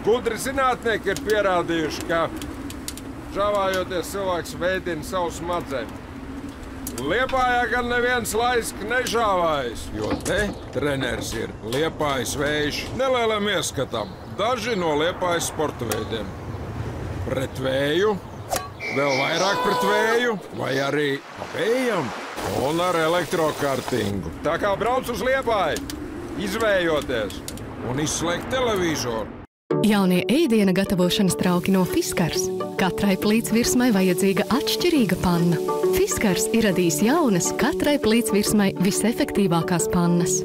Gudri zinātnieki ir pierādījuši, ka žāvājoties cilvēks veidina savu smadzeņu. Liepājā gan neviens laiski nežāvājas, jo te treneris ir Liepājas vējš nelielam ieskatam. Daži no Liepājas sporta veidiem. Pret vēju, vēl vairāk pret vēju, vai arī vējam un ar elektrokartingu. Tā kā brauc uz Liepāju, izvējoties un izslēgt televizoru. Jaunie ēdiena gatavošanas trauki no Fiskars. Katrai plītsvirsmai vajadzīga atšķirīga panna. Fiskars ir radījis jaunas, katrai plītsvirsmai visefektīvākās pannas.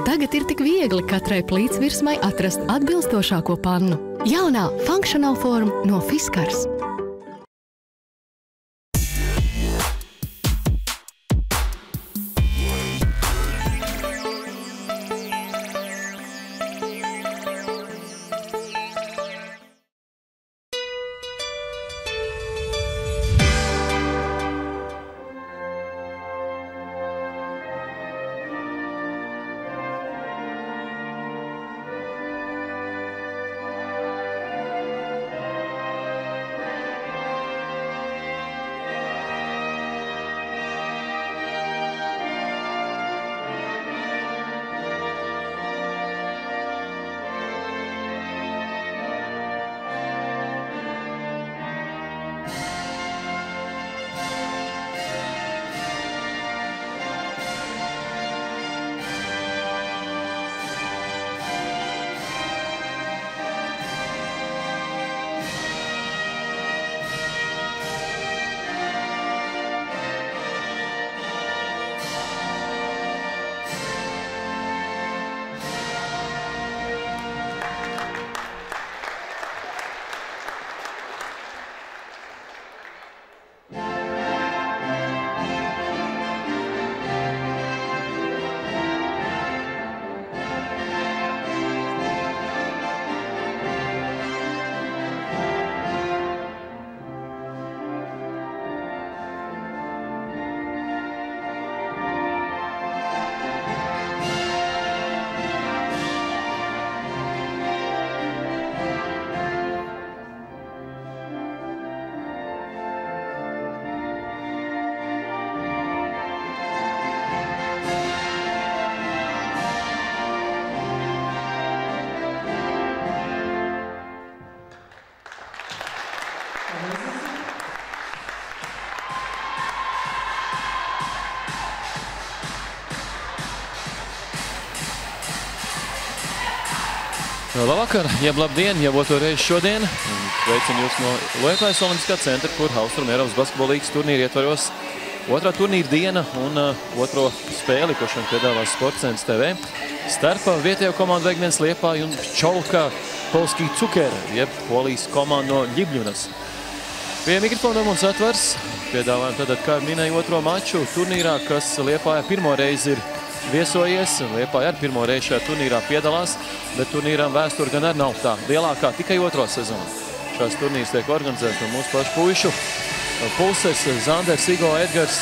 Tagad ir tik viegli katrai plītsvirsmai atrast atbilstošāko pannu. Jaunā Functional Form no Fiskars. Labvakar, jeb labdien, jau otro reizi šodien. Sveicinu jūs no Liepājas Olimpiskā centra, kur Austrum Eiropas basketbola līgas turnīra ietvaros otrā turnīra diena un otro spēli, ko šodien piedāvās Sportcentrs TV. Starp vietējo komandu Veigmens Liepāja un Pčolka Polskī Cukera, jeb Polijas komanda no Ļibļunas. Pie mikrofona mums atvars. Piedāvājam tātad, kā minēju, otro maču turnīrā, kas Liepājā pirmo reizi ir viesojies. Liepāja ar pirmo reizi šajā turnīrā piedalās, bet turnīrām vēsture gan arī nav tā lielākā, tikai otro sezonu. Šās turnīrs tiek organizēts no mūsu pašu puišu puses. Zanders, Igo, Edgars,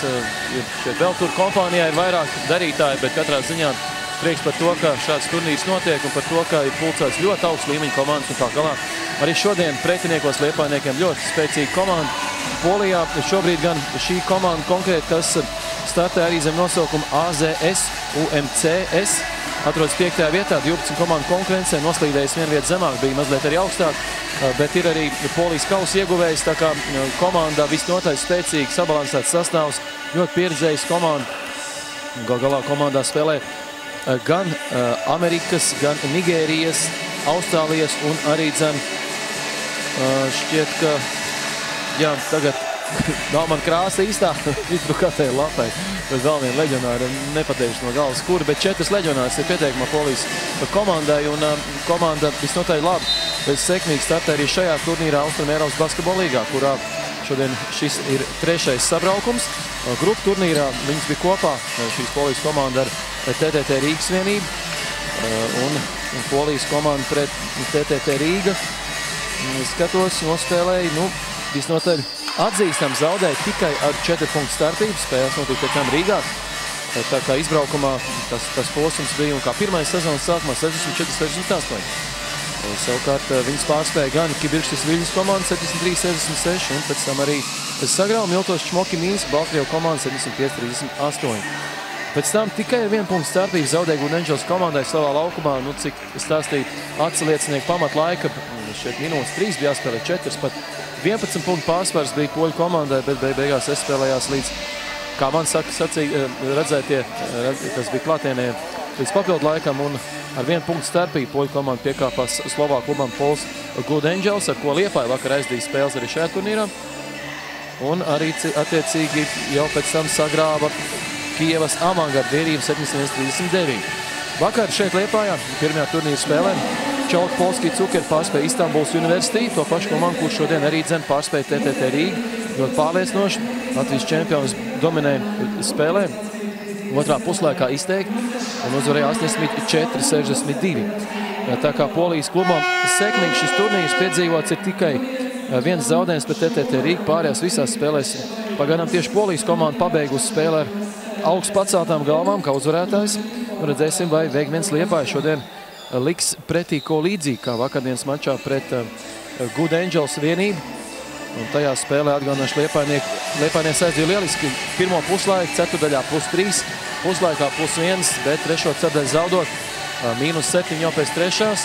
šeit vēl tur kompānijā ir vairāk darītāji, bet katrā ziņā prieks par to, ka šāds turnīrs notiek un par to, ka ir pulcēts ļoti augsts līmeņa komandas un tā galā. Arī šodien pretiniekos Liepājniekiem ļoti spēcīga komanda. Polijā šobrīd gan šī komanda konkrēti, kas startē arī zem nosaukuma AZS UMCS, atrodas 5. vietā, 12 komandu konkurencē, noslīdējis vienu vietu zemāk, bija mazliet arī augstāk, bet ir arī Polijas kausa ieguvējs, tā kā komanda visnotaļ spēcīgi sabalansēts sastāvs, ļoti pieredzējis komanda. Galā komandā spēlē gan Amerikas, gan Nigērijas, Austrālijas un arī šķiet, ka jā, tagad nav man krāsa īstā izbrukātajai lapai. Bet vēl viena leģionāra, nepateikšu no galvas kura, bet 4 leģionārs ir pieteikumā Polijas komandai, un komanda visnotaļ labi, bet sekmīgi startē arī šajā turnīrā Austrum Eiropas basketbola līgā, kurā šodien šis ir 3. sabraukums. Grupu turnīrā viņas bija kopā, šīs Polijas komanda ar TTT Rīgas vienību un Polijas komanda pret TTT Rīga. Skatos, nospēlēja, visnotaļ atzīstam zaudēja tikai ar 4 punktu startību. Spēles notika pēc tam Rīgā. Tā kā izbraukumā tas posms bija un kā pirmais sezonas sākumā 64-68. Savukārt viņas pārspēja gan Kibirkštis Viļņas komanda 73-66 un pēc tam arī sagrāva Miltos Čmoki Mīnsk Baltkrievu komanda 75-38. Pēc tam tikai ar 1 punktu starpību zaudēja Good Angels komandai savā laukumā, nu cik stāstīja atsaliecinieku pamatlaika, šeit minūtes 3 bija jāspēlē 4, pat 11 punktu pārsvars bija poļu komandai, bet beigās spēlējās līdz, kā man sacīja, redzētie, kas bija klātienē līdz papildu laikam, un ar 1 punktu starpību poļu komanda piekāpās Slovāku klubam Pols Good Angels, ar ko Liepāja vakar aizdīja spēles arī šajā turnīrā. Un arī attiecīgi jau pēc tam sagrāva Kijevas Avangard vierību 71-39. Vakar šeit Liepājā, pirmajā turnīra spēlē, Čalka Polski Cukeri pārspēja Istanbuls University, to pašu komandu, kurš šodien arī pārspēja TTT Rīgu. Ļoti pārliecinoši, Latvijas čempions dominēja spēlē, otrā puslaikā izteikti un uzvarēja 84-62. Tā kā Polijas klubam sekmīgi šis turnīrs piedzīvots ir tikai viens zaudējums pret TTT Rīgu, pārējās visās spēlēs. Pagaidām tieši Polijas komanda pabeigusi spēlē ar augstu paceltām galvām, kā uzvarētājs. Redzēsim, vai Veigmens Liepāja šodien liks pretī ko līdzīgi, kā vakardienas mačā pret Good Angels vienību. Un tajā spēlē atgādināšu Liepājnieks aizdīja lieliski pirmo puslaiku, ceturdaļā +3, puslaikā +1, bet trešo ceturdaļu zaudot -7 jau pēc trešās.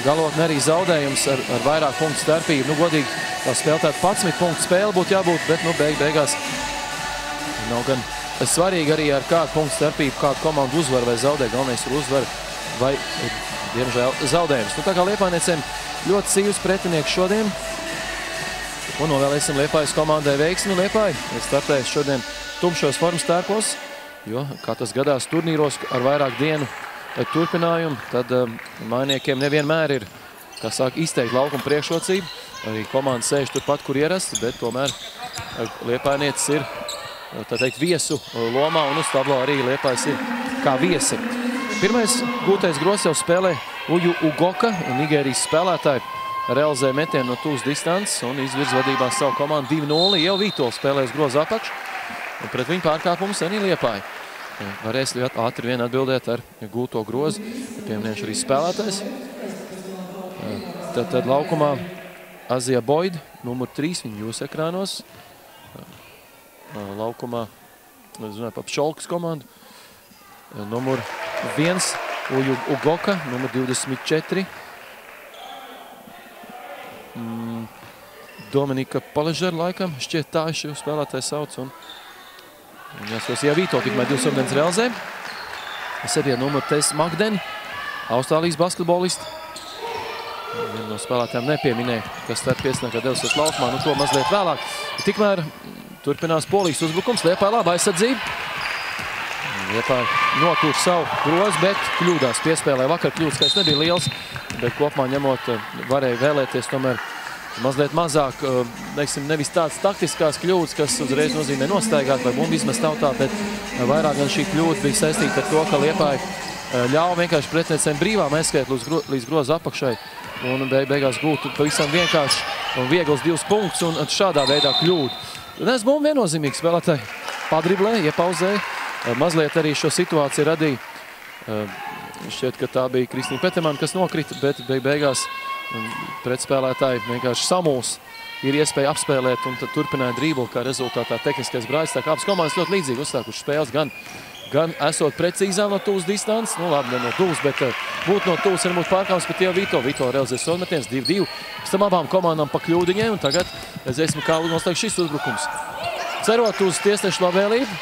Galotni arī zaudējums ar vairāk punktu starpību. Nu, godīgi, tā spēlēt 11 punktu spēle būtu jābūt, bet, nu, beigās nav gan svarīgi arī ar kādu punktu starpību, kādu komandu uzvar vai zaudē. Galvenais ir uzvar vai, diemžēl, zaudējums. Nu, tā kā Liepājnieciem ļoti sīvs pretinieks šodien. Un novēlēsim Liepājas komandai veiksmi. Liepāja startēs šodien tumšos formas tērpos, jo, kā tas gadās turnīros ar vairāk dienu turpinājumu, tad mainiekiem nevienmēr ir, kā saka, izteikti laukuma priekšrocība. Arī komanda sēž turpat, kur ierasts, bet tomēr Liepājniecis ir, tā teikt, viesu lomā, un uz tablo arī Liepājas ir kā viesi. Pirmais gūtais gros jau spēlē Uju Ugoka, Nigērijas spēlētāji. Realizē metienu no tūs distances un izvirz vadībā savu komandu 2-0. Jau Vītols spēlēs grozu apakšu, un pret viņu pārkāpumus arī Liepāja. Varēs ļoti ātri vien atbildēt ar gūto grozu, pieminēšu arī spēlētājs. Tad laukumā Azija Boyd, numur 3, viņu jūs ekrānos. Laukumā, es runāju par Pšolkas komandu, numur 1, Uju Ugoka, numur 24. Dominika Paležera laikam, šķiet tā šī spēlētājs sauc, un jāsos Vīto tikmēr 2 sumdienas realizē. 7 numuru Tess Magdeni, Austrālijas basketbolisti. Vienu no spēlētājiem nepieminēja, kas starp piesnākā devusies laukumā, nu to mazliet vēlāk. Tikmēr turpinās Polijas uzbrukums, Liepāja laba aizsardzība. Liepāja notūr savu grozu, bet kļūdās piespēlē. Vakar kļūdas skaits nebija liels, bet kopumā ņemot varēja vēlēties tomēr mazliet mazāk, nevis tādas taktiskās kļūdas, kas uzreiz nozīmē nostaigāt vai bumbu izmest tautā, bet vairāk gan šī kļūda bija saistīta ar to, ka Liepāja ļauj vienkārši pretiniecēm brīvām aizskriet līdz groza apakšai un beigās gūtu pavisam vienkārši un viegls 2 punktus un šādā veidā kļūdu. Nes bumbu viennozīmīgi spēlētāji padriblē, iepauzēja, mazliet arī šo situāciju radīja. Šķiet, ka tā bija Kristīna Petermana, kas nokrita, bet beigās pretspēlētāji vienkārši samūs, ir iespēja apspēlēt un tad turpināja drīblu, kā rezultātā tehniskais brāļs. Tā kā abas komandas ļoti līdzīgi uzstākuši spēles, gan esot precīzām no tūs distances, nu labi, ne no tūs, bet būt no tūs arī būtu pārkāpums, bet jau Vito realizē soļmetiens 2-2. Pēc tam abām komandām pa kļūdiņai un tagad redzēsim, kā noslēg šis uzbrukums. Cerot uz tiesnešu labvēlību,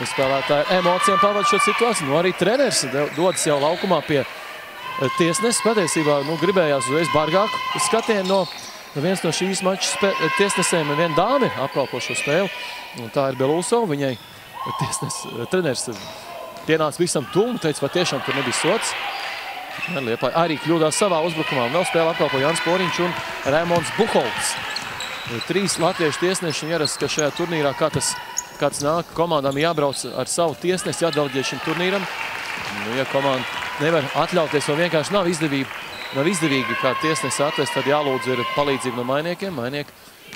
spēlētāji emocijām pavada šo situāciju, nu arī treneris dodas jau laukumā pie tiesnesis. Patiesībā gribējās uzreiz bargāku skatienu no viens no šīs mačas tiesnesēm, viena dāma apkalpo šo spēli, un tā ir Belūsova. Viņai treneris pienāca visam tumu, teica, vai tiešām tur nebija sots. Liepāja arī kļūdās savā uzbrukumā, un vēl spēle apkalpo Jānis Poriņš un Raimonds Buholts. 3 latviešu tiesneši ierasts, ka šajā turnīrā, kā tas nāk, komandām jābrauc ar savu tiesnesi, jādalģē šim turnīram. Ja komanda nevar atļauties, vai vienkārši nav izdevīgi kā tiesnesi atvest, tad jālūdz ir palīdzība no mainiekiem. Mainieki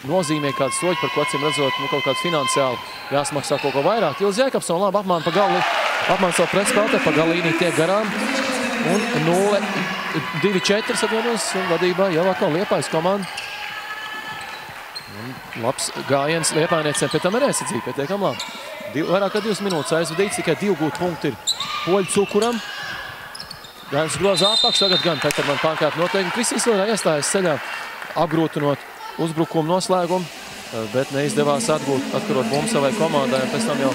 nozīmē kādu soļu, par ko acīm redzot, kaut kādu finansiāli jāsmaksā kaut ko vairāk. Ilz Jēkabsona labi apmāna savu pretspēlētāju, pa galīnī tiek garām. Un 2-4 atvainojas vadībā jau atkal Liepājas komanda. Un labs gājiens Liepājniecēm, pēc tam ir aizsardzība pietiekam labi. Vairāk kā 2 minūtes aizvadīts, tikai 2 gūt punkti ir Poļu Cukuram. Gājums groza apakš, tagad gan Peterman pārkārt noteikti. Kristīns vēl iestājas ceļā, apgrūtinot uzbrukumu noslēgumu, bet neizdevās atkarot bumbu savai komandai. Un pēc tam jau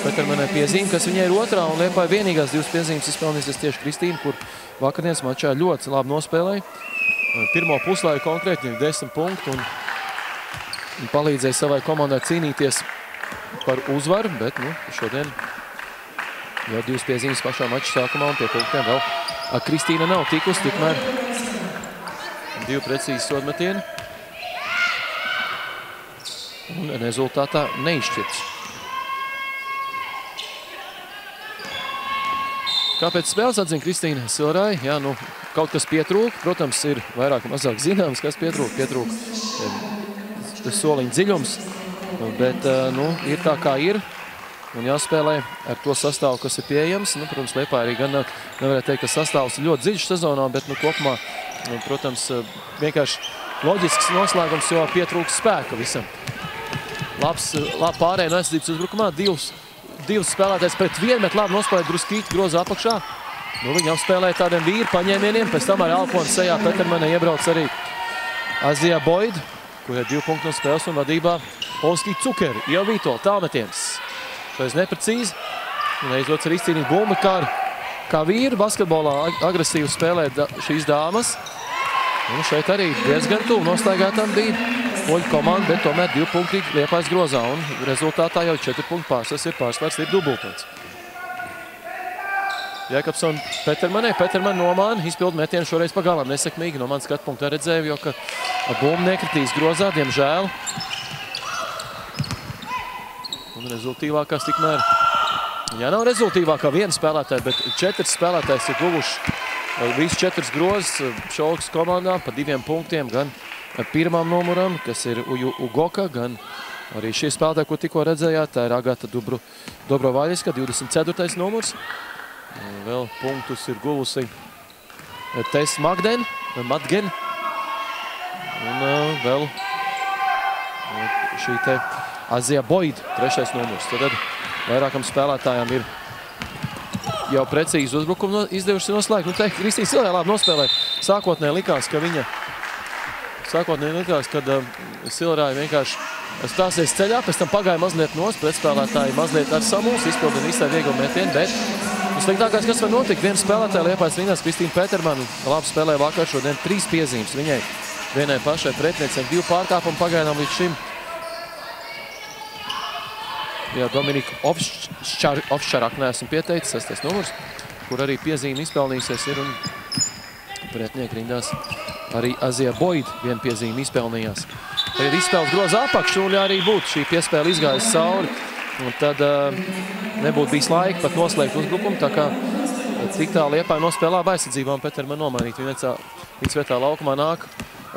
Petermanai piezīme, kas viņai ir otrā, un Liepāja vienīgās 2 piezīmes izpelnīsies tieši Kristīna, kur vakardienas mačā ļoti labi nospēlēja. Pirmo puslaiku konkrēti 10 punktu un palīdzēja savai komandai cīnīties par uzvaru, bet šodien jau 2 piezīmes pašā mača sākumā un pie punktiem vēl Kristīna nav tikusi, tikmēr 2 precīzi sodmetieni un rezultātā neizšķirts. Kāpēc spēles atzina Kristīna Silrai? Jā, kaut kas pietrūk. Protams, ir vairāk mazāk zināms, kas pietrūk. Pietrūk soliņa dziļums, bet ir tā kā ir. Un jāspēlē ar to sastāvu, kas ir pieejams. Protams, Liepāja arī gan nevarētu teikt, ka sastāvs ir ļoti dziļš sezonā, bet kopumā, protams, vienkārši loģisks noslēgums, jo pietrūks spēka visam. Labi pārēja no aizsardzības uzbrukumā, divas spēlētājs pret 1, bet labi nospēlēt Druskīti groza apakšā. Viņi apspēlēja tādiem vīru paņēmieniem, pēc tam ar Alfonu sejā Petermana iebrauc arī Azija Boyd, kur ir 2 punktu no spēles un vadībā Polskī Cukeri, jau Vītola tālmetiens. Šais neprecīzi, un aizdots ar izcīnīt bumbu, kā vīri basketbolā agresīvi spēlē šīs dāmas. Un šeit arī diezgan tuvu noslēgātām bija Poļu komanda, bet tomēr 2 punkti Liepājas grozā, un rezultātā jau 4 punktu pārsvars ir pārsvars, ir dubultons. Jēkabsson Petermanai, Peterman nomāna, izpildu metienu šoreiz pagalām nesekmīgi, no manas skatu punktā redzēju, jo ka bumba nekritīs grozā, diemžēl. Un rezultīvākās tikmēr, jā, nav rezultīvākā 1 spēlētāja, bet 4 spēlētājs ir guvuši visu 4 grozes Šolkas komandā pa 2 punktiem, gan pirmām numuram, kas ir Ugoka, gan arī šī spēlētāja, ko tikko redzējāt, tā ir Agata Dobrovaļiska, 24. numurs. Vēl punktus ir guvusi Tess Matgen, un vēl šī te Azija Boyd, 3. numurs. Tad vairākam spēlētājām ir jau precīzi uzbrukumu izdevuši noslēgt. Kristīna Silrai labi nospēlē. Sākotnēji likās, kad Silrai vienkārši stāsies ceļā, pēc tam pagāja mazliet nos, pretspēlētāji mazliet ar samūs, izpildina visai vieglu metienu, bet sliktākais, kas var notikt, viena spēlētāja Liepājas rindās, Kristīna Petermana, labi spēlē vakar šodien 3 piezīmes viņai, vienai pašai pretniecēm, 2 pārkāpumu pagaidām līdz šim. Jā, Dominika Ovščarak neesmu pieteicis, 6. numurs, kur arī piezīme izpelnīsies ir, un pretnieki rindās arī Azija Boyd 1 piezīme izpelnījās. Tagad izspēles groza apakšu, un arī būtu šī piespēle izgājas cauri, un tad nebūtu bijis laika pat noslēgt uzbrukumu, tā kā tik tā Liepāja nospēlē labi aizsardzībā, un Peterman nomainīt. Viņas vietā laukumā nāk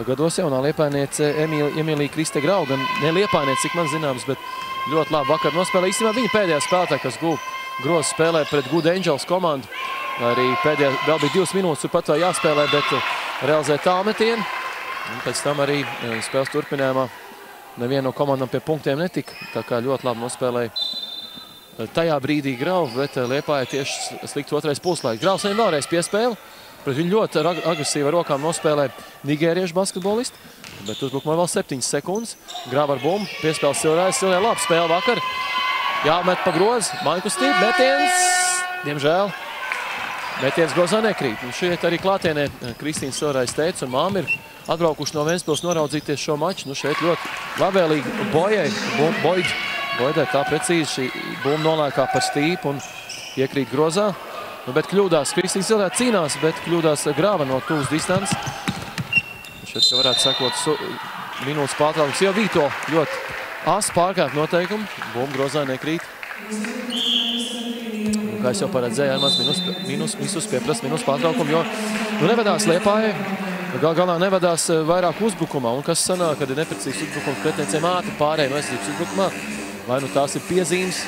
gados jaunā liepājniece Emīlija Kriste Grau, gan ne liepājniece, cik man zināms, bet ļoti labi vakar nospēlē. Īstenībā viņa pēdējā spēlētāja, kas grozu spēlē pret Good Angels komandu. Arī pēdējā vēl bija 2 minūtes, tur pat vēl jāspēlē, bet realizē tālmetienu. Un pēc tam arī spēles turpinājumā neviena no komandām pie punktiem netika. Tā kā ļoti labi nospēlēja tajā brīdī Grau, bet Liepāja tieši slikts 2. puslaika. Graus viņam vēlreiz piespēle. Pret viņu ļoti agresīvi ar rokām nospēlē nigēriešu basketbolisti. Bet uzbrukumā vēl 7 sekundes. Grau ar bumbu, piespēle Silrai. Silrai labi spēle vakar. Jāmet pa grozu, mājkustība, metiens. Diemžēl metiens grozā nekrīt. Un šeit arī klātienē Kristīna Silrais teica, un māma ir atbraukuši no Ventspils noraudzīties šo maču. Nu šeit ļoti labvēlīgi Boydai tā precīzi šī bumba nolēkā par stīpu un iekrīt grozā. Bet kļūdās, Kristīna Silrai cīnās, bet kļūdās Grava no tuvas distances. Šeit varētu sekot minūtes pārtraukums. Jau Vīto ļoti ās pārkāpt noteikumu. Bumba grozā nekrīt. Un, kā es jau paredzēju, Armāns visus pieprast minūtes pārtraukumu, jo nevedās Liepāja. Galā nevedās vairāk uzbrukumā. Un kas sanāk, kad ir neprecīzs uzbrukums pretniecēm ātri pārēj no aizsardzības uzbrukumā. Vai nu tās ir piezīmes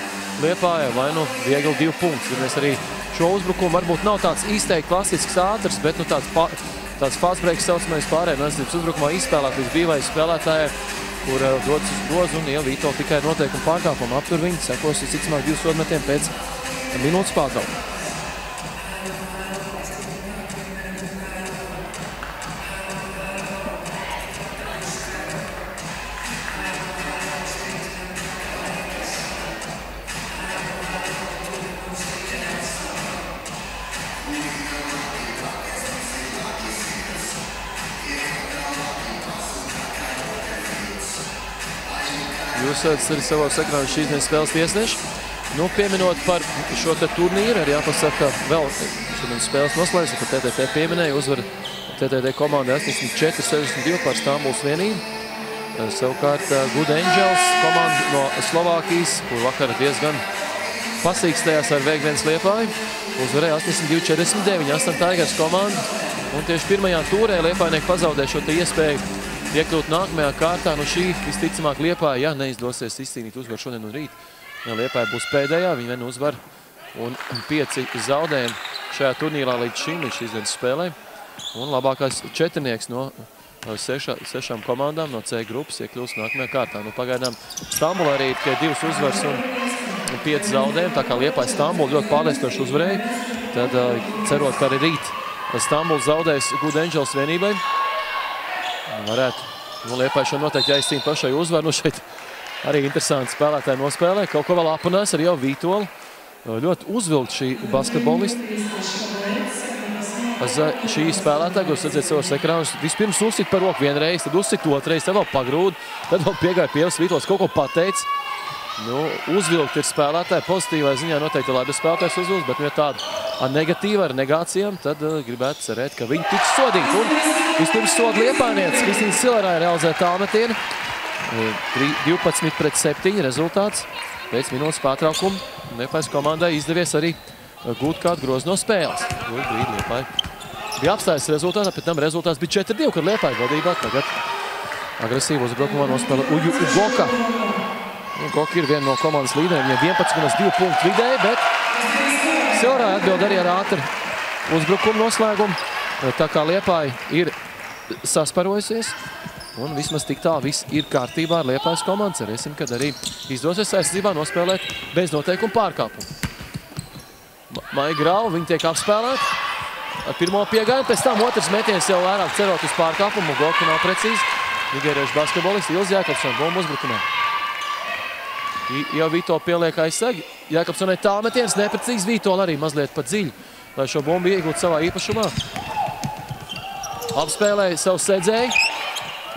Liepājai, vai nu viegli 2 punktus. Tad mēs arī šo uzbrukumu. Varbūt nav tāds izteikti klasisks ātrs, bet nu, tāds fast break saucamais pārējiem aizsardzības uzbrukumā izspēlēt līdz brīvai spēlētājai, kur dodas uz grozu un Vīto tikai noteikumu pārkāpumu. Aptur viņi, sekos visticamāk 2 sodmetiem pēc minūtes pārtraukuma. Jūs redzat arī savos ekrānos šīs dienas spēles tiesneši. Nu, pieminot par šo te turnīru, arī jāpasaka vēl šodien spēles noslēdz, ka TTT pieminēja uzvar TTT komanda 84-62 par Stambuls vienību. Savukārt Good Angels komanda no Slovākijas, kur vakar diezgan pasīkstējās ar Vēgvienas Liepāju, uzvarēja 82-49 Aston Tigers komanda. Un tieši pirmajā tūrē Liepājnieki pazaudēja šo te iespēju iekļūt nākamajā kārtā. Nu šī visticamāk Liepāja, ja neizdosies izcīnīt uzvaru šodien un rīt. Liepāja būs pēdējā, viņa vien uzvar un 5 zaudējumi šajā turnīrā līdz šīs dienas spēlē. Un labākais četrnieks no 6 komandām no C grupas iekļūst nākamajā kārtā. Nu pagaidām Stambula arī ir tikai 2 uzvaras un 5 zaudējumi, tā kā Liepāja Stambula ļoti pārliecinoši uzvarēja. Tad cerot, ka arī rīt Stambula zaudēs Good Angels vienībai. Varētu, Liepāja šo noteikti jāizcīna pašai uzvaru. Nu šeit arī interesanti spēlētāji nospēlē. Kaut ko vēl apunās ar jau Vītolu. Ļoti uzvilkt šī basketbolisti. Šī spēlētāja, kuras redzēt savos ekrānus, vispirms uzsit par roku vienreiz, tad uzsit otreiz, tad vēl pagrūd, tad vēl piegāja pievas Vītols, kaut ko pateic. Nu, uzvilkt ir spēlētāji, pozitīvā ziņā noteikti labi spēlētājs uzvilkt, bet ja tāda ar negatīva, ar negācijām, tad gribētu cerēt, ka viņi tiks sodīti. Un vispirms soda Liepājnieces, Kristīna Silerāja realizē tālmetienu. 12-7 rezultāts pēc minūtes pārtraukuma. Liepājas komandai izdevies arī gūt kādu grozu no spēles. Brīdi Liepāja bija apstājas rezultātā, pēc tam rezultāts bija 4-2, kad Liepāja vadībā. Tagad agresīvu uzbrukumā nospēlē Ugoka. Goka ir viena no komandas līderiem, viņam 11,2 punktu vidēji, bet Silerāja atbild arī ar ātru uzbrukumu noslēgumu. Tā kā Liepāja ir sasparojusies, un vismaz tik tā viss ir kārtībā ar Liepājas komandu. Cerēsim, kad arī izdosies aizsardzībā nospēlēt bez noteikumu pārkāpumu. Maija Grau, viņi tiek apspēlēti ar pirmo piegājumu, pēc tam otrs metiens jau vairāk cerot uz pārkāpumu. Goka nav precīzi. Nigēriešu basketbolists Ilze Jākapsona bombu uzbrukumā. Jau Vītola pieliek aizsegi. Jākapsonai tālmetiens neprecīzi, Vītola arī mazliet pa dziļu, lai šo bombu iegūtu savā īpašumā. Apspēlēja savu sedzēju,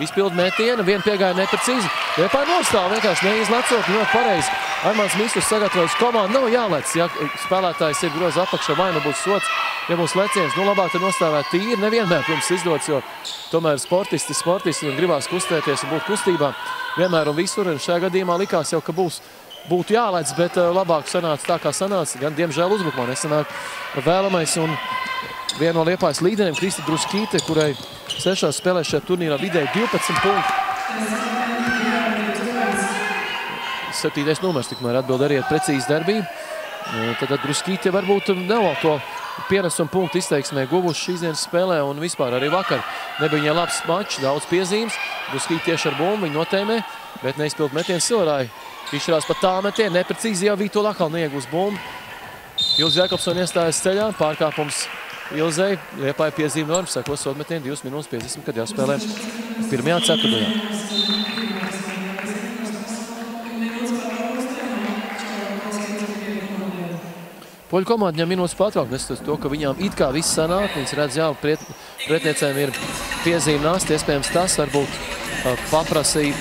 izpildu metienu, vienu piegāju neprecīzi. Liepāja nostāv vienkārši neizlecot, ļoti pareizi. Armāns Mīstus sagatavojas komandu, nav jālec, ja spēlētājs ir groza apakšā, vai nu būs sots, ja būs leciens. Nu labāk tad nostāvēt tīri, nevienmēr jums izdodas, jo tomēr sportisti un gribās kustēties un būt kustībā vienmēr un visur. Un šajā gadījumā likās jau, ka būtu jālec, bet labāk sanāca tā, kā sanāca. Gan, diemžēl, uzbrukumā nesanāk vēlamais. Un viena no Liepājas līderiem, Krista Druskīte, kurai 6 spēlēs šajā turnīrā vidēji 12 punktu. 7. numers tikmēr atbild arī ar precīzi darbību. Tad Druskīte varbūt nav to pienesumu punktu izteiksmē guvuši šīs dienas spēlē un vispār arī vakar. Nebija viņai labs mačs, daudz piezīmes. Druskīte tieši ar bumbu viņu notēmē, bet neizpild metienu Silerāja. Izšķirās pat tālmetienu, neprecīzi jau Vītola atkal neiegūs bumbu. Ilze Jākapsona iestājas ceļā, pārkāpums Ilzei. Liepāja piezīme norma, seko sodmetienu 2 minūtes 50, kad jāspēlē pirmajā ceturtajā. Poļu komanda ņem minūtes pārtraukt, nestoties to, ka viņām it kā viss sanāk. Viņas redz, jā, pretniecēm ir piezīme nāst, iespējams tas varbūt paprasīja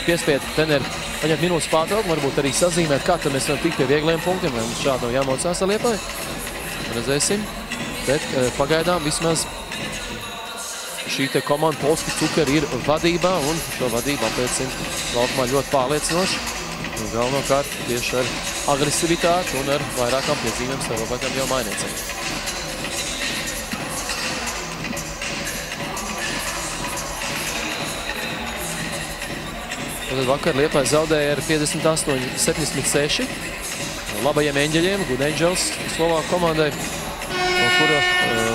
piespiet treneri paņemt minūtes pārtraukumu, varbūt arī sazīmēt, kā tad mēs varam tikt pie viegliem punktiem, vai mums šādi nav jāmaucās ar Liepāju. Redzēsim, bet pagaidām vismaz šī te komanda Polski Cukeri ir vadībā, un šo vadību apliecina laukumā ļoti pārliecinoši. Galvenokārt tieši ar agresivitāti un ar vairākām piezīmēm starpākām jau mainiecēm. Tad vakar Liepāja zaudēja ar 58-76. labajiem eņģeļiem, Good Angels Slovāku komandai, kura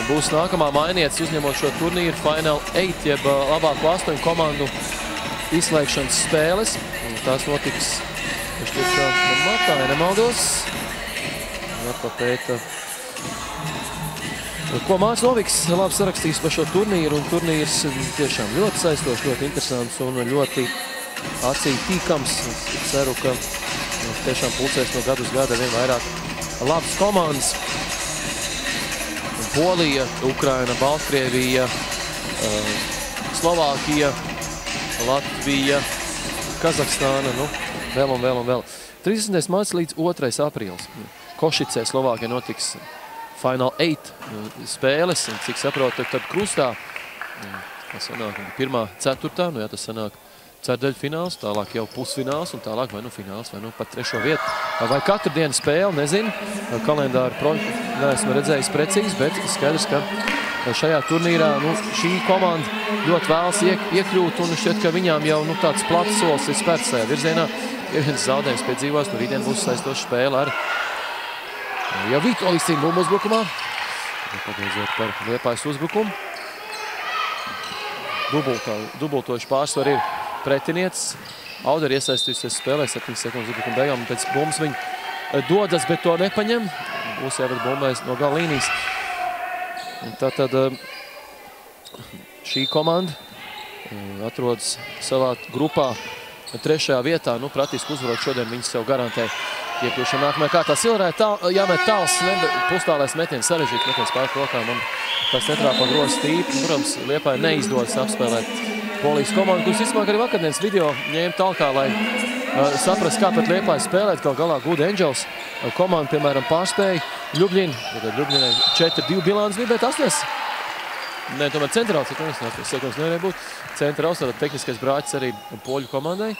būs nākamā mainietis uzņemot šo turnīru Final 8, jeb labāko 8 komandu izslēgšanas spēles. Un tās notiks, martā, ja nemaldos. Jāpapēta. Ko Mārts Noviks labi sarakstījis par šo turnīru, un turnīrs tiešām ļoti saistošs, ļoti interesants un ļoti acī tīkams. Es ceru, ka tiešām pulcēs no gadu uz gada vien vairāk labas komandas. Polija, Ukraina, Baltkrievija, Slovākija, Latvija, Kazahstāna, nu, vēl un vēl un vēl. 30. marts līdz 2. aprīlis. Košicē Slovākija notiks Final 8 spēles, un cik saprotu, tad krustā, tas sanāk pirmā ceturtā, nu jā, tas sanāk ceturdaļu fināls, tālāk jau pusfināls, un tālāk vai nu fināls, vai nu pat 3. vietu. Vai katru dienu spēle, nezinu, kalendāru neesmu redzējis precīzi, bet skaidrs, ka šajā turnīrā šī komanda ļoti vēlas iekļūt, un šķiet, ka viņām jau tāds plats solis ir spērts tajā virzienā. Ja viens zaudējums piedzīvās, nu rītdien būs saistoša spēle ar jau Vītolistīm bumbu uzbrukumā. Pagaidzot par Liepājas uzbrukumu. Dubultoši pārsvar ir pretinietis. Auderi iesaistījusies spēlē 7 sekundes uzbrukuma beigām, un pēc bumbas viņi dodas, bet to nepaņem. Būs jāved bumbais no gala līnijas. Tātad šī komanda atrodas savā grupā 3. vietā. Nu, praktiski uzvarot šodien viņas sev garantē iekļūšanu nākamajā kārtā. Silrai jāmet tāls, pustālais metiens, sarežģīts metiens pār rokām, un tas netrāpa grozu stīpi. Protams, Liepāja neizdodas apspēlēt Polijas komandu, kuras vismāk arī vakardienas video ņēma talkā, lai saprast, kā pat Liepāja spēlēt. Gal galā Good Angels komanda, piemēram, pārspēja Ļubļinu. Tad Ļubļinai 4-2 bilants bija, bet 8. Nē, tomēr centrāls, sekums nevarēja būt. Centrāls, tātad tehniskais brāķis arī poļu komandai.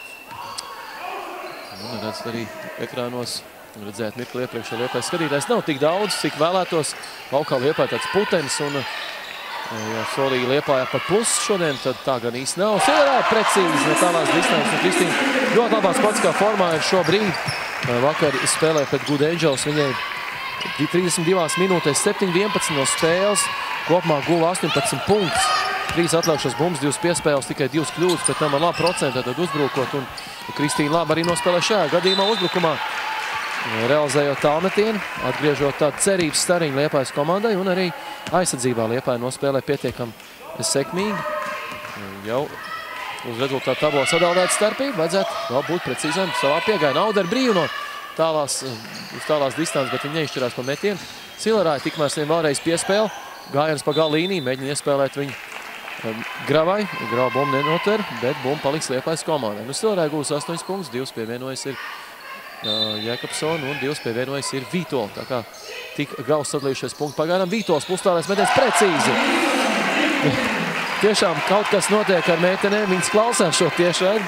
Un redz arī ekrānos, redzēt mirkli iepriekš, ja Liepājas skatītājs nav tik daudz, cik vēlētos. Laukā Liepāja tāds putenis, un ja solīja Liepājā pat plus šodien, tad tā gan īsti nav. Silverā precīzi no tālās distances, un Kristīna ļoti labā sportiskā formā ir šobrīd. Vakar spēlē pret Good Angels, viņai 32 minūtēs 7-11 no spēles, kopumā guva 18 punktus. 3 atliekušas bumbas, 2 piespēles, tikai 2 kļūdas, bet tam ar labu procentu tad uzbrukot, un Kristīna labi arī nospēlē šajā gadījumā uzbrukumā, realizējot tālmetienu, atgriežot tādu cerības stariņu Liepājas komandai, un arī aizsardzībā Liepāja nospēlē pietiekami sekmīgi. Jau uz rezultātu tabulā sadaldēta starpība, vajadzētu vēl būt precīzām savā piegājienā. Auderi brīvi no tālās distances, bet viņi neizšķirās pa metienu. Silverāja tikmēr saviem vēlreiz piespēli, gājiens pa gala līniju, mēģina iespēlēt viņu Gravai. Grava bumbu nenoter, bet bumbu paliks Liepājas komandai. Nu, Silverāja gūs 8 punktus, 2 pievienojas ir Jēkabsona un 2 pievienojas ir Vītola. Tā kā tik gauss sadalījušies punktu pagaidām. Vītols pustālēs metiens precīzi. Tiešām kaut kas notiek ar meitenēm, viņas klausās šo tiešraidi.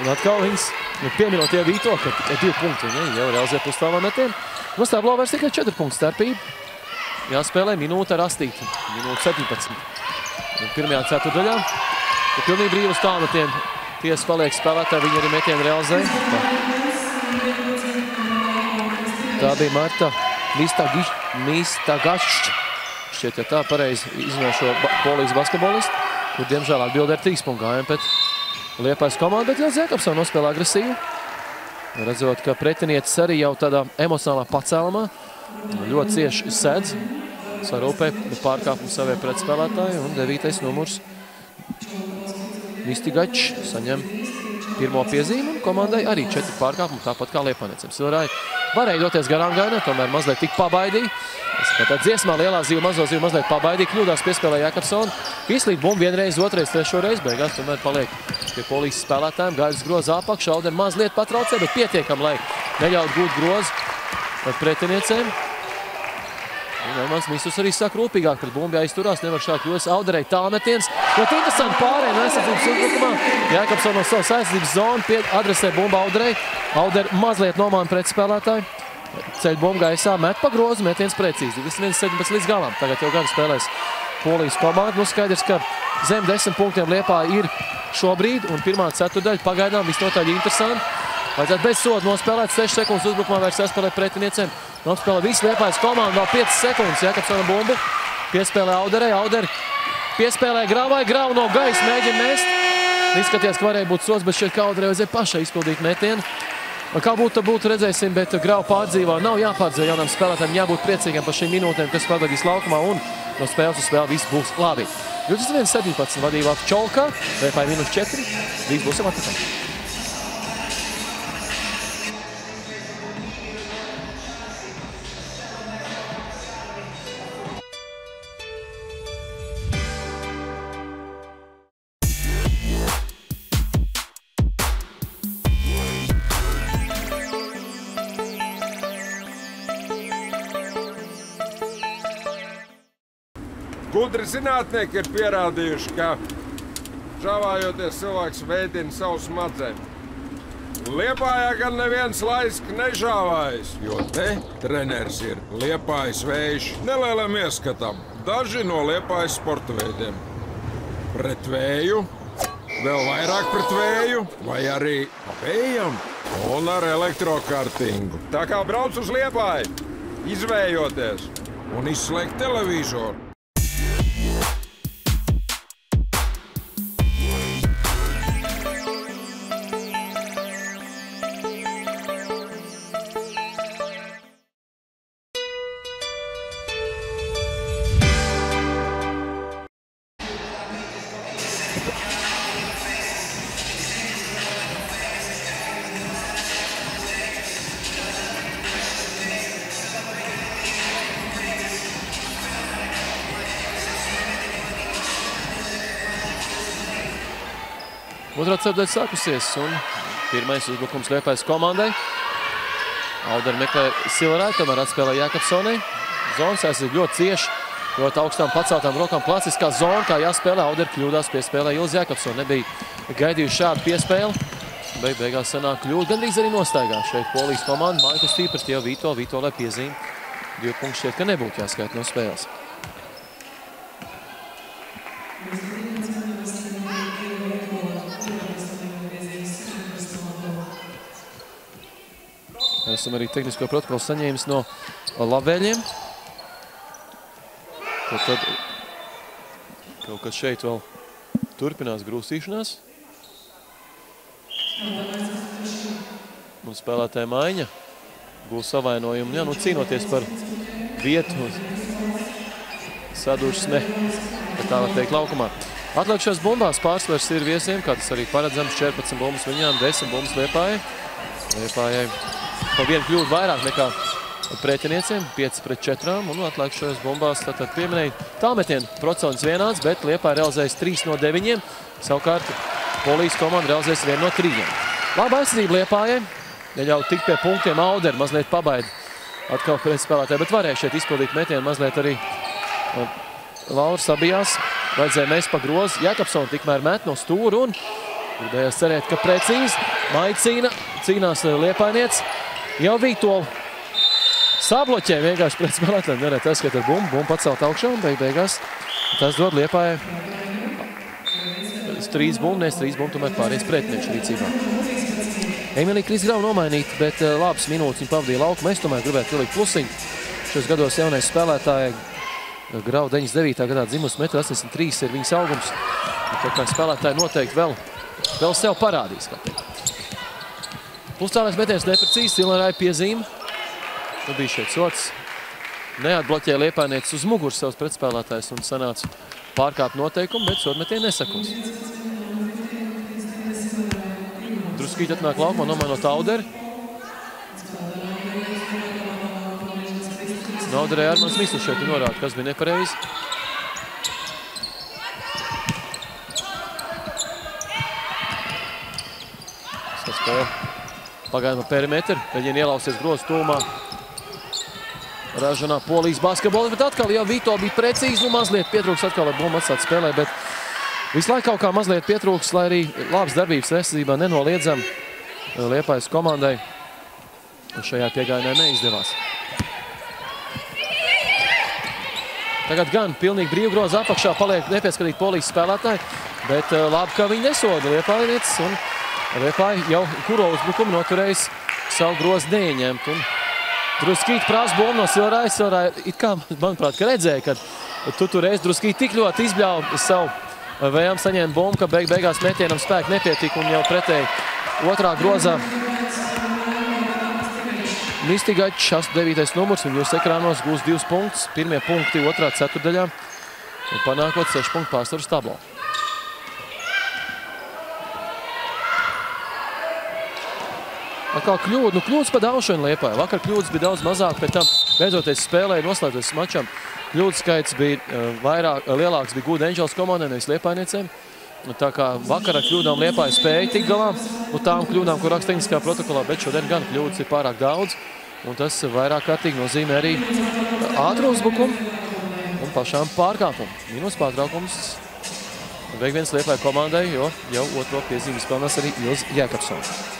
Un atkal viņas pieminot tie Vītola, ka tikai 2 punkti viņai jau realizē pustālā metienu. Mums tāblā vairs tikai 4 punktu starpība. Jāspēlē minūte ar astīti, minūte 17. Pirmajā ceturdaļā. Pilnīgi brīvi uz tālmetienu. Tiesa paliek spēlētāji, viņi arī metienu realizē. Tā bija Marta Mistagašs. Šķiet, ja tā pareizi izrunā šo Polijas basketbolistu, kur diemžēl atbildē ar 3 punktu gājumu pēc Liepājas komandu, bet Jānis Jēkabsons nospēlē agresīvi. Redzot, ka pretinietis arī jau tādā emocionālā pacēlumā ļoti cieši sedz. Sarūpē pārkāpumu savie pretspēlētāji, un 9. numurs Mistigačs saņem pirmo piezīmi, un komandai arī 4 pārkāpumu, tāpat kā Liepājniecēm. Silverāja varēja doties garām gainā, tomēr mazliet tik pabaidīja. Tātad dziesmā lielā zīve, mazo zīve mazliet pabaidīja, kļūdās piespēlē Jēkabsona. Izslīd bumbu vienreiz, otrais, trešo reizi, beigās tomēr paliek pie Polijas spēlētājiem. Gaidas groza apakšā, Auderi mazliet patraucē, bet pietiekam, lai neļaut gūt grozu pretiniecēm. Mans Misus arī saka rūpīgāk, pret bumbu jāizturās, nevar šā kļūdas. Auderei tālmetiens. Ļoti interesanti pārējai no aizsardzības uzbrukumā. Jēkabsons no savas aizsardzības zonu adresē bumbu Auderei. Auderi mazliet nomāna pretspēlētāju. Ceļ bumbu gaisā, met pa grozu, metiens precīzi. 21-17 līdz galam. Tagad jau gan spēlēs Polijas komanda. Nu skaidrs, ka zem 10 punktiem Liepāja ir šobrīd, un pirmā ceturdaļa pagaidām visnotaļ interesanti. Vajadzētu bez soda nospēlēt 6 sekundes uzbrukumā, vairs jāspēlē pretinieciem. Nospēlē visu Liepājas komandu, vēl 5 sekundes. Jakobsona bumbu piespēlē Auderei. Auderi piespēlē Gravai. Grava no gaisa mēģina mest. Izskatījās, ka varēja būt sods, bet šķiet, ka Auderei vajadzēja pašai izpildīt metienu. Kā būtu redzēsim, bet Grava pārdzīvā. Nav jāpārdzīvā jaunam spēlētājiem, jābūt priecīgiem par šīm minūtēm, kas pavadīs laukumā, un no spēles uz spēli viss būs labi. 21-17 vadībā Čolkā, Liepāja -4, drīz būsim atpakaļ. Gudri zinātnieki ir pierādījuši, ka žāvājoties cilvēks veidina savu smadzeņu. Liepājā gan neviens laisk nežāvājas, jo te treneris ir Liepājas vējš. Nelielam ieskatam, daži no Liepājas sporta veidiem. Pret vēju, vēl vairāk pret vēju, vai arī vējam un ar elektrokartingu. Tā kā brauc uz Liepāju, izvējoties un izslēgt televizoru. Otrā ceturdaļa sākusies, un pirmais uzbrukums Liepājas komandai. Auderi meklē Silerai, tomēr atspēlē Jakobsonai. Zonas aizsardzība ļoti cieši, ļoti augstām paceltām rokām. Klasiskā zona, kā jāspēlē, Auderi kļūdās piespēlē Ilzi Jakobsona. Nebija gaidījuši šādu piespēli. Beigās sanāk kļūda, gandrīz arī nostaigā šeit Polijas komanda. Maiku stiprs tie Vito, lai piezīme. 2 punkti šķiet, ka nebūtu jāskaita no spēles. Esam arī tehnisko protokolu saņēmis no labvēļiem. Tad kaut kas šeit vēl turpinās grūstīšanās. Un spēlētāja maiņa būs savainojumu. Jā, nu cīnoties par vietu sadursme, bet tā var teikt laukumā. Atlikušās bumbās pārsvars ir viesiem, kā tas arī paredzams. 14 bumbas viņām, 10 bumbas Liepājai. Liepājai pa vienu kļūdu vairāk nekā pretinieciem, 5-4, un atlikušajās bumbās tātad pieminēja tālmetienu procents vienāds, bet Liepāja realizējas 3 no 9, savukārt Polijas komanda realizējas 1 no 3. Laba aizsardzība Liepājai, neļauj tikt pie punktiem. Auderi mazliet pabaida atkal pretspēlētāji, bet varēja šeit izpildīt metienu mazliet arī Laura sabijās. Vajadzēja mest pa grozu. Jakobsona tikmēr met no stūra un gribējās cerēt, ka precīzi. Maicīna cīnās Liepājniec. Jau Vītolu sabloķē vienkārši pretspēlētājiem. Nerēt aizskait ar bumbu. Bumbu pacelt augšā un beigās tas dod Liepājai 3 bumbu, nes 3 bumbu, tomēr pārējais pretinieču rīcībā. Emīlija Krisgrava nomainīta, bet labas minūtes viņa pavadīja laukumu. Es tomēr gribētu ielikt plusiņu. Šos gados jaunais spēlētāja Grava 99. gadā dzimusi 1,83 m ir viņas augums. Tā kā spēlētāji noteikti vēl sev parādīs, kā teikt. Pustālais metiens neprecīzi, Silerai piezīme. Nu bija šeit sots. Neatbloķēja Liepājnieces uz muguras savus pretspēlētājs un sanāca pārkāpt noteikumu, bet sodmetieni nesakos. Druskīt atnāk laukumā, nomainot Auderi. Auderei Armāns Misls šeit norāda, kas bija nepareizi. Saspēle. Pagaidām perimetru, mēģina ielausies grozu tūmā. Ražanā Polijas basketbolu, bet atkal jau Vito bija precīzi, nu mazliet pietrūks atkal ar bumbu atstāt spēlē, bet visu laiku kaut kā mazliet pietrūks, lai arī labas darbības aizsardzībā nenoliedzam Liepājas komandai. Šajā piegājienā neizdevās. Tagad gan pilnīgi brīvgroza apakšā paliek nepieskatīt Polijas spēlētāji, bet labi, ka viņi nesoda Liepājnieces un Liepāja jau kuro uzbrukumu noturējis savu grozu neieņemt. Un druskīt prasa bumbu no Silvarāja. Silvarāja it kā, manuprāt, ka redzēja, ka tu reiz druskīt tik ļoti izbļauj savu vējām saņēma bumbu, ka beigās metienam spēku nepietika un jau pretēji otrā grozā Mistigačs, 9. numurs, un jūs ekrānos gūs 2 punktus. Pirmie punkti otrā ceturdaļā, un panākot 6 punktu pārsvaru uz tablo. Atkal kļūda, kļūdas pa daudz šodien Liepāja. Vakar kļūdas bija daudz mazāk, pēc tam beidzoties spēlē, noslēdzoties mačam. Kļūdas skaits bija lielāks bija Good Angels komandai, nevis Liepājniecēm. Tā kā vakar ar kļūdām Liepāja spēja tik galā, un tām kļūdām, kur raksta tehniskā protokolā, bet šodien gan kļūdas ir pārāk daudz, un tas vairāk kārtīgi nozīmē arī ātru uzbrukumu un pašām pārkāpumu. Minus pārtraukums veik viens Liepāja komandai, jo jau otro piezīmi spēlnās arī Ilze Jēkabsone.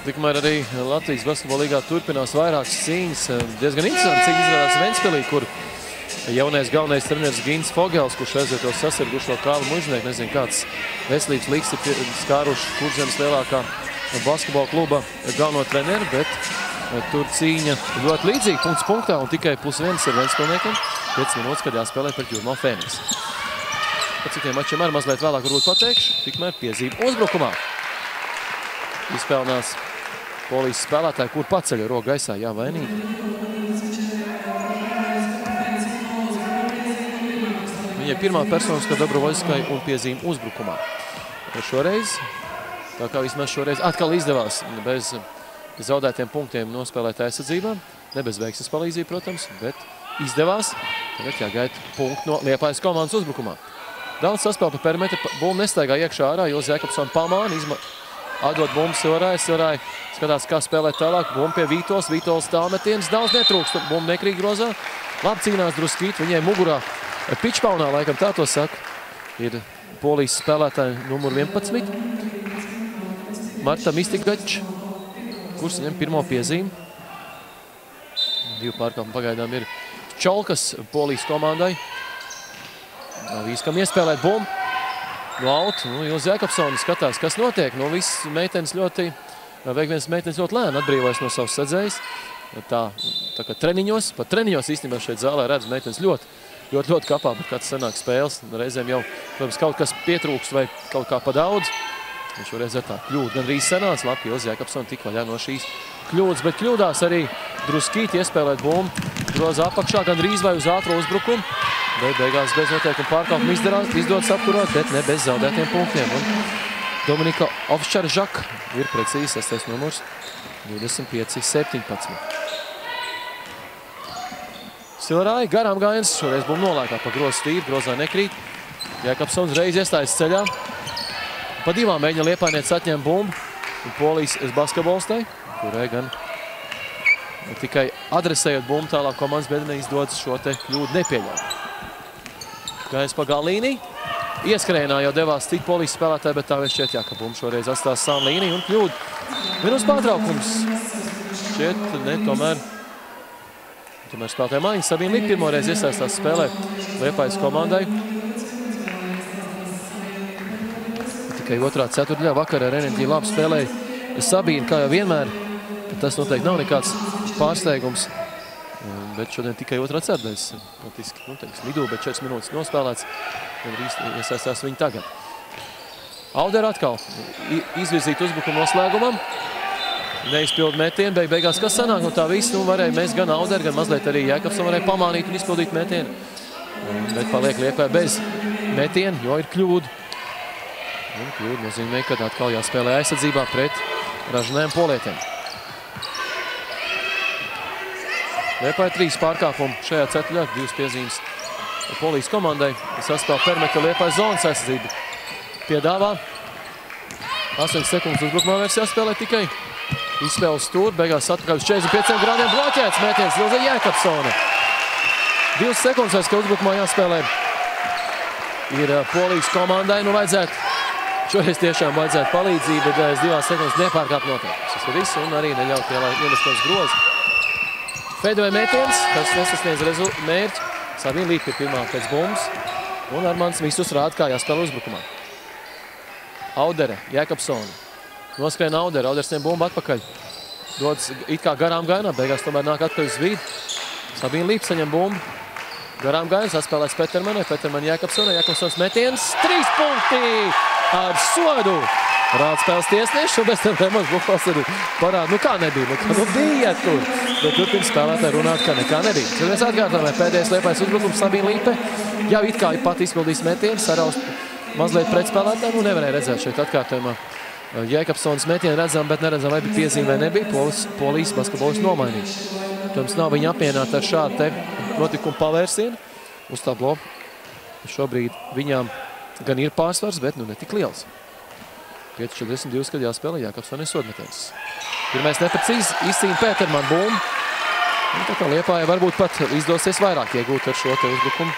Tikmēr arī Latvijas basketbola līgā turpinās vairākas cīņas. Diezgan interesanti, cik izrādās Ventspilī, kur jaunais galvenais treneris Gins Fogels, kurš aizvietos sasirgušo Kālu Mužnieku, nezinu, kāds veselības līgs ir skāruši Kurzemes lielākā basketbola kluba galveno treneru, bet tur cīņa ļoti līdzīga punkts punktā un tikai +1 ir Ventspilniekiem. 5 minūtes, kad jāspēlē pret Jurmala Fēnix. Par citiem mačiem arī mazliet vēlāk varbūt pateikšu, tikmēr piezīme uzbrukumā. Izspēlnās Polijas spēlētāji, kur paceļ roku gaisā, jā, vainīgi. Viņai pirmā personiskā Dobrovoļskai un piezīme uzbrukumā. Šoreiz, tā kā vismaz šoreiz, atkal izdevās bez zaudētiem punktiem nospēlēt aizsardzībā. Ne bez veiksmes palīdzību, protams, bet izdevās. Tagad jāgaida punktu no Liepājas komandas uzbrukumā. Daudz saspēl pa perimetru, bumbu nestaigā iekšā ārā, Ilze Jēkabsone pamāna, atdod bumbu Silvarāja, Silvarāja skatās, kā spēlēt tālāk, bumbu pie Vītols, Vītols tālmetienas, daudz netrūkst, bumbu nekrīt grozā, labi cīnās druskīt, viņai mugurā pičpaunā, laikam tā to saka, ir Polijas spēlētāji numur 11, Marta Mistigačs, kurš saņem pirmo piezīmi. 2 pārkāpumu pagaidām ir Čolkas Polijas komandai. Nav īskam iespēlēt bumbu. Laut, Ilze Jēkabsone skatās, kas notiek. Viss meitenes ļoti, veik viens meitenes ļoti lēni atbrīvojas no savas sadzējas. Tā kā treniņos, pat treniņos īstenībā šeit zālē redz meitenes ļoti kapā, bet kāds sanāk spēles. Reizēm jau, protams, kaut kas pietrūks vai kaut kā pa daudz. Un šoreiz ar tā kļūda gan rīz sanāca, labi, Ilze Jēkabsone tik vaļā no šīs kļūdas, bet kļūdās arī druskīt iespēlēt bumbu. Groza apakšā gan rīz vai uz ātro uzbrukumu. Bet beigās bez noteikuma pārkāpuma izdodas apturot, bet ne bez zaudētiem punktiem. Un Dominika Ovščaržak ir precīzi 6. numurs 25-17. Silvarāja garām gājiens, šoreiz bumbu nolēkā pa grozu stīvi, grozā nekrīt. Jēkabsone reiz iestājas ceļā. Pa divām mēģina Liepājniece atņem bumbu un Polijas basketbolistai, kurai gan tikai adresējot bumbu tālāk komandas biedrenei izdodas šo te kļūdu nepieļaut. Gājums pa gala līniju. Ieskrējienā jau devās citi Polijas spēlētāji, bet tā vēl šķiet, ka bumbu šoreiz atstās savu līniju un kļūdu. Minus pārtraukums. Šķiet, ne, tomēr spēlētāji maiņas. Sabīna Lika pirmoreiz iesaistās spēlē Liepājas komandai. Tikai otrā ceturtdaļā vakar ar Enerģiju labi spēlēja Sabīna, kā jau vienmēr. Tas noteikti nav nekāds pārsteigums. Bet šodien tikai otrā ceturtdaļas, praktiski, lidū, bet 4 minūtes nospēlēts. Iesaistās viņi tagad. Auder atkal izvirzīt uzbrukumu noslēgumam. Neizpild metienu, beigās kas sanāk no tā viss. Varēja mēs gan Auder, gan mazliet arī Jēkabsone varēja pamānīt un izpildīt metienu. Bet paliek Liepāja bez metienu, jo ir kļūda. Un kļūda nozīmē, ka atkal jāspēlē aizsardzībā pret ražanajiem polietiem. Liepāja 3 pārkāpumu šajā ceturtajā, 2 piezīmes Polijas komandai. Saspēl perimetra Liepāja zonas aizsardzību. Piedāvā 8 sekundes uzbrukumā vairs jāspēlē tikai. Izspēle uz stūri, beigās atpakaļ uz 45 grādiem bloķēts mētiens Ilze Jēkabsone. 2 sekundes vairs, ka uzbrukumā jāspēlē ir Polijas komandai. Nu vajadzētu, šoreiz tiešām vajadzētu palīdzību, bet aiz 2 sekundes nepārkāpt noteikums. Tas ir viss un arī neļaut iemestos grozi. Feidoja mētiens, kas nesasniedz mērķi. Sabīna Līpa ir pirmā pēc bumbas. Un Armands visus rāda, kā jāspēlē uzbrukumā. Audere, Jēkabsone. Noskrien Audere, Auders ņem bumbu atpakaļ. Dodas it kā garām gainā, beigās tomēr nāk atpakaļ uz vīdu. Sabīna Līpa saņem bumbu. Garām gainas atspēlēts Petermanai, Petermani Jēkabsonai, Jēkabsons metiens, 3 punkti ar sodu. Rāda spēles tiesnieši, un bez tam Lemons Buhals arī parāda, nu kā nebija, nu bija tur. Bet turpina spēlētāji runāt, ka nekā nebija. Tad mēs atkārtojam, pēdējais Liepājas uzbrukums Sabīna Līpe. Jau it kā pat izpildījis metienu, saraust mazliet pretspēlētāji, nu nevarēja redzēt šeit atkārtojumā. Jēkabsons metienu redzam, bet neredzam, vai bija piezīme vai nebija. Polijas basketbolis nomainījis. Protams, nav viņa apmienāta ar šādu te notikumu pavērsienu. Uz tablo šobrīd viņām gan ir pārsvars, bet nu netik liels. 5:42, kad jāspēlē Jēkabsonai sodmetiens. Pirmais neprecīzi izcīna Peterman bumbu. Tā kā Liepājai varbūt pat izdosies vairāk iegūt ar šo te uzbrukumu.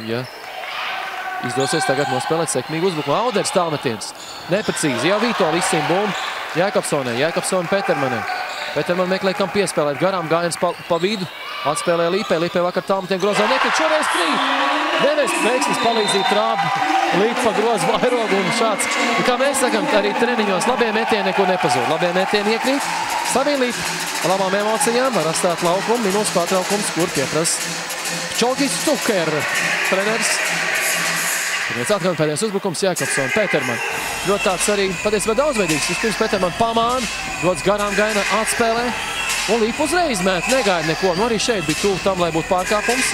Ja izdosies tagad nospēlēt sekmīgu uzbrukumu. Auders tālmetiens. Neprecīzi. Jau Vītola izcīna bumbu Jēkabsonai. Jēkabsona Petermanai. Peterman meklē, kam piespēlēt. Garām gājiens pa vidu. Atspēlē Līpē. Līpē vakar tālmetiem grozā nekrit. Šoreiz krīt. Nevis veiksmes palīdzību trābu. Līpa pa grozu vairogu un šāds. Un kā mēs sakam, arī treniņos labie metieni nekur nepazūd. Labie metieni iekrīt. Sabīna Līpa labām emocijām var atstāt laukumu. Minūtes pārtraukums, kur pieprasa Pčolkis Cuker. Treneris. Pēc atkal pēdējais uzbrukums Jēkabsona Peterman. Ļoti tāds arī patiesībā daudzveidīgs. Vispirms Peterman pamāna, dodas garām gaina, atspēlē. Un Līpa uzreiz mēt, negaida neko. Nu arī šeit bija tuvu tam, lai būtu pārkāpums.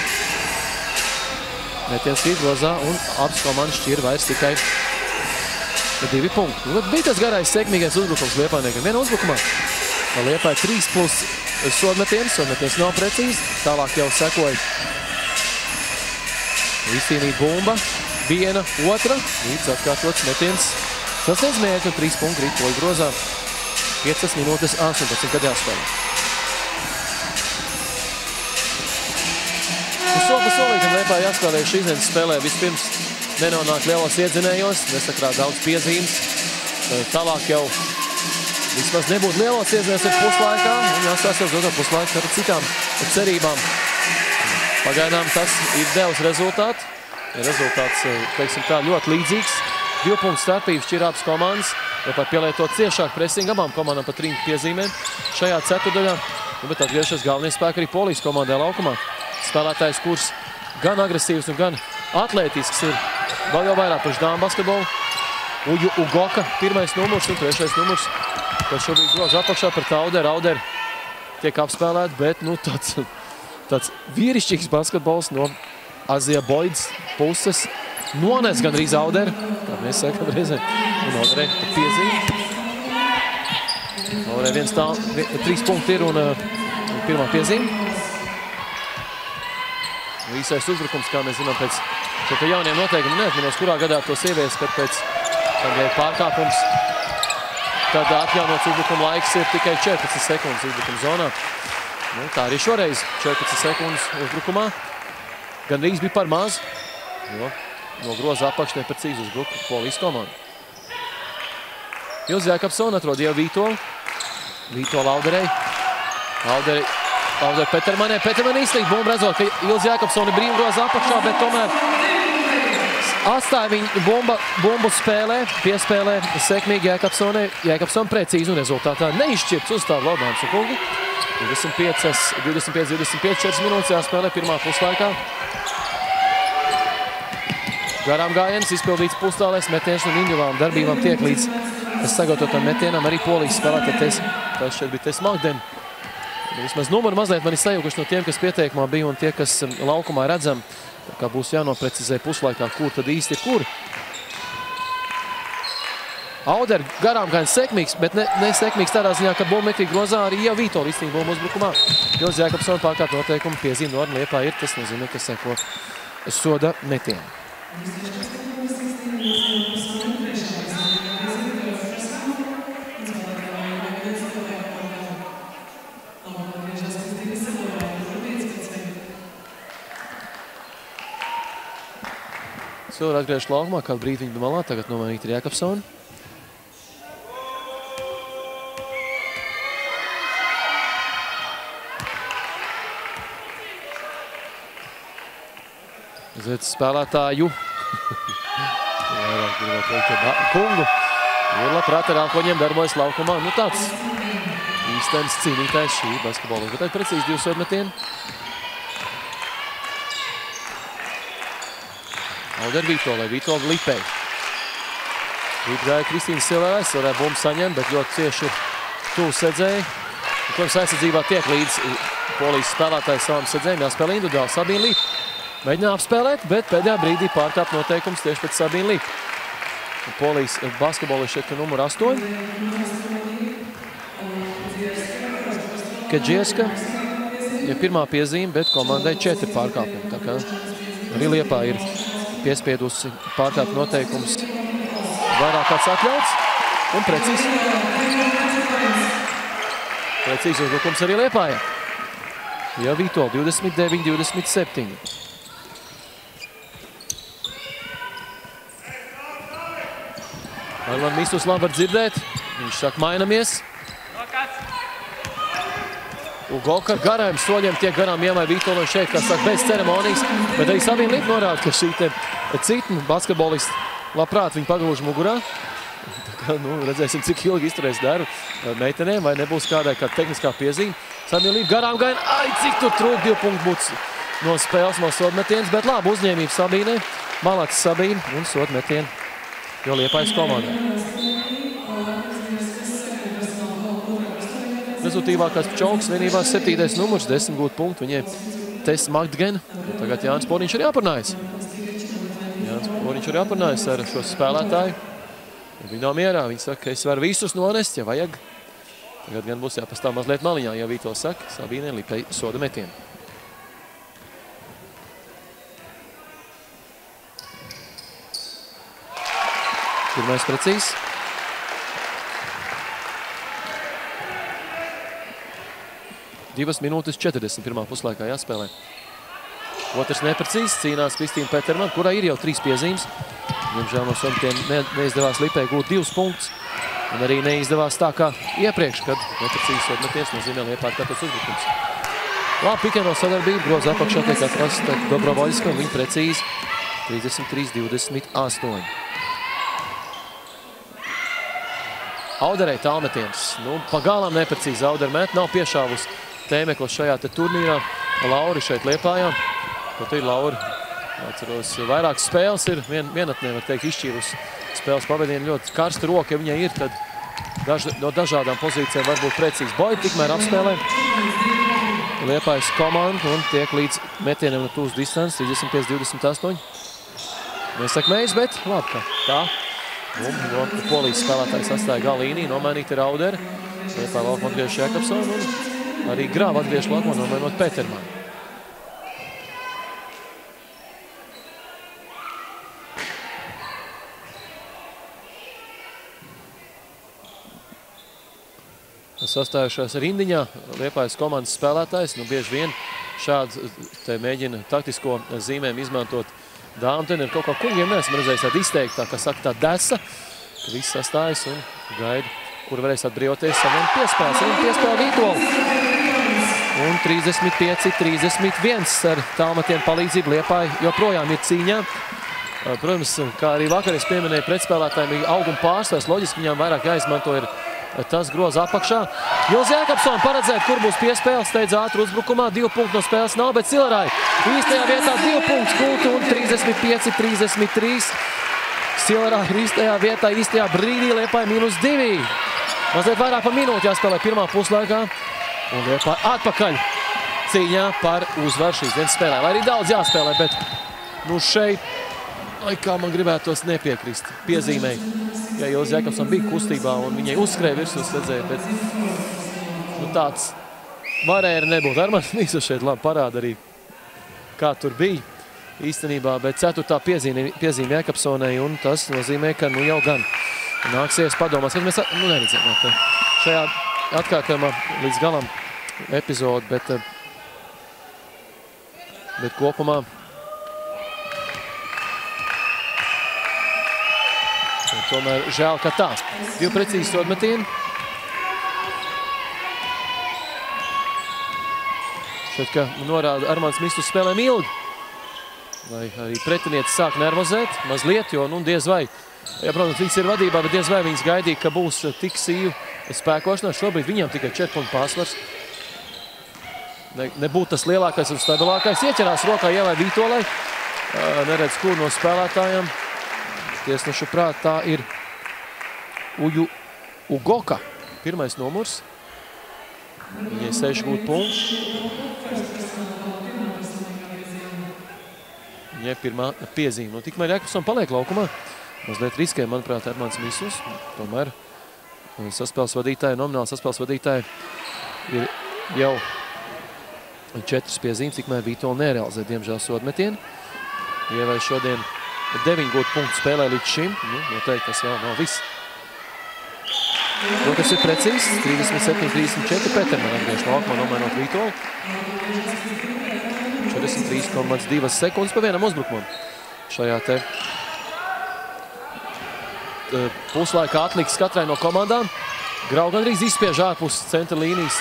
Metiens krīt grozā un abas komandas šķir vairs tikai 2 punkti. Nu, bija tas garais sekmīgais uzbrukums Liepājniekam. Viena uzbrukumā. Liepāja 3+ sodmetiens. Sodmetiens nav precīzi. Tālāk jau sekoja izcīnīt bumba. Viena, otra. Līdz atkārtots metiens. Sasniedz mērķi un 3 punkti krīt Poļu grozā. 5 minūtes 18, kad jāspēlē. Soli pa solītam Liepāja jāspēlē šī izņemas spēlē. Vispirms nenonāk lielos iedzinējos, nesakrāt daudz piezīmes. Tālāk jau vismaz nebūtu lielos iedzinējos ar puslaikā. Un jāstās jau uz otro puslaiku ar citām cerībām. Pagaidām tas ir devis rezultātu. Rezultāts, teiksim tā, ļoti līdzīgs. 2 punktu starpības šķir abas komandas. Liepāja pielietot ciešāk presingu abām komandām pa 3 piezīmēm šajā ceturdaļā. Bet atgriežas galvenie spēki arī Polijas komandai laukumā. Spēlētājs, kurš gan agresīvs un gan atlētisks ir vēl jau vairāk priekš dāmu basketbolu. Uju Ugoka, 1. numurs un 3. numurs. Kad šobrīd groz apakšā pret Auderu. Auderu tiek apspēlēt, bet nu, tāds vīrišķīgs basketbols no Azija Boids puses. Nones gan arī Auderu, kā mēs sakam reizēm. Un Auderei piezīme. Auderei 3 punkti ir un pirmā piezīme. Īsais uzbrukums, kā mēs zinām, pēc šo jauniem noteikumiem, neatminos, kurā gadā tos ievies, kad pēc pārkāpums, tad atjaunots uzbrukuma laiks ir tikai 14 sekundes uzbrukuma zonā. Nu, tā arī šoreiz 14 sekundes uzbrukumā. Gan rīz bija par maz, jo no groza apakš neprecīzi uzbruka Polijas komanda. Ilze Jēkabsone atrod jau Vītolu. Vītola Auderei. Audere Petermanai. Petermanai izslīd bumbu, redzot, ka Ilze Jēkabsone brīvi groza apakšā, bet tomēr atstāja viņu bumbu spēlē, piespēlē sekmīgi Jēkabsonei. Jēkabsone precīzi un rezultātā neizšķirts uzstāv Lodāns un kungi. 25, 4 minūtes jāspēlē pirmā puslaikā. Garām gājiens, izpildīts pustālēs, metiens un individuālām darbībām tiek līdz sagatavotam metienam. Arī Polijas spēlētājs, tas šeit bija Tess Magden. Vismaz numuri mazliet man ir sajūguši no tiem, kas pieteikumā bija un tie, kas laukumā redzam. Tā kā būs jānoprecizē puslaikā, kur tad īsti ir kur. Auder garām gan sekmīgs, bet nesekmīgs tādā ziņā, ka bummeklī grozā arī jau Vītola izcīņa bumbu uzbrukumā. Juls Jākapsons pārkārt noteikumu piezīme Norma Liepā ir, tas nozīmē, ka seko soda metienu. Soda atgriež laukumā, kādu brīdi viņa malā, tagad nomainīt ir Jākapsoni. Zēc spēlētāju. Kungu. Ir labprāt ar ākoņiem darbojas laukumā. Nu tāds īstenis cīnītājs šī basketbola. Bet tad precīzi 2 sodmetieni. Auder Vītolai, Vītola Lipei. Līdz gāja Kristīna Silēs, varēja bumbu saņemt, bet ļoti cieši ir tuvu sedzēji. Protams, aizsardzībā tiek līdz polijas spēlētājs savam sedzējiem, jāspēlē individuāli Sabīna Lipa. Mēģināja apspēlēt, bet pēdējā brīdī pārkāp noteikums tieši pēc Sabīna Lipa. Polijas basketbolists šeit numur 8. Kedžieska ir pirmā piezīme, bet komandai 4 pārkāpumi. Tā kā arī Liepā ir piespiedusi pārkāpt noteikums. Vairāk kāds atļauts un precīzi. Precīzi uzbrukums arī Liepājai. Ja Vītola 29-27. Arman Mistus labi var dzirdēt. Viņš saka, mainamies. Ugoka garajiem soļiem tiek garām iemai Vītola un šeit, kā saka, bez ceremonijas. Bet arī Sabīna Lipa norāda, ka šī te citni basketbolisti labprāt viņu pagluž mugurā. Tā kā, nu, redzēsim, cik ilgi izturēs darbu meitenēm, vai nebūs kādai kā tehniskā piezīme. Sabīna Lipa garām gaina, ai, cik tur trūk 2 punktu būs no spēles, no sodmetienas, bet labi uzņēmība Sabīnai. Malāks Sabīna un sodmetieni. Jo Liepājas komandā. Rezultīvākās Pčolkas vienībās 7. numurs, 10 gūt punktu. Viņiem Tess Magdgen. Tagad Jānis Poriņš ir jāparunājas. Jānis Poriņš ir jāparunājas ar šo spēlētāju. Viņi nav mierā. Viņi saka, ka es varu visus nonest, ja vajag. Tagad gan būs jāpastāv mazliet maliņā, ja Vītola saka. Sabīnai Lipai soda metienu. Pirmais precīzs. Divas minūtes 41. puslaikā jāspēlē. Otrs neprecīzs, cīnās Kristīna Peterman, kurai ir jau 3 piezīmes. Diemžēl no sodmetiem neizdevās Lipai gūt 2 punktus. Un arī neizdevās tā kā iepriekš, kad neprecīzs sodmeties nozīmē Liepā katrs uzbrukums. Labi, pikēno sadarbību, groza apakšā tiek atrasta Dobrovoļska un viņa precīzi 33-28. Auderei tālmetiens. Nu, pagālām neprecīzi Auder met, nav piešāvus tēmekla šajā te turnīrā. Lauri šeit Liepājā. Kaut ir Lauri, atceros, vairākas spēles ir, vienatnē, var teikt, izšķīrus spēles pavadienu. Ļoti karsta roka, ja viņai ir, tad no dažādām pozīcijām var būt precīzi. Boja tikmēr apspēlē Liepājas komandu un tiek līdz metieniem no tūs distances, 35-28. Nesakmējis, bet labi, ka tā. Un polijas spēlētājs atstāja gala līniju, nomainīt ir Audere. Liepā laukumā atgriež Jākapsonu un arī Grāva atgriež laukumā, nomainot Petermanu. Sastājušās rindiņā Liepājas komandas spēlētājs. Nu, bieži vien šāds te mēģina taktisko zīmēm izmantot dāmu. Ten ir kaut kā kungiem neesam redzējis tādu izteikti, tā kā saka tā desa, ka viss sastājas un gaida, kur varēs atbrīvoties saviem piespēles. Viņam piespēle Vītola. Un 35-31 ar tālmetienu palīdzību Liepāja joprojām ir cīņā. Protams, kā arī vakar es pieminēju, pretspēlētājiem ir auguma pārsvars. Loģiski viņām vairāk jāizmanto ir tas groza apakšā. Juls Jākapsons paredzēt, kur būs piespēles, steidz ātru uzbrukumā. 2 punktu no spēles nav, bet Silerai īstajā vietā 2 punktus gūti un 35-33. Silerai ir īstajā vietā, īstajā brīdī Liepāja -2. Mazliet vairāk par minūti jāspēlē pirmā puslaikā. Un Liepāja atpakaļ cīņā par uzvaru šīs dienas spēlē. Lai arī daudz jāspēlē, bet nu šeit, kā man gribētos nepiekrist, piezīmēji. ja Ilze Jakobsona bija kustībā un viņai uzskrēja virsū, redzēja, bet tāds varēja arī nebūt. Armāns Mīsus šeit labi parāda arī, kā tur bija īstenībā, bet 4. piezīme Jakobsonai, un tas nozīmē, ka jau gan nāksies padomās, kad mēs neredzējām šajā atkārtojumā līdz galam epizodu, bet kopumā tomēr žēl, ka tā. 2 precīzi sodmetieni. Šeit, ka norāda Armāns Mīsus spēlēm ilgi, lai arī pretinietis sāk nervozēt mazliet, jo, diez vai, ja, protams, viņas ir vadībā, bet diez vai viņas gaidīja, ka būs tik sīvu spēkošanās. Šobrīd viņam tikai 4 punktu pārsvars. Nebūtu tas lielākais un stabilākais. Ieķerās rokā Ievai Vītolai. Neredz, kur no spēlētājiem. Tiesnešu prāt, tā ir Ugoka, 1. numurs. Viņai 6 gūt punktu. Viņai 1. piezīme. Tikmēr Jakobsona paliek laukumā. Mazliet riskē, manuprāt, Armāns Mīsus. Tomēr saspēles vadītāji, nomināli saspēles vadītāji ir jau 4 piezīmes, tikmēr Vītola nerealizē, diemžēl, sodmetienu. Ievai šodien 9 gūt punktu spēlē līdz šim. Noteikti tas vēl nav viss. Tas ir precīzs. 37-34. Peterman atgriež laukumā, nomainot Vītolu. 43,2 sekundes pa vienam uzbrukumam. Šajā te puslaikā atliks katrai no komandām. Grau gandrīz izspiež ārpus centra līnijas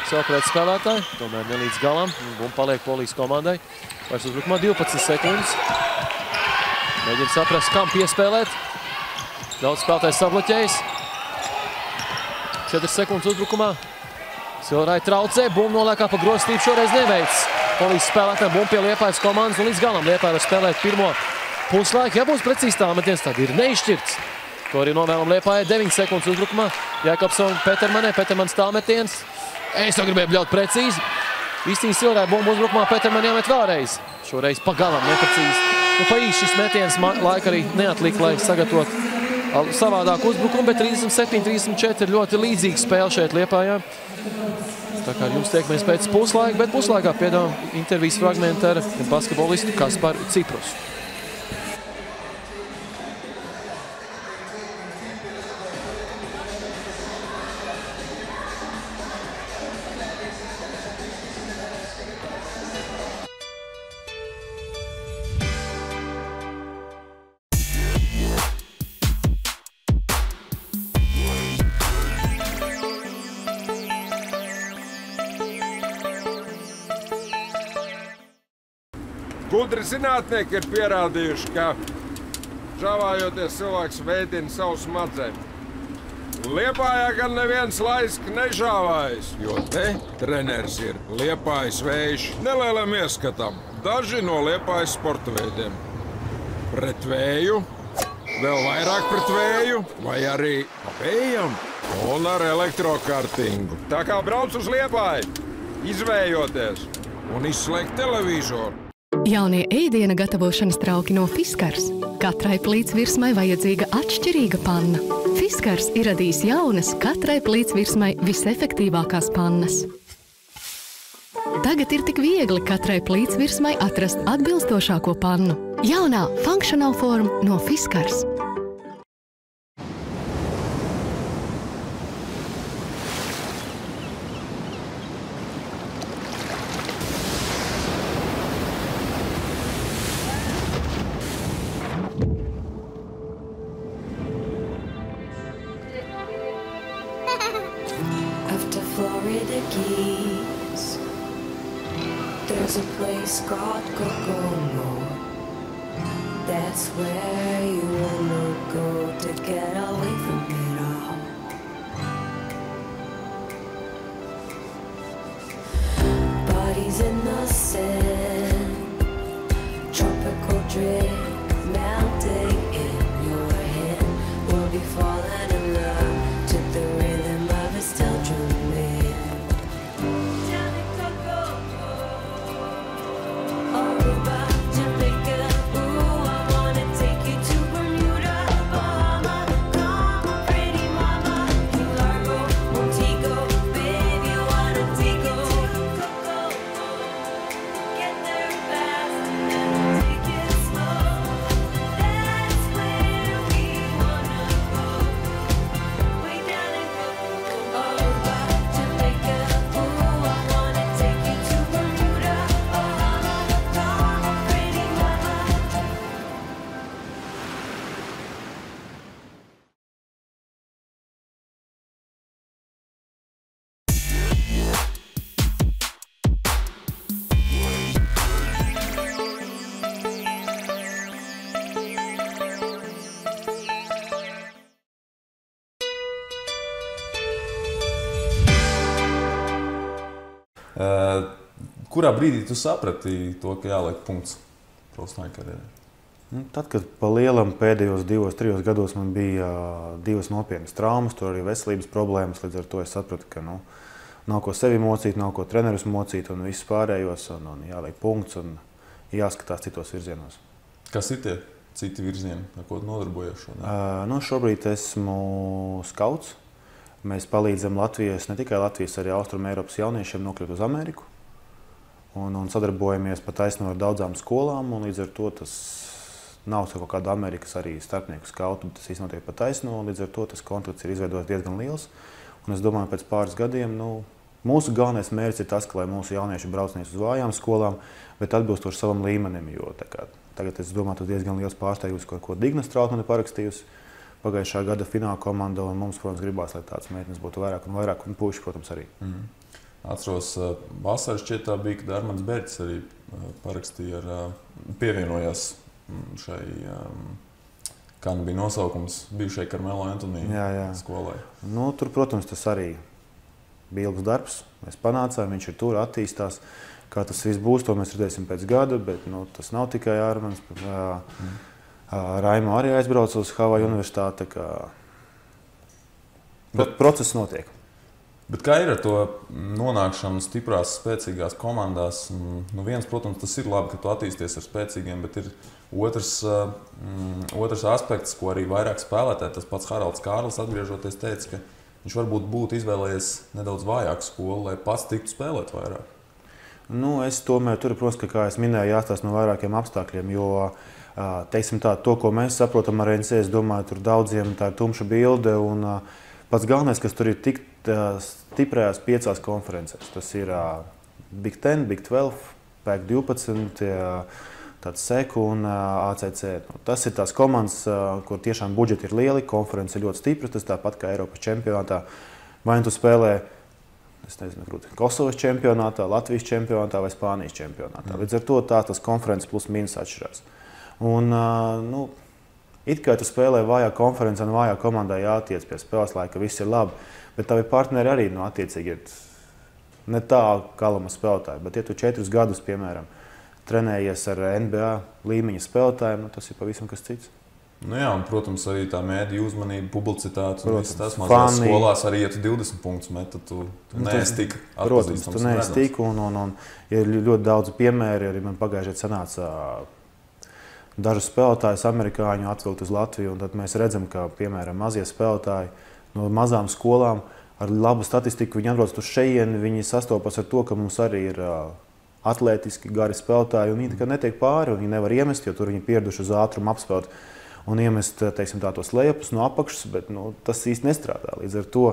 savu pret spēlētāju. Tomēr ne līdz galam. Un paliek Polijas komandai. Vairs uzbrukumā 12 sekundes. Mēģina saprast, kam piespēlēt. Daudz spēlētājs sabloķējas. 4 sekundes uzbrukumā. Silrai traucē, bumbu noliekā pa grozstību, šoreiz neveic. Polijas spēlētājiem bumbu pie Liepājas komandas un līdz galam Liepāja var spēlēt pirmo puslaiku. Ja būs precīzi tālmetiens, tad ir neizšķirts. To arī novēlam Liepājai 9 sekundes uzbrukumā. Jakobsona Petermanē, Petermans tālmetiens. Es to gribēju bļaut precīzi. Īstiņa Silrai bumbu uzbrukumā Peterman jāmet vēlreiz. Šoreiz pa galam neprecīzi. Pa īsti šis metiens laika arī neatlika, lai sagatavot savādāku uzbrukumu, bet 37-34 ļoti līdzīga spēle šeit Liepājā. Tā kā jums tiekamies pēc puslaika, bet puslaikā piedāvām intervijas fragmentu ar basketbolistu Kasparu Ciprus. Gudri zinātnieki ir pierādījuši, ka žāvājoties cilvēks veidina savu smadzeņu. Liepājā gan neviens laiski nežāvājas, jo te treneris ir Liepājas vējš. Nelielam ieskatam, daži no Liepājas sporta veidiem. Pret vēju, vēl vairāk pret vēju, vai arī pa vējam un ar elektrokartingu. Tā kā brauc uz Liepāju, izvējoties un izslēgt televizoru. Jaunie ēdiena gatavošanas trauki no Fiskars. Katrai plītsvirsmai vajadzīga atšķirīga panna. Fiskars ir radījis jaunas, katrai plītsvirsmai visefektīvākās pannas. Tagad ir tik viegli katrai plītsvirsmai atrast atbilstošāko pannu. Jaunā Functional Form no Fiskars. Florida Keys, there's a place called Kokomo. That's where you wanna go to get away from it all. Bodies in the sand, tropical drink melting in your hand. We'll be falling in love to the rhythm of a steel drum. Jamaica, ooh, I wanna take you to Bermuda. Kurā brīdī tu saprati to, ka jāliek punkts profesionālajai karjerai? Tad, kad pa lielam pēdējos 2-3 gados man bija 2 nopietnas traumas, tur arī veselības problēmas, līdz ar to es sapratu, ka nav ko sevi mocīt, nav ko trenerus mocīt un viss pārējos, un jāliek punkts un jāskatās citos virzienos. Kas ir tie citi virzieni, ar ko nodarbojies šodien? Šobrīd esmu skauts. Mēs palīdzam Latvijas, ne tikai Latvijas, arī Austrum Eiropas jauniešiem nokļūt uz Ameriku. Un sadarbojamies pa taisno ar daudzām skolām, un līdz ar to tas nav kaut kāda Amerikas arī starpnieku skautu, bet tas īsti notiek pa taisno, un līdz ar to tas kontakts ir izveidots diezgan liels. Un es domāju, pēc pāris gadiem, mūsu galvenais mērķis ir tas, ka lai mūsu jaunieši brauc nevis uz vājām skolām, bet atbilstoši savam līmenim, jo tagad es domāju, tas diezgan liels pārsteigums, ko Digna Strautmane parakstījusi pagājušā gada fināla komanda, un mums, protams, gribās, lai tāds meitenes būtu vairāk un vairāk, un puiši, protams, arī. Atceros, vasaras šķietā bija, kad Armands Bērķis arī parakstīja pievienojās šai, kā bija nosaukums, bijušai Karmelo Antonija skolai. Tur, protams, tas arī bija ilgs darbs. Mēs panācām, viņš ir tur, attīstās. Kā tas viss būs, to mēs redzēsim pēc gada, bet tas nav tikai Armands. Raimo arī aizbrauca uz Havaju universitāti. Process notiek. Bet kā ir ar to nonākšanu stiprās, spēcīgās komandās? Viens, protams, tas ir labi, ka tu attīsties ar spēcīgiem, bet ir otrs aspekts, ko arī vairāk spēlētāji, tas pats Haralds Kārlis atgriežoties teica, ka viņš varbūt būtu izvēlējies nedaudz vājāku skolu, lai pats tiktu spēlēt vairāk. Es tomēr tur, protams, kā es minēju, jāstāsta no vairākiem apstākļiem, jo, teiksim tā, to, ko mēs saprotam ar NC, es domāju, tur daudziem tā ir tumša bilde, un pats galvenais, kas tur ir tikt stiprajās 5 konferencēs. Tas ir Big 10, Big 12, PAC 12, tāds SEC un ACC. Tas ir tās komandas, kur tiešām budžeti ir lieli, konferences ir ļoti stipras, tas tāpat kā Eiropas čempionātā. Vai tu spēlē, es nezinu, Kosovas čempionātā, Latvijas čempionātā vai Spānijas čempionātā. Līdz ar to tas konferences plus mīnus atšķirās. Un, it kā tu spēlē vājā konferencē un vājā komandā jātiec pie spēles laika, viss ir labi, bet tavi partneri arī attiecīgi ir ne tā kalama spēlētāji. Bet, ja tu 4 gadus, piemēram, trenējies ar NBA līmeņa spēlētājiem, tas ir pavisam kas cits. Jā, un, protams, arī tā mēdīju uzmanība, publicitāte un viss tas mazās skolās arī, ja tu 20 punktus met, tad tu neesi tik atpazīstams. Protams, tu neesi tik, un ir ļoti daudz piemēri, arī man pagājušajā sanāca dažus spēlētājus amerikāņu atvilkt uz Latviju, un tad mēs redzam, ka, piemēram, mazie spēlētāji no mazām skolām ar labu statistiku, viņi atbrauc uz šejieni, viņi sastopas ar to, ka mums arī ir atlētiski gari spēlētāji, un viņi netiek pāri, un viņi nevar iemest, jo tur viņi pieraduši uz ātrumu apspēlēt un iemest, teiksim, tos lejapus no apakšas, bet tas īsti nestrādā. Līdz ar to,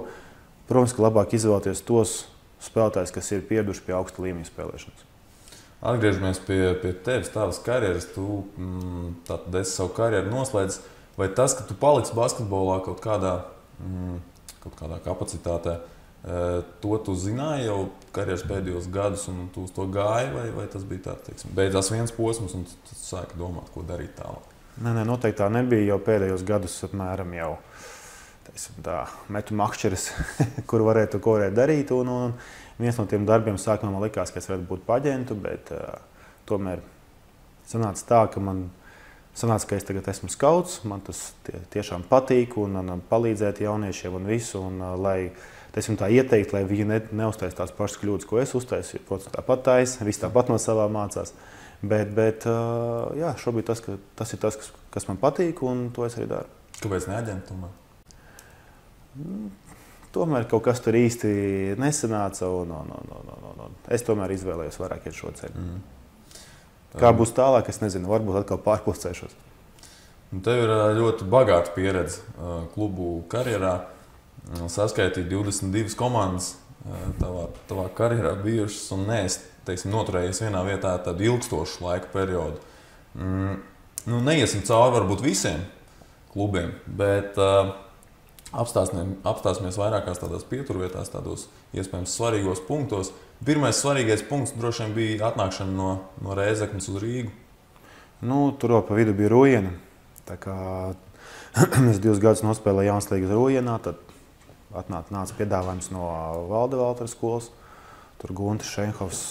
protams, ka labāk izvēlēties tos spēlētājus, kas ir pieraduši pie augsta līmeņa spēlēšanas. Atgriežamies pie tevis, tavas karjeras. Tu tātad esi savu karjeru noslēdzis. Vai tas, ka tu paliksi basketbolā kaut kādā kapacitātē, to tu zināji jau karjeras pēdējos gadus un tu uz to gāji, vai tas bija tā, teiksim, beidzās viens posms un tu sāki domāt, ko darīt tālāk? Nē, noteikti tā nebija, jau pēdējos gadus apmēram jau, teiksim tā, metu makšķeres, kur varētu darīt, un viens no tiem darbiem sākumā man likās, ka es varētu būt pa aģentu, bet tomēr sanāca tā, ka es tagad esmu skauts, man tas tiešām patīk un palīdzēt jauniešiem un visu, un lai, teiksim tā, ieteikt, lai viņi neuztais tās pašas kļūdas, ko es uztaisu, protams, tāpat taisa, viss tāpat no savā mācās. Bet jā, šobrīd tas ir tas, kas man patīk, un to es arī daru. Kāpēc ne aģenti tomēr? Tomēr kaut kas tur īsti nesanāca, un es tomēr izvēlējos vairāk iet šo ceļu. Kā būs tālāk, es nezinu, varbūt atkal pārpulcēšos. Tev ir ļoti bagāta pieredze klubu karjerā. Saskaitīja 22 komandas tavā karjerā bijušas un neesi, teiksim, noturējies vienā vietā tādu ilgstošu laika periodu. Neiesim cauri varbūt visiem klubiem, bet apstāsimies vairākās tādās pieturvietās, tādos iespējams svarīgos punktos. Pirmais svarīgais punkts droši vien bija atnākšana no Rēzeknes uz Rīgu. Tur pa vidu bija Rūjena. Tā kā es 2 gadus nospēlēju Jaunslīgas Rūjenā, tad nāca piedāvājums no Valde Valtera skolas. tur Guntis Šenhovs,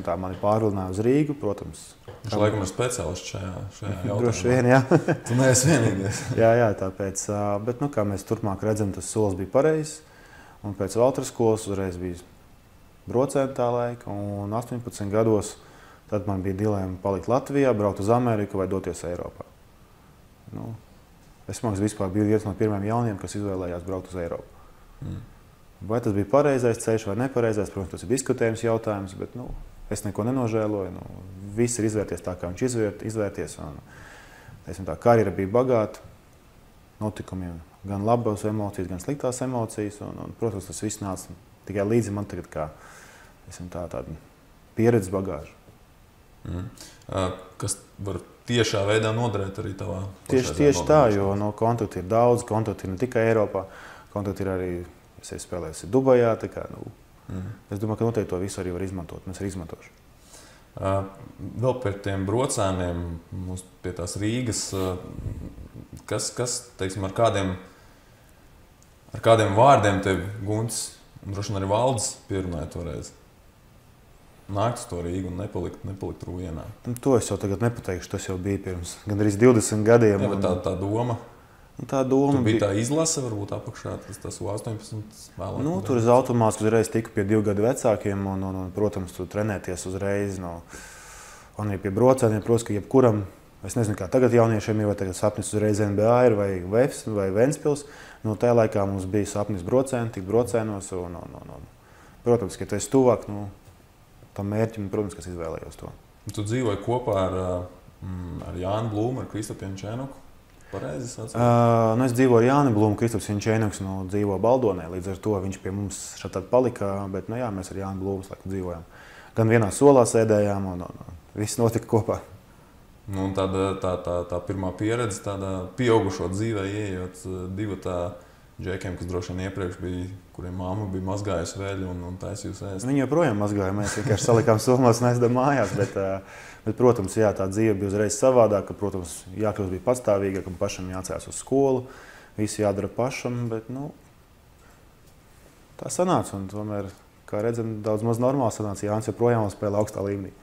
tā mani pārvilināja uz Rīgu, protams. Viņš laikam ir speciālists šajā jautājumā. Droši vien, jā. Tu neesi vienīgais. jā, tāpēc, bet, kā mēs turpmāk redzam, tas solis bija pareizs. Un pēc Valtras skolas uzreiz bija brocēni tā laika. Un 18 gados tad man bija dilēma palikt Latvijā, braukt uz Ameriku vai doties Eiropā. Es vispār biju viens no pirmiem jauniem, kas izvēlējās braukt uz Eiropu. Vai tas bija pareizais ceļš vai nepareizais, protams, tas ir diskutējums jautājums, bet es neko nenožēloju. Viss ir izvērties tā, kā viņš izvērties. Tā karjera bija bagāta, notikumiem gan labas emocijas, gan sliktās emocijas. Protams, tas viss nāca tikai līdzi man tagad kā tāda pieredzes bagāža. Kas var tiešā veidā noderēt arī tavā? Tieši tā, jo kontakti ir daudz, kontakti ir ne tikai Eiropā, kontakti ir arī, es spēlēju Dubajā. Es domāju, ka noteikti to visu arī var izmantot, un es arī izmantošu. Vēl pie tiem brocēniem, pie tās Rīgas, kas teiksim, ar kādiem vārdiem tev Guntis un droši vien arī Valdis pierunāja toreiz? Nākt uz to Rīgu un nepalikt Rūjienā. To es jau tagad nepateikšu, tas jau bija pirms gandrīz 20 gadiem. Jā, bet tā doma? Tā doma bija tā izlase, varbūt apakšā, tas U18 vēlāk. Tur uz automātiski uzreiz tiku pie 2 gadu vecākiem un protams, tur trenēties uzreiz. Un arī pie brocēniem, protams, ka jebkuram, es nezinu, kā tagad jauniešiem ir, vai tagad sapnis uzreiz NBA ir, vai Vefs, vai Ventspils. Tajā laikā mums bija sapnis brocēni, tikt brocēnos. Protams, ka tu esi tuvāk tam mērķim, protams, kas izvēlējos to. Tu dzīvoji kopā ar Jānu Blūmu, ar Kristapu Jančēnuku? Pareizi sacīt? Es dzīvoju ar Jāni Blūmu, Kristaps Jančēnuks dzīvo Baldonē, līdz ar to viņš pie mums šeit palika, bet mēs ar Jāni Blūmu dzīvojām. Gan vienā solā sēdējām un viss notika kopā. Tā pirmā pieredze, tāda pieaugušo dzīvē ieejot divatā džekiem, kas droši vien iepriekš bija, kuriem mamma bija mazgājusi veļu un taisījusi ēst. Viņi joprojām mazgāja, mēs vienkārši salikām somās un aizdām mājās, bet, protams, jā, tā dzīve bija uzreiz savādāka, protams, jākļūst bija patstāvīgāk, pašam jācēlas uz skolu, visu jādara pašam, bet, tā sanāca un tomēr, kā redzam, daudz maz normāli sanāca, Jānis joprojām spēlē augstā līmenī.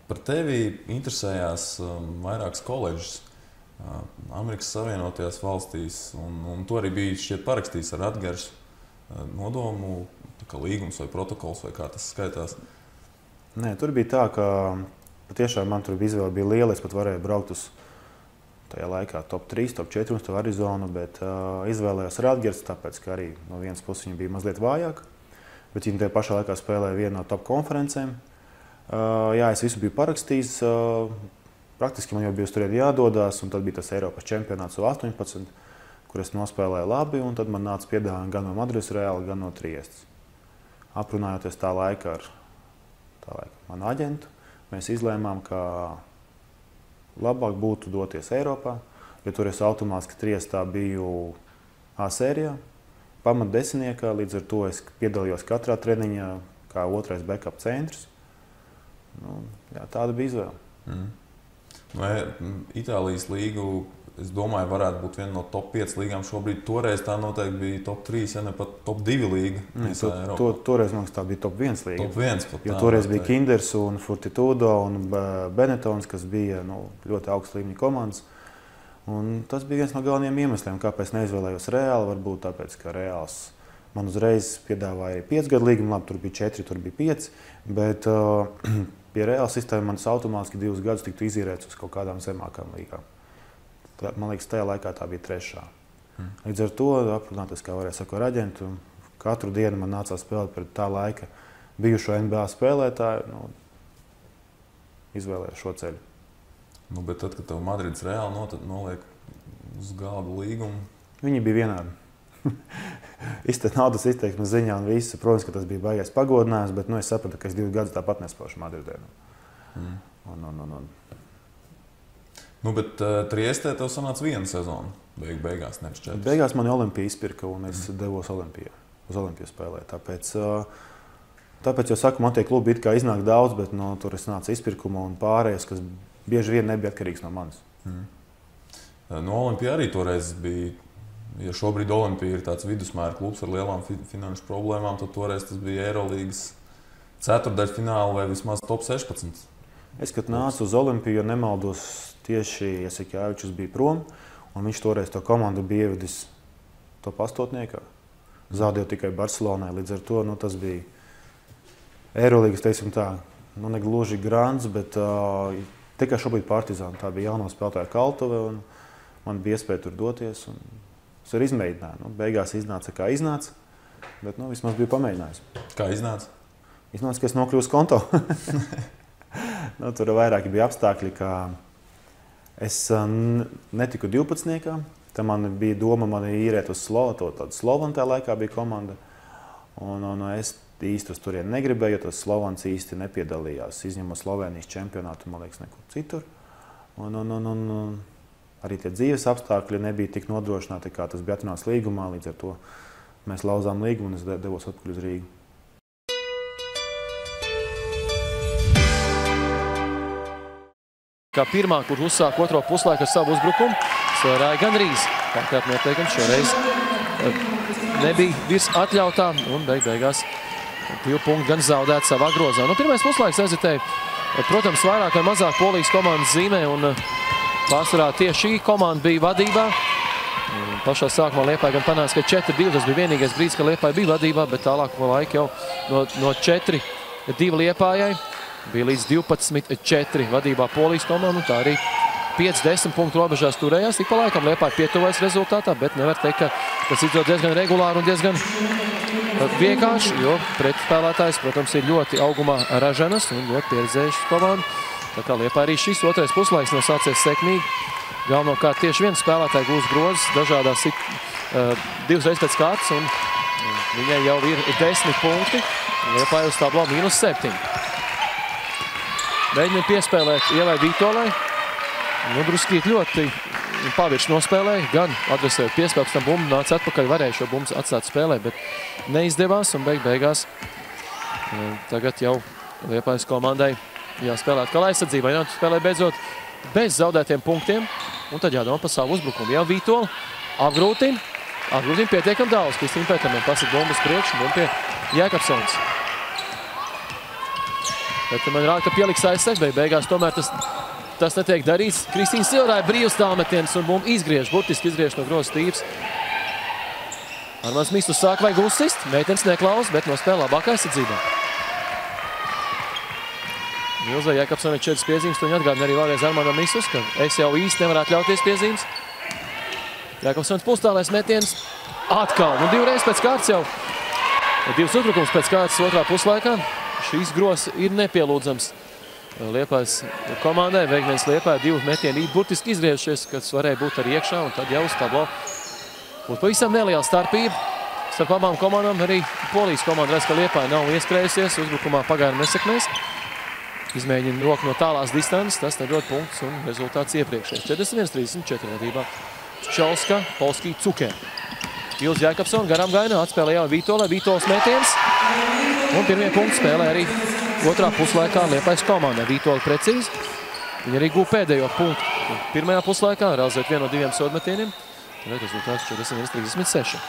Par tevi interesējās vairākas koledžas Amerikas Savienotajās valstīs, un to arī bija šķiet parakstījis ar Rutgers nodomu, kā līgums vai protokols, vai kā tas skaitās? Nē, tur bija tā, ka patiešām man tur izvēle bija liela, es pat varēju braukt uz tajā laikā top 3, top 4 uz Arizonu, bet izvēlējos Rutgers, tāpēc, ka arī no vienas puses viņa bija mazliet vājāka, bet viņa tajā pašā laikā spēlēja vienu no top konferencēm. Jā, es visu biju parakstījis, praktiski man jau bija uz turieni jādodās, un tad bija tas Eiropas čempionāts U18, kur es nospēlēju labi, un tad man nāca piedāvājumi gan no Madrides Reāla, gan no Triestas. Aprunājoties tā laika ar manu aģentu, mēs izlēmām, ka labāk būtu doties Eiropā, jo tur es automātiski Triestā biju A-sērijā, pamat desmitniekā, līdz ar to es piedalījos katrā treniņā kā otrais backup centrs. Jā, tāda bija izvēle. Vai Itālijas līgu, es domāju, varētu būt viena no top 5 līgām šobrīd. Toreiz tā noteikti bija top 3, ja ne pat top 2 līga. Toreiz, man liekas, tā bija top 1 līga. Top 1 pat. Jo toreiz bija Kinders un Fortitudo un Benetons, kas bija ļoti augsts līmeņa komandas. Un tas bija viens no galvenajiem iemesliem, kāpēc neizvēlējos Reāli. Varbūt tāpēc, ka Reāls man uzreiz piedāvāja 5 gadu līgumu, labi, tur bija 4, tur bija 5, bet pie Reāla sistēma manas automātiski 2 gadus tiktu izīrēts uz kaut kādām zemākām līgām. Man liekas, tajā laikā tā bija 3. Līdz ar to, aprunāties, kā varēja saka ar aģentu, katru dienu man nācās spēlēt pret tā laika bijušo NBA spēlētāju, izvēlēju šo ceļu. Bet tad, kad tev Madrides Reāli noliek uz galda līgumu? Viņi bija vienādi. Naudas izteiksmes ziņā un visu. Protams, ka tas bija baigais pagodinājums, bet es sapratu, ka es 2 gadus tāpat nespēšu Madridē. Bet Triestē tev sanāca 1 sezona beigās, nevis 4. Beigās mani Olimpija izpirka un es devos uz Olimpiju spēlēt. Tāpēc jau saku, man tie klubi it kā iznāk daudz, bet tur es nācu izpirkuma un pārējais, kas bieži vien nebija atkarīgs no manis. No Olimpija arī toreiz bija ja šobrīd Olimpija ir tāds vidusmēra klubs ar lielām finanšu problēmām, tad toreiz tas bija Eirolīgas ceturtdaļfināla vai vismaz top 16. Es, kad nācu uz Olimpiju, ja nemaldos, tieši Jasikēvičs bija prom, un viņš toreiz to komandu bija ievedis top 8. Zaudēja tikai Barcelonai, līdz ar to tas bija Eirolīgas, teiksim tā, ne gluži grants, bet tikai šobrīd Partizāna. Tā bija jauno spēlētāja Kaltove, un man bija iespēja tur doties. Es arī izmēģināju. Beigās iznāca, kā iznāca, bet vismaz biju pamēģinājis. Kā iznāca? Iznāca, ka es nokļuvu uz konto. Tur vairāki bija apstākļi, ka es netiku 12. Tad man bija doma mani īrēt uz Slovanu, tajā laikā bija komanda. Un es īsti uz turieni negribēju, jo tas Slovans īsti nepiedalījās. Izņemot Slovenijas čempionātu, man liekas, nekur citur. Un arī tie dzīves apstākļi nebija tik nodrošināti, kā tas bija atrunāts līgumā. Līdz ar to mēs lauzām līgumu un es devos atpakaļ uz Rīgu. Kā pirmā, kur uzsāk otro puslaiku ar savu uzbrukumu, Sērāja gandrīz. Pārkārt noteikums šoreiz nebija virs atļautā un beigās 2 punkti gan zaudēt savā grozā. Pirmais puslaiks aizritēja, protams, vairāk vai mazāk Polijas komandas zīmē un pārsvarā tieši šī komanda bija vadībā. Pašā sākumā Liepāja gan panāca, ka 4-2, tas bija vienīgais brīdis, ka Liepāja bija vadībā, bet tālāk laika jau no 4-2 Liepājai. Bija līdz 12-4 vadībā Polijas komanda, un tā arī 5-10 punktu robežās turējās. Tik pa laikam Liepāja pietuvojas rezultātā, bet nevar teikt, ka tas izdod diezgan regulāri un diezgan vienkārši, jo pretspēlētājs, protams, ir ļoti augumā Ražanas un ļoti pieredzējušas komanda. Tā kā Liepāja arī šis otrais puslaiks nav sācies sekmīgi. Galvenokārt tieši viens spēlētāji gūs grozes dažādās divas reizes pēc kārtas, un viņai jau ir 10 punkti. Liepāja uz tablo -7. Mēģina piespēlēt Ievai Vītolai. Druskīt ļoti pavirši nospēlēja, gan adresējot piespēlēt, tam bumbu nāca atpakaļ, varēja šo bumbu atstāt spēlē, bet neizdevās, un beigās tagad jau Liepājas komandai jāspēlēt kā aizsardzībai, jāspēlē beidzot bez zaudētiem punktiem, un tad jādomā par savu uzbrukumu. Jau Vītola apgrūtina pietiekam daudz. Kristīna Peterman pasaka bumbu uz priekšu, bumbu pie Jēkabsons. Peterman rāda, ka pieliks aizsargs, bet beigās tomēr tas netiek darīts. Kristīna Silrāja brīvs tālmetiens un bumbu izgriež, burtiski izgriež no grozas tīps. Armāns Mistus sāk vajag uzsist, meitenes neklaus, bet nospēlē labāk aizsardzībā. Milzai Jēkabsonai 4 piezīmes, to viņa atgādina arī vēlreiz Armānam Mistus, ka es jau īsti nevaru atļauties piezīmes. Jēkabsons pustālais metiens atkal, 2 reizes pēc kārtas jau. 2 uzbrukums pēc kārtas otrā puslaikā. Šīs grozs ir nepielūdzams Liepājas komandai. Veigmens Liepāja 2 metieni burtiski izgriežušies, kas varēja būt arī iekšā, un tad jau uz tablo būtu pavisam neliela starpība. Starp abām komandām arī Polijas komanda redz, ka Liepāja nav ieskrējusies, uzbrukumā pagaidām nesekmēs. Izmēģina roku no tālās distances, tas nedod punktus un rezultāts iepriekšējais. 41-34 vadībā Čalska, Polskī, Cukē. Ilza Jēkabsona garām gainā atspēlē jau Vītolai, Vītolas metiens. Un pirmie punkti spēlē arī otrā puslaikā Liepājas komandai. Vītola precīzi. Viņa arī gūja pēdējo punktu pirmajā puslaikā, realizēt vienu no 2 sodmetieniem. Tad rezultāts 41-36.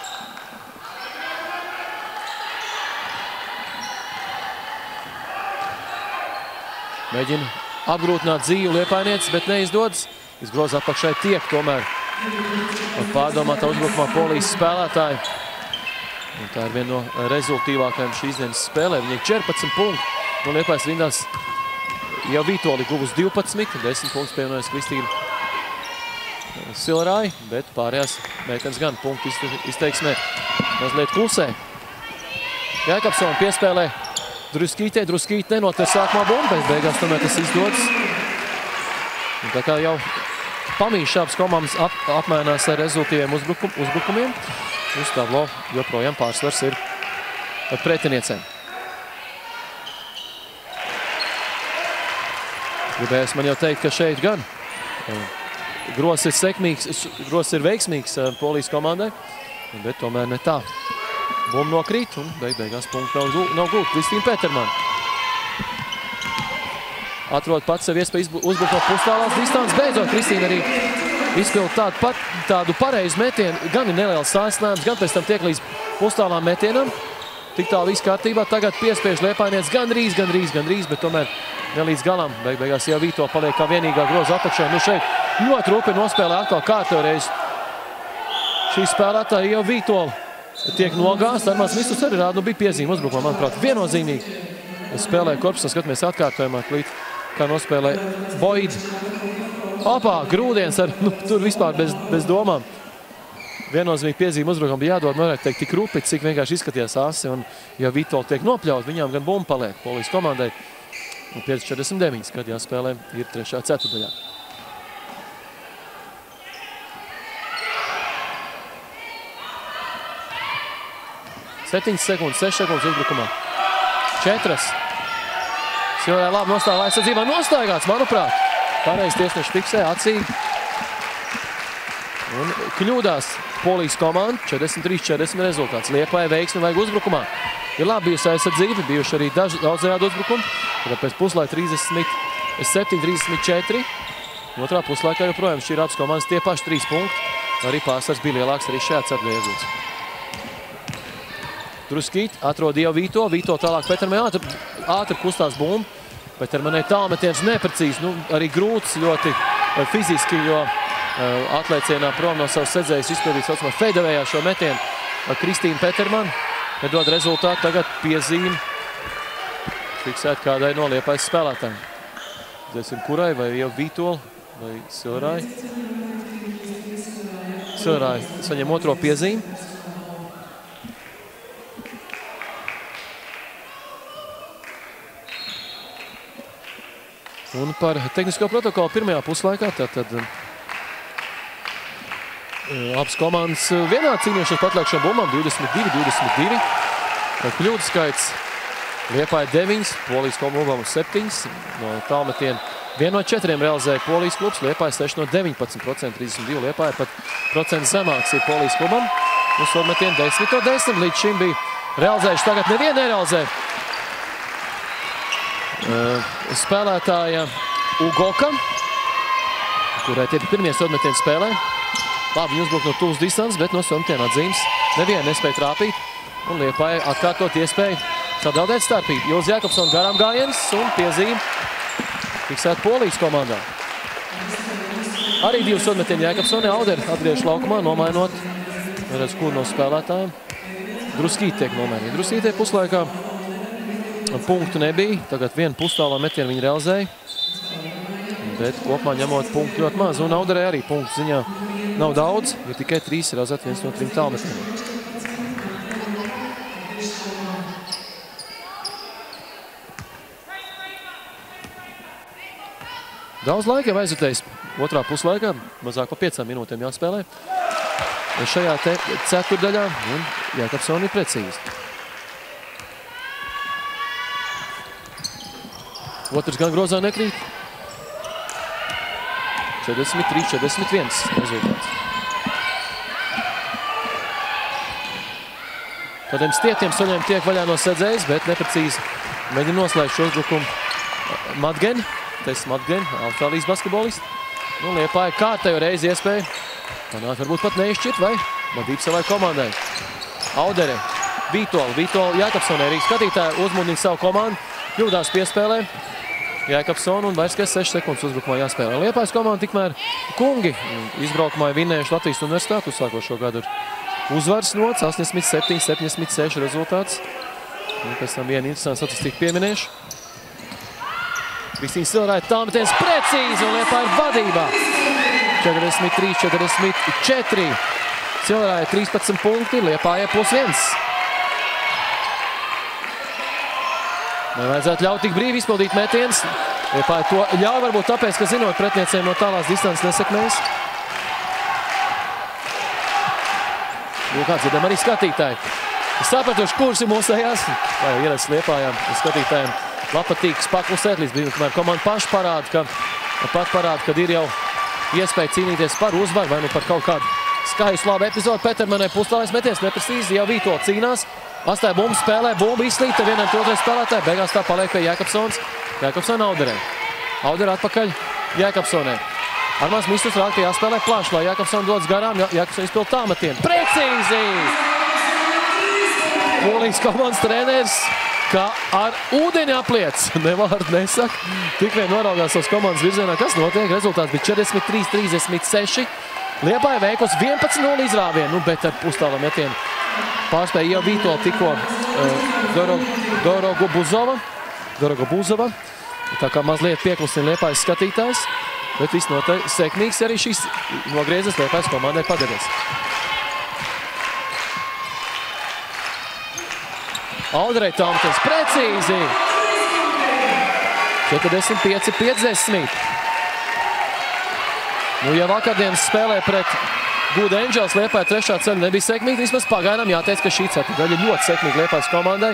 Mēģina apgrūtināt dzīvi Liepājnieces, bet neizdodas. Izgroza apakšai tiek tomēr pārdomātā uzbrukumā Polijas spēlētāji. Un tā ir viena no rezultīvākajām šīs dienas spēlē. Viņa ir 14 punkti. No Liepājas rindās jau Vītoli guvus 12, 10 punktus pievienojas Kristīna Silrāja, bet pārējās meitenes gan punktu izteiksmē mazliet klusē. Jēkabsona piespēlē Druskīte nenotver sākumā bumbu, bet beigās tomēr tas izdodas. Un tā kā jau pamīši šādas komandas apmainās ar rezultīviem uzbrukumiem, uz tablo joprojām pārsvars ir pretiniecēm. Gribējās man jau teikt, ka šeit gan grozs ir veiksmīgs Polijas komandai, bet tomēr ne tā. Bumba nokrīt un beigās punktu nav gūt. Kristīna Peterman atrod pats sev iespēju uzbrukt no pustālās distances. Beidzot, Kristīna arī izpild tādu pareizu metienu, gan ir neliels sāsnājums, gan pēc tam tiek līdz pustālām metienam. Tik tālu viss kārtībā, tagad piespiež Liepājnieks gandrīz, bet tomēr ne līdz galam. Beigās jau Vīto paliek kā vienīgā groza apakšā. Nu šeit ļoti rupi nospēlē atkal kārtoreiz. Šī spēlētāja jau Vīto tiek nogāzt. Armāns Mistus arī rāda, bija piezīme uzbrukumā, manuprāt, viennozīmīgi. Spēlē korpusā, skatāmies atkārtojumā, kā nospēlē Boidi. Opā, grūdienis ar, tur vispār bez domām. Viennozīmīgi piezīme uzbrukam bija jādod, varētu teikt, tik rupi, cik vienkārši izskatījās asi. Un, ja Vitola tiek nopļaut, viņām gan bumba paliek Polijas komandai. 5:49, kad jāspēlē ir 3. ceturdaļā. Septiņas sekundes, 6 sekundes uzbrukumā. 4. Silvērē labi nostāvā aizsardzībā. Nostaigāts, manuprāt. Pareizi tiesneši fiksē, acīgi. Un kļūdās Polijas komanda, 43-40 rezultāts. Liepāja veiksmi vajag uzbrukumā. Ir labi bijusi aizsardzība, bijuši arī daudzējādi uzbrukumi. Tad pēc puslaika 37-34. Otrā puslaikā joprojām šī ir abas komandas tie paši 3 punkti. Arī pārsvars bija lielāks arī šajā ceturtajā iegūts. Druskīt atrod jau Vīto. Vīto tālāk Petermanē ātri kustās bumbu. Petermanē tālmetiens neprecīzi, arī grūts ļoti fiziski, jo atlēcienā prom no savas sedzējas izpildīt saucamā feidavējā šo metienu. Kristīna Petermana nedod rezultātu, tagad piezīme fiksēt kādai no Liepājas spēlētājiem. Redzēsim, kurai, vai jau Vītola, vai Silverai. Silverai saņem otro piezīmi. Un par tehnisko protokolu pirmajā puslaikā tad abas komandas vienādi cīnījušās patlēkšanu bumbām 22-22. Kļūdu skaits Liepāja 9, Polijas bumbām 7. No tālmetiena 1 no 4 realizēja Polijas klubs, Liepāja 6 no 19%, 32. Liepāja pat procents zemāks ir Polijas klubam. Un sodmetiena 10 no 10. Līdz šim bija realizējuši, tagad nevienu nerealizē. Spēlētāja Ugoka, kurai tie bija pirmie sodmetieni spēlē. Labi, viņi uzbruk no tuvas distances, bet no sodmetiena atzīmes nevienu nespēja trāpīt. Un Liepāja atkārtot iespēju sadaldēt starpību. Jūls Jākapsons garām gājiens un piezīme fiksēt Polijas komandā. Arī 2 sodmetieni Jākapsoni. Auderi atgriež laukumā, nomainot, redz, kur no spēlētājiem. Druskīt tiek nomainīt. Druskītē puslaikā punktu nebija. Tagad vienu pustālā metienu viņi realizēja. Bet kopumā ņemot punktu ļoti maz. Un Auderē arī punktu ziņā nav daudz. Ir tikai 3 realizēt viens no 3 tālmetieniem. Daudz laika jau aizvitējis otrā puslaikā. Mazāk pa 5 minūtēm jāspēlē. Šajā ceturdaļā. Un Jākapsoni ir precīzi. Otrs gan grozā nekrīt. 43-41 rezultāts. Tādiem stietiem soļiem tiek vaļā no sedzējas, bet neprecīzi mēģina noslēgt šo uzbrukumu Madgen. Tas Madgen, Austrālijas basketbolists. Liepāja kārtējo reizi iespēju. Panāk varbūt pat neizšķirt vai vadību savai komandai. Audere, Vītola, Jākapsonē arī skatītāji uzmundina savu komandu. Kļūdās piespēlē. Jākapsona un vairs 6 sekundes uzbrukumā jāspēlē. Liepājas komanda tikmēr kungi izbraukumā vinējuši Latvijas universitātu uzsākošo gadu ar uzvaras nots, 87-76 rezultāts. Un pēc tam vienu interesantu statistiku pieminēšu. Kristīna Silverai tālmetiens precīzi un Liepāja ir vadībā. 43-44. Silverai 13 punkti, Liepāja +1. Nevajadzētu ļaut tik brīvi izpildīt metiens. Liepāja to ļauj varbūt tāpēc, ka zinot pretniecēm no tālās distances nesekmēs. Kā dzirdam arī skatītāji. Es sapratuši, kurš ir mūsējās. Kā jau ierasts Liepājām skatītājiem patīks paklusēt līdz brīdim, kamēr komanda paši parāda, kad ir jau iespēja cīnīties par uzvaru vai par kaut kādu skaistu labu epizodu. Petermanē pustālais metiens neprecīzi, jau Vītola cīnās. Astāja bumbu spēlē, bumbu izslīta, vienam otrai spēlētāji. Beigās tā paliek pie Jākapsons. Jākapsona Auderē. Audere atpakaļ Jākapsonē. Armāns Mistus rāk, ka jāspēlē plaši, lai Jākapsons dodas garām, Jākapsons izpild tāmetienu. Precīzi! Polijas komandas treneris, kā ar ūdeni apliec, nevārdu nesaka. Tik vien noraugās savas komandas virzienā, kas notiek. Rezultāts bija 43-36. Liepāja veikos 11-0 izrāvienu, bet ar pustālu metienu pārspēja jau Vītoli tikko Dorogobuzova. Tā kā mazliet pieklusina Liepājas skatītājs, bet visnotaļ sekmīgs arī šīs nogriezes Liepājas komandai padevies. Auderei Tāmetens precīzi! 45-50. Nu, ja vakardienas spēlē pret Good Angels Liepāja trešā ceļa nebija sekmīgi, vismaz pagaidām jāteic, ka šī ceturtdaļa ir ļoti sekmīgi Liepājas komandai.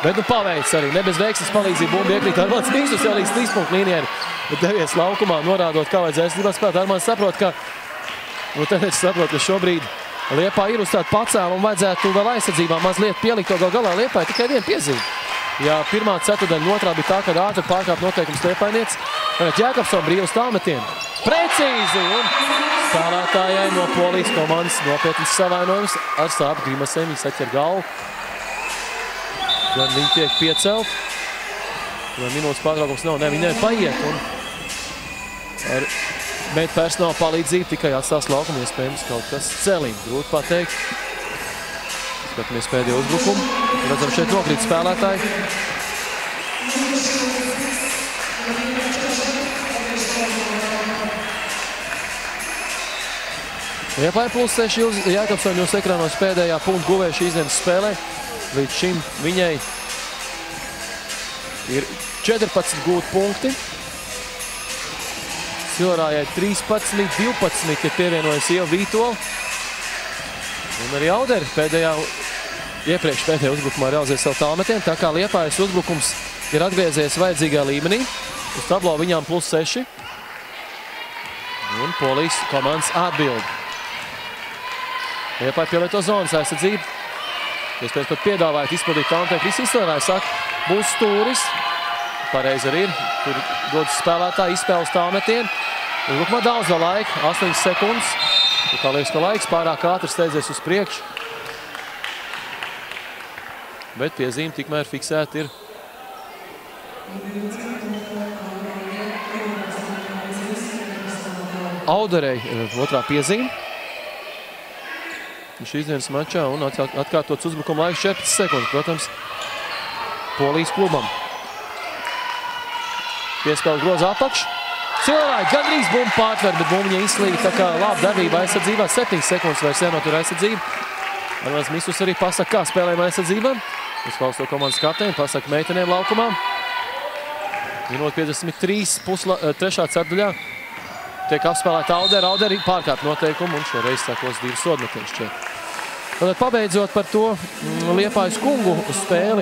Bet nu paveic arī, ne bez veiksmes palīdzību bumbu iekrīt. Armāns Mistus jau līdz 3 punktu līnijai ir devies laukumā, norādot, kā vajadzēs gribēt spēlēt. Armāns saprot, ka, treneris saprot, ka šobrīd Liepāja ir uz tādu pacēlu un vajadzētu vēl aizsardzībā mazliet pielikt to galā. Liepāja tikai viena piezīme. Ja pirmā ceturtdaļa un otrā bija tā, kad ātri pārkāp noteikums Liepājnieks, tagad Jākapsons brīvs tāmetienu. Precīzi! Un spēlētājai no Polijas komandas nopietnas savainojums ar sāpju grimasēm. Viņi saķer galvu. Gan viņi tiek piecelt. Gan minūtes pārtraukums nav. Ne, viņi nevar paiet. Un ar meitu personāla palīdzību tikai atstās laukumu iespējams kaut kas celim. Grūti pateikt. Skatāmies pēdējo uzbrukumu. Redzam, šeit nokrīt spēlētāji. Liepāja +6 Jākapsons jūs ekrānos pēdējā punktu guvēja šīs dienas spēlē. Līdz šim viņai ir 14 gūti punkti. Silrājai 13, 12 ir pievienojas Ieva Vītola. Un arī Auderi iepriekš pēdējā uzbrukumā realizēja savu tālmetienu. Tā kā Liepājas uzbrukums ir atgriezies vajadzīgā līmenī. Uz tablo viņām +6. Un Polijas komandas atbild. Liepāja pielieto zonas aizsardzību. Iespējams pat piedāvājot izpildīt tālmetienu. Visi izsvarāja saka, būs stūris. Pareizi arī ir. Tur dodas spēlētāji izspēles tālmetienu. Uzbrukumā daudz vēl laika, 8 sekundes. Tā liekas, ka laiks pārāk ātri steidzies uz priekšu. Bet piezīme tikmēr fiksēta ir. Auderei otrā piezīme. Šīs dienas mačā un atkārtots uzbrukuma laiks 14 sekundes, protams, Polijas klubam. Piespēle groza apakš. Silrāja gandrīz bumbu pārtver, bet bumbu viņa izslīd, tā kā laba darbība aizsardzībā. 7 sekundes vairs jānotur aizsardzību. Armāns Mistus arī pasaka, kā spēlējam aizsardzībām. Uzklausa to komandas kapteini, pasaka meitenēm laukumā. Minūte 53, trešā ceturtdaļā. Tiek apspēlēta Auderi. Auderi pārkāp noteikumu un šoreiz sakos 2 sodmetienus šķiet. Tad pabeidzot par to Liepājas kungu spēli.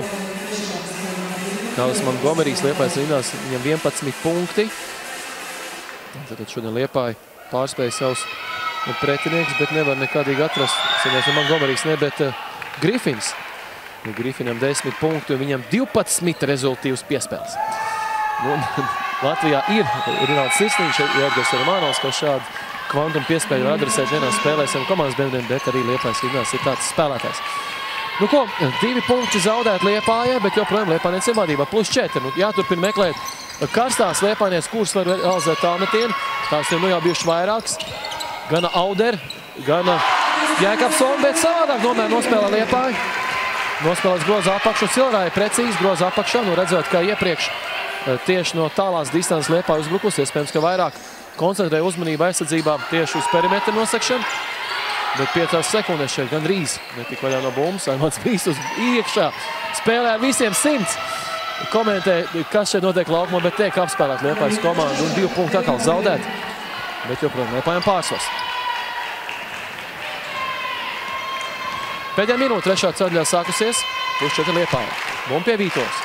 Kālis Montgomerys Liepājas rindās, viņam 11 punkti. Tad šodien Liepāja pārspēja savus pretinieks, bet nevar nekādīgi atrast. Sēdēs Montgomerys ne, bet Grifins. Grifinam 10 punkti un viņam 12 rezultīvas piespēles. Latvijā ir Rinalds Sirsniņš, Jērgers Romanovs, kas šādu kvantumu piespēju adresēt vienā spēlē saviem komandas biedriem, bet arī Liepājas rindās ir tāds spēlētājs. Nu ko, 2 punkti zaudēt Liepājai, bet joprojām Liepājnieks ir vadībā +4. Jāturpina meklēt karstās Liepājnieks, kuras var realizēt tālmetienu. Tās ir jau bijuši vairākas. Gana Auderi, gana Jākapsons, bet savādāk nomēr nospēlē Liepāja. Nospēlēs groza apakšu, Silrāja precīzi groza apakšā. Nu redzot, kā iepriekš tieši no tālās distances Liepāja uzbrukus. Iespējams, ka vairāk koncentrēja uzmanību aizsardzībā tieši uz perimetra nosakšanu. Bet 5 sekundes šeit gandrīz netika vaļā no bumbas. Armāns Mistus iekšā spēlē ar visiem 100. Komentē, kas šeit notiek laukumā, bet tiek apspēlēt Liepājas komandu un 2 punkti atkal zaudēt. Bet joprojām Liepājam pārsvars. Pēdējā minūte trešā ceturtdaļā sākusies. +4 Liepājai. Bumba pie Vītols.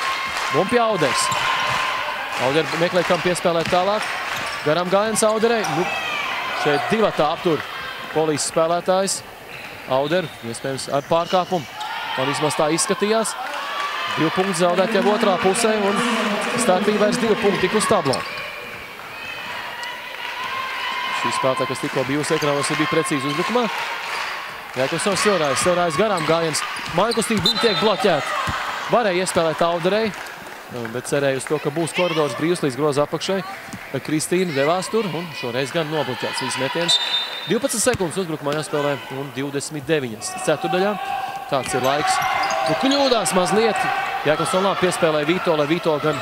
Bumba pie Auders. Auderi meklē, kam piespēlēt tālāk. Garām gājiens Auderei. Šeit 2 aptur Polijas spēlētājs. Auderi, iespējams, ar pārkāpumu. Man vismaz tā izskatījās. 2 punkti zaudēt jau otrā pusē un starpība vairs 2 punkti tik uz tablo. Šī spēlētāja, kas tikko bija jūsu ekrānos, bija precīzi uzbrukumā. Jākosovs Silrājs garām gājiens. Mājkustība tiek bloķēta. Varēja iespēlēt Audarei, bet cerēja uz to, ka būs koridors brīvs līdz groza apakšai. Kristīna devās tur un šoreiz gan nobloķēts viņas metiens. 12 sekundes uzbrukumā jāspēlē un 29 ceturdaļā. Tāds ir laiks. Nu, kļūdās mazliet. Jākosovs piespēlēja Vito, lai Vito gan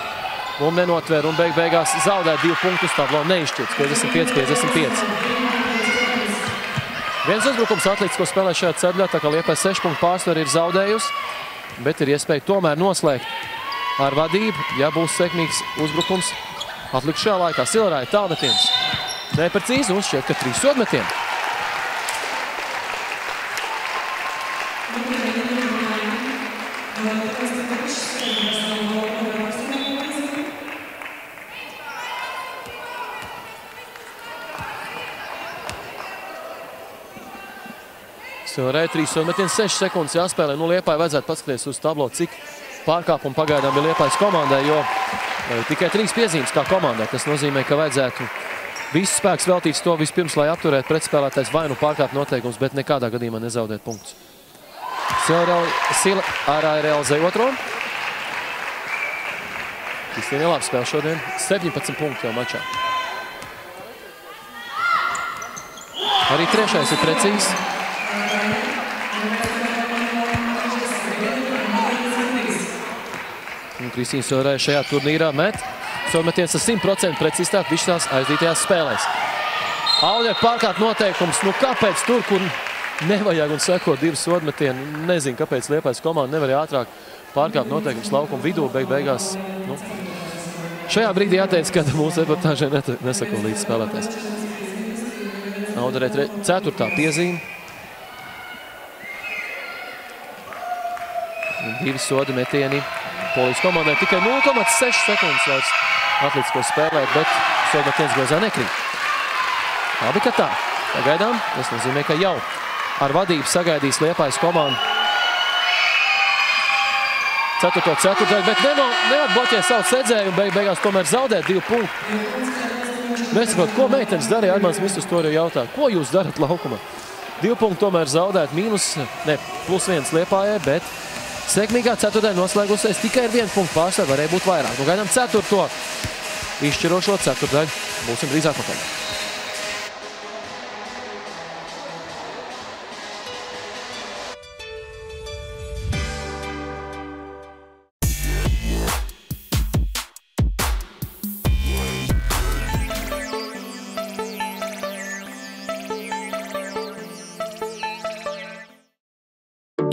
bumbu nenotver un beigās zaudē 2 punktus. Tablo neizšķirts. 55-55. Viens uzbrukums atlicis, ko spēlē šajā ceturdaļā, tā kā Liepāja 6 punktu pārsvaru ir zaudējusi, bet ir iespēja tomēr noslēgt ar vadību, ja būs sekmīgs uzbrukums. Atlikušajā laikā Silrāja tālmetiens. Neprecīzi un šķiet, ka 3 sodmetieni. Silrāja 3 sodmetieni, 6 sekundes jāspēlē. Nu, Liepāja vajadzētu paskaties uz tablo, cik pārkāpumu pagaidām ir Liepājas komandai, jo tikai 3 piezīmes kā komandai. Tas nozīmē, ka vajadzētu visu spēks veltīts to vispirms, lai apturētu pretspēlētājs vai nu pārkāpt noteikums, bet nekādā gadījumā nezaudēt punktus. Silrāja realizē otro. Kristīna labi spēle šodien. 17 punkti jau mačā. Arī trešais ir precīzs. Kristīna Silrāja šajā turnīrā met. Sodmetiens ar 100% precizitāti visās aizdītajās spēlēs. Audere pārkāpt noteikums. Nu kāpēc tur, kur nevajag un seko 2 sodmetieni? Nezinu, kāpēc Liepājas komanda nevarēja ātrāk pārkāpt noteikums laukuma vidū. Beigās, nu, šajā brīdī jāteic, ka mūsu reportāžai nesako līdz spēlētājs. Auderē 4. piezīme. 2 sodu metieni. Polijas komandai tikai 0,6 sekundes vairs atlicis, ko spēlēt, bet sodmetiens grozā nekrīt. Labi, ka tā. Pagaidām, tas nozīmē, ka jau ar vadību sagaidīs Liepājas komandu 4. ceturtdaļu, bet neatbloķē savu sedzēju un beigās tomēr zaudē 2 punktu. Nesaprot, ko meitenes darīja, Armāns Mistus to arī jautā. Ko jūs darat laukumā? 2 punktu tomēr zaudēt, +1 Liepājai, bet sekmīgā ceturtdaļa noslēgusies tikai ar 1 punktu pārsvaru, varēja būt vairāk. Nu, gaidām 4. izšķirošo ceturtdaļu. Būsim drīz atpakaļ.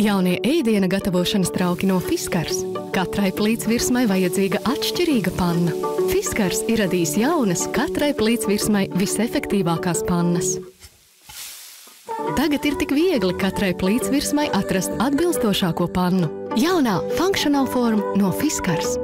Jaunie ēdiena gatavošanas trauki no Fiskars. Katrai plītsvirsmai vajadzīga atšķirīga panna. Fiskars ir radījis jaunas, katrai plītsvirsmai visefektīvākās pannas. Tagad ir tik viegli katrai plītsvirsmai atrast atbilstošāko pannu. Jaunā Functional Form no Fiskars.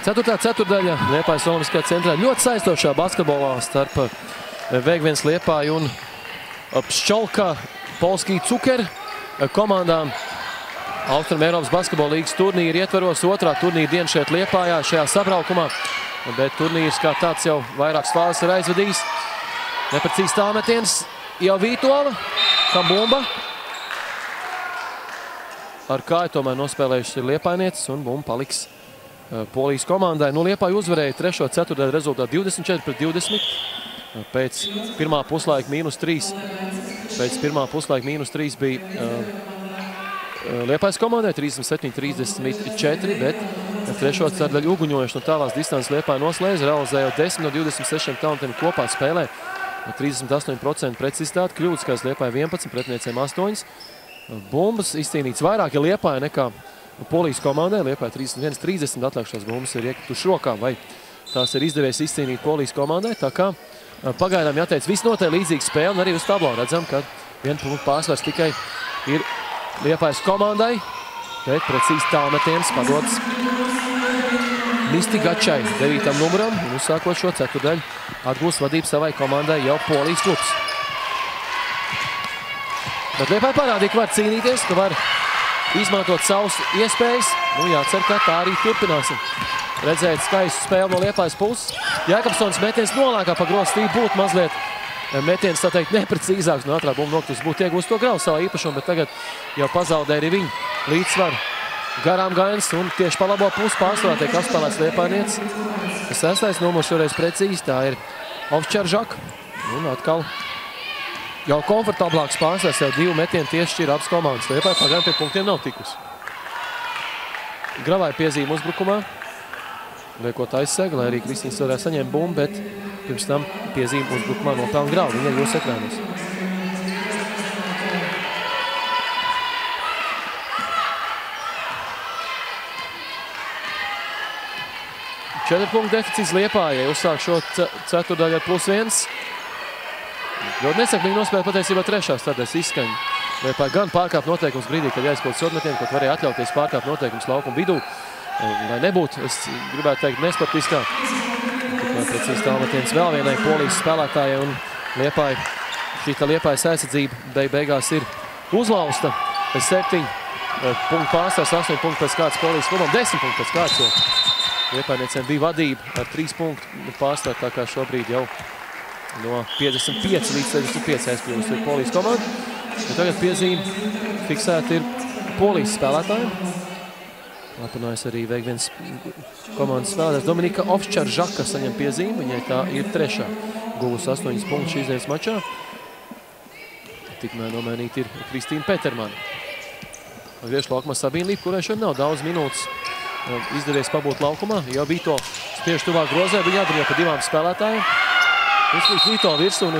Ceturtā ceturdaļa Liepājas Olimpiskajā centrā ļoti saistošā basketbolā starp Vēgviens Liepāju un Pščolka Polskī Cuker komandām. Austrum Eiropas basketbola līgas turnīra ietvaros 2. turnīra diena šeit Liepājā šajā sabraukumā, bet turnīrs kā tāds jau vairākas fāzes ir aizvadījis. Neprecīzs tālmetiens jau Vītola, kam bumba. Ar kāju tomēr nospēlējuši ir Liepājnieces un bumba paliks Polijas komandai. Nu, Liepāja uzvarēja 3. ceturtdaļu rezultātu 24-20. Pēc pirmā puslaika -3. Pēc pirmā puslaika -3 bija Liepājas komandai 37-34, bet trešo ceturdaļu uguņojuši no tālās distances Liepāja noslēdz, realizējot 10 no 26 talantiem kopā spēlē. 38% precizitāti, kļūdas, kāds Liepāja 11, pretiniecēm 8. Bumbas izcīnīts vairāk, ja Liepāja nekā Polijas komandai. Liepāja 31-30 atlikušās bumbas ir iekrituši rokām, vai tās ir izdevies izcīnīt Polijas komandai. Tā kā pagaidām jāteic, visnotaļ līdzīga spēle, un arī uz tablo redzam, ka 1 punktu pārsvars tikai ir Liepājas komandai, bet precīzi tālmetiens padodas Misti Gačai, 9. numuram, un uzsākot šo ceturdaļu atgūst vadību savai komandai jau Polijas klubs. Bet Liepāja parādīja, ka var cīnīties, ka var izmantot savus iespējas. Nu, jācer, ka tā arī turpināsim. Redzēt skaistu spēli no Liepājas puses. Jēkabsons metiens nolēkā pa grostību, būtu mazliet metiens, tā teikt, neprecīzāks. No ātrā bumba nokļūst, būtu iegūst to gravu savā īpašumu, bet tagad jau pazaudē arī viņu līdzsvaru. Garām gainas un tieši pa labo pusi pārsvarā tiek apspēlēts Liepājniecis. 6. numurs šoreiz precīzi, tā ir Ovčaržak. Un atkal jau komfortablāks pārsvars, jau 2 metienu tieši šķir abas komandas. Liepāja pagaidām pie punktiem nav tikusi. Gravai piezīme uzbrukumā. Liekot aizsegu, lai arī Kristīns varēja saņemt bumbu, bet pirms tam piezīme uzbrukumā nopelna Gravu. Viņa ir jūs ekrānos. 4 punktu deficīts Liepājai. Uzsāk šo ceturdaļu ar +1. Ļoti nesakmīgi nospēlēt patiesībā trešās tādēļ izskaņu. Liepāja gan pārkāp noteikums brīdī, kad jāizpild sodmetienu, kad varēja atļauties pārkāpt noteikums laukuma vidū. Lai nebūtu, es gribētu teikt, nesportiskā. Tikmēr precīzi tālmetiens vēl vienai Polijas spēlētājai un Liepāja. Šīta Liepājas aizsardzība beigās ir uzlausta. Pēc 7 punktu pārstāvs, 8 punktu pēc kāds Polijas klubam, 10 punktu pēc kāds, jo Liepājniecēm bija vadība ar 3 punktu pārstāvs, tā kā šobrīd jau no 55 līdz 65 aizkļūst ir Polijas komanda. Un tagad piezīme fiksēta ir Polijas spēlētājiem. Aprunājas arī veik viens komandas spēlētājs Dominika Ovčaržaka saņem piezīmi. Viņai tā ir 3. Guvusi 8 punktus šīs dienas mačā. Tikmēr nomainīta ir Kristīna Petermana. Griež laukumā Sabīna Līpa, kurai šodien nav daudz minūtes izdevies pabūt laukumā. Jau Vito spiež tuvāk grozē, viņa atbrīvo pa 2 spēlētājiem. Uzlīk Vito virsū, un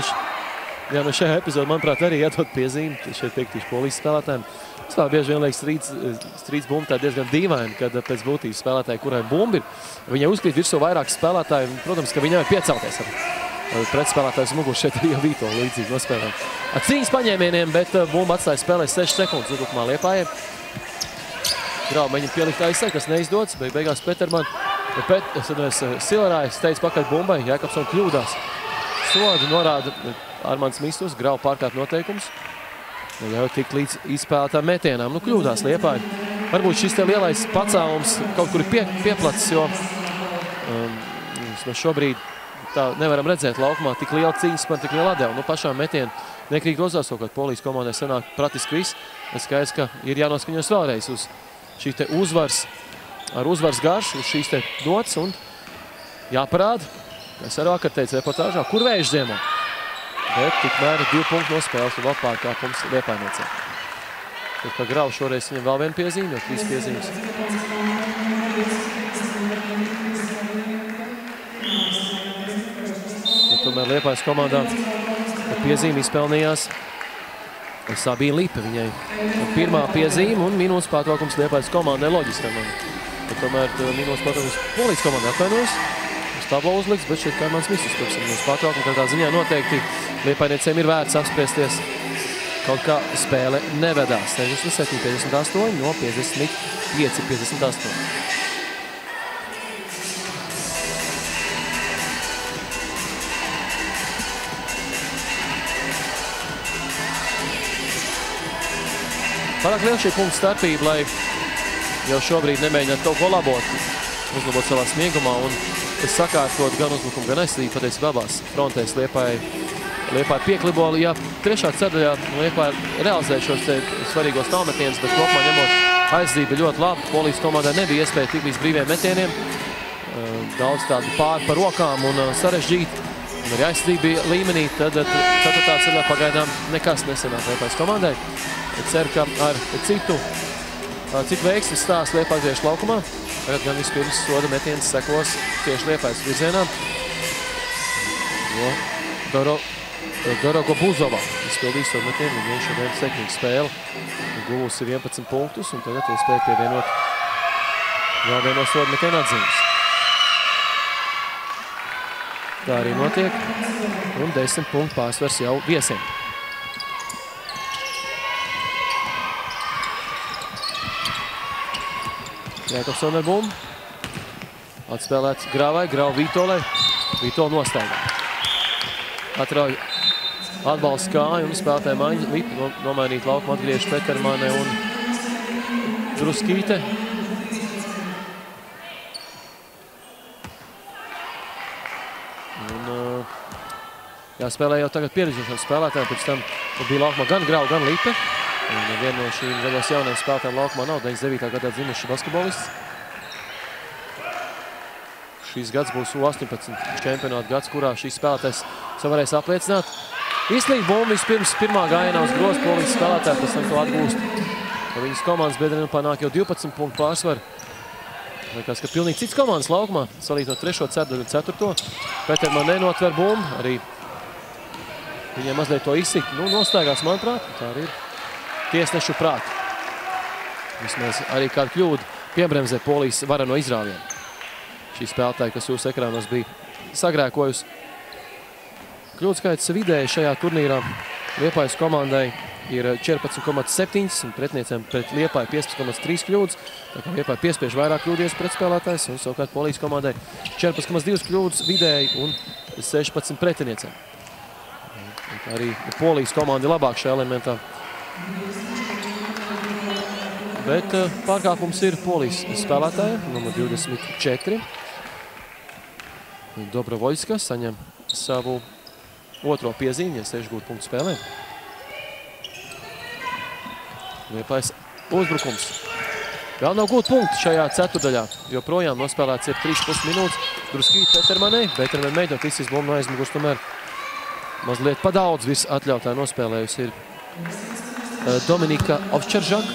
jā, no šajā epizodē, manuprāt, arī iedod piezīmi. Šeit piektīši Polijas spēlētājiem. Tā bieži vien liekas strīds bumba, tā diezgan dīvaini, kad pēc būtības spēlētāji, kurai bumba ir, viņai uzkrīt virsū vairāk spēlētāji, un, protams, ka viņai piecelties ar pretspēlētājs mugur šeit arī jau Vito līdzīgi nospēlēm. Ar cīņas paņēmieniem, bet bumba atstāja spēlē 6 sekundes uzbrukumā Liepājai. Grau mēģina pielikt aizseg, kas neizdodas, bet beigās Peterman, Silerājs teica pakaļ bumbai, Jēkabsson kļūdās. Sodu norāda Armands Mistus, Grau pārkāp noteikums. Jau tik līdz izspēlētām metienām. Nu, kļūdās Liepāja. Varbūt šis te lielais pacēlums kaut kur ir pieplacis, jo mēs šobrīd tā nevaram redzēt laukumā tik liela cīņas par tik lielu atdevu. Nu, pašām metienu nekrīt grozās, savukārt Polijas komandai sanāk praktiski viss. Es skaidrs, ka ir jānoskaņos vēlreiz uz šī te uzvars, ar uzvars garšu, uz šīs te dots un jāparāda, kā es arī vakar teicu reportāžā, kur vējš ziemā. Bet tikmēr 2 punktu no spēles un vēl pārkāpums Liepājniecē. Tur kā Grau šoreiz viņam vēl vienu piezīmi, jau 3 piezīmes. Un tomēr Liepājas komandā piezīmi izpelnījās Sabīna Līpa. Viņai 1. piezīme un minūtes pārtraukums Liepājas komandai loģiski. Tomēr minūtes pārtraukums Polijas komandai atvainojas. Tablo uzliks, bet šeit Armands Mistus pirms minūtes pārtraukuma, katrā ziņā noteikti Liepājniecēm ir vērts apspriesties. Kaut kā spēle nevedās. 67-58 no 55-58. Pārāk liela šī punktu starpība, lai jau šobrīd nemēģināt kaut ko uzlabot savā sniegumā un sakārtot gan uzbrukumu, gan aizsardzību patiesībā abās frontēs Liepāja pieklibo. Jā, 3. ceturdaļā Liepāja realizē šos svarīgos tālmetienus, bet kopumā ņemot aizsardzību ļoti labi. Polijas komandai nebija iespēja tik līdz brīviem metieniem. Daudz tādu pāri par rokām un sarežģīti. Un arī aizsardzība bija līmenī, tad 4. ceturdaļā pagaidām nekas nesanāk Liepājas komandai. Ceru, ka ar citu veiksmes stāstu Liepāja griež laukumā. Tagad gan vispirms soda metiens sekos tieši Liepājas virzienā. Dorogo Buzova izpildīs soda metienu. Viņa šodien sekmīgu spēli. Guvusi 11 punktus un tagad iespēja pievienot vēl vieno soda metienu atzīmes. Tā arī notiek. Un 10 punktu pārsvars jau viesiem. Jākapsona ar bumbu. Atspēlēts Grāvai, Grāva Vītolai. Vītola nostaigā. Atrauj atbalsts kāju un spēlētāja maiņa. Lipa nomainīt laukumu atgriež Petermane un Druskīte. Jāspēlē jau tagad pieredzīšanas spēlētājiem, pēc tam bija laukumā gan Grau, gan Lipe. Un viena no šīm gados jaunajiem spēlētājiem laukumā nav 99. gadā dzimuši basketbolists. Šīs gads būs U18 čempionāta gads, kurā šīs spēlētājs varēs apliecināt. Izslīd bumbu vispirms pirmā gājienā uz grozu Polijas spēlētāju, pēc tam to atgūst. Viņas komandas biedriem panāk jau 12 punktu pārsvaru. Liekas, ka pilnīgi cits komandas laukumā, salīdzinot 3. ceturto un 4. Petermane notver bumbu, arī viņiem mazliet to izsit. Nostaigās, manuprāt, tā arī ir tiesnešu prāti. Vismaz arī kādu kļūdu piebremzē Polijas vareno izrāvienu. Šī spēlētāja, kas jūsu ekrānos bija sagrēkojusi. Kļūdu skaits vidēji šajā turnīrā Liepājas komandai ir 14,7 un pretniecēm pret Liepāju 15,3 kļūdas. Tā kā Liepāja piespiež vairāk kļūdies pretspēlētājs un savukārt Polijas komandai 14,2 kļūdas vidēji un 16 pretiniecēm. Arī Polijas komanda ir labāk šajā elementā. Bet pārkāpums ir Polijas spēlētāja, numur 24. Dobrovoļska saņem savu otro piezīmi, ja 6 gūt punktu spēlē. Liepājas uzbrukums. Vēl nav gūt punktu šajā ceturdaļā, jo projām nospēlēts ir 3,5 minūtes. Druskīte Petermanei. Petermane mēģinot izsist bumbu no aizmugurs, tomēr mazliet pa daudz viss atļautā nospēlējusi ir Dominika Ovčeržak.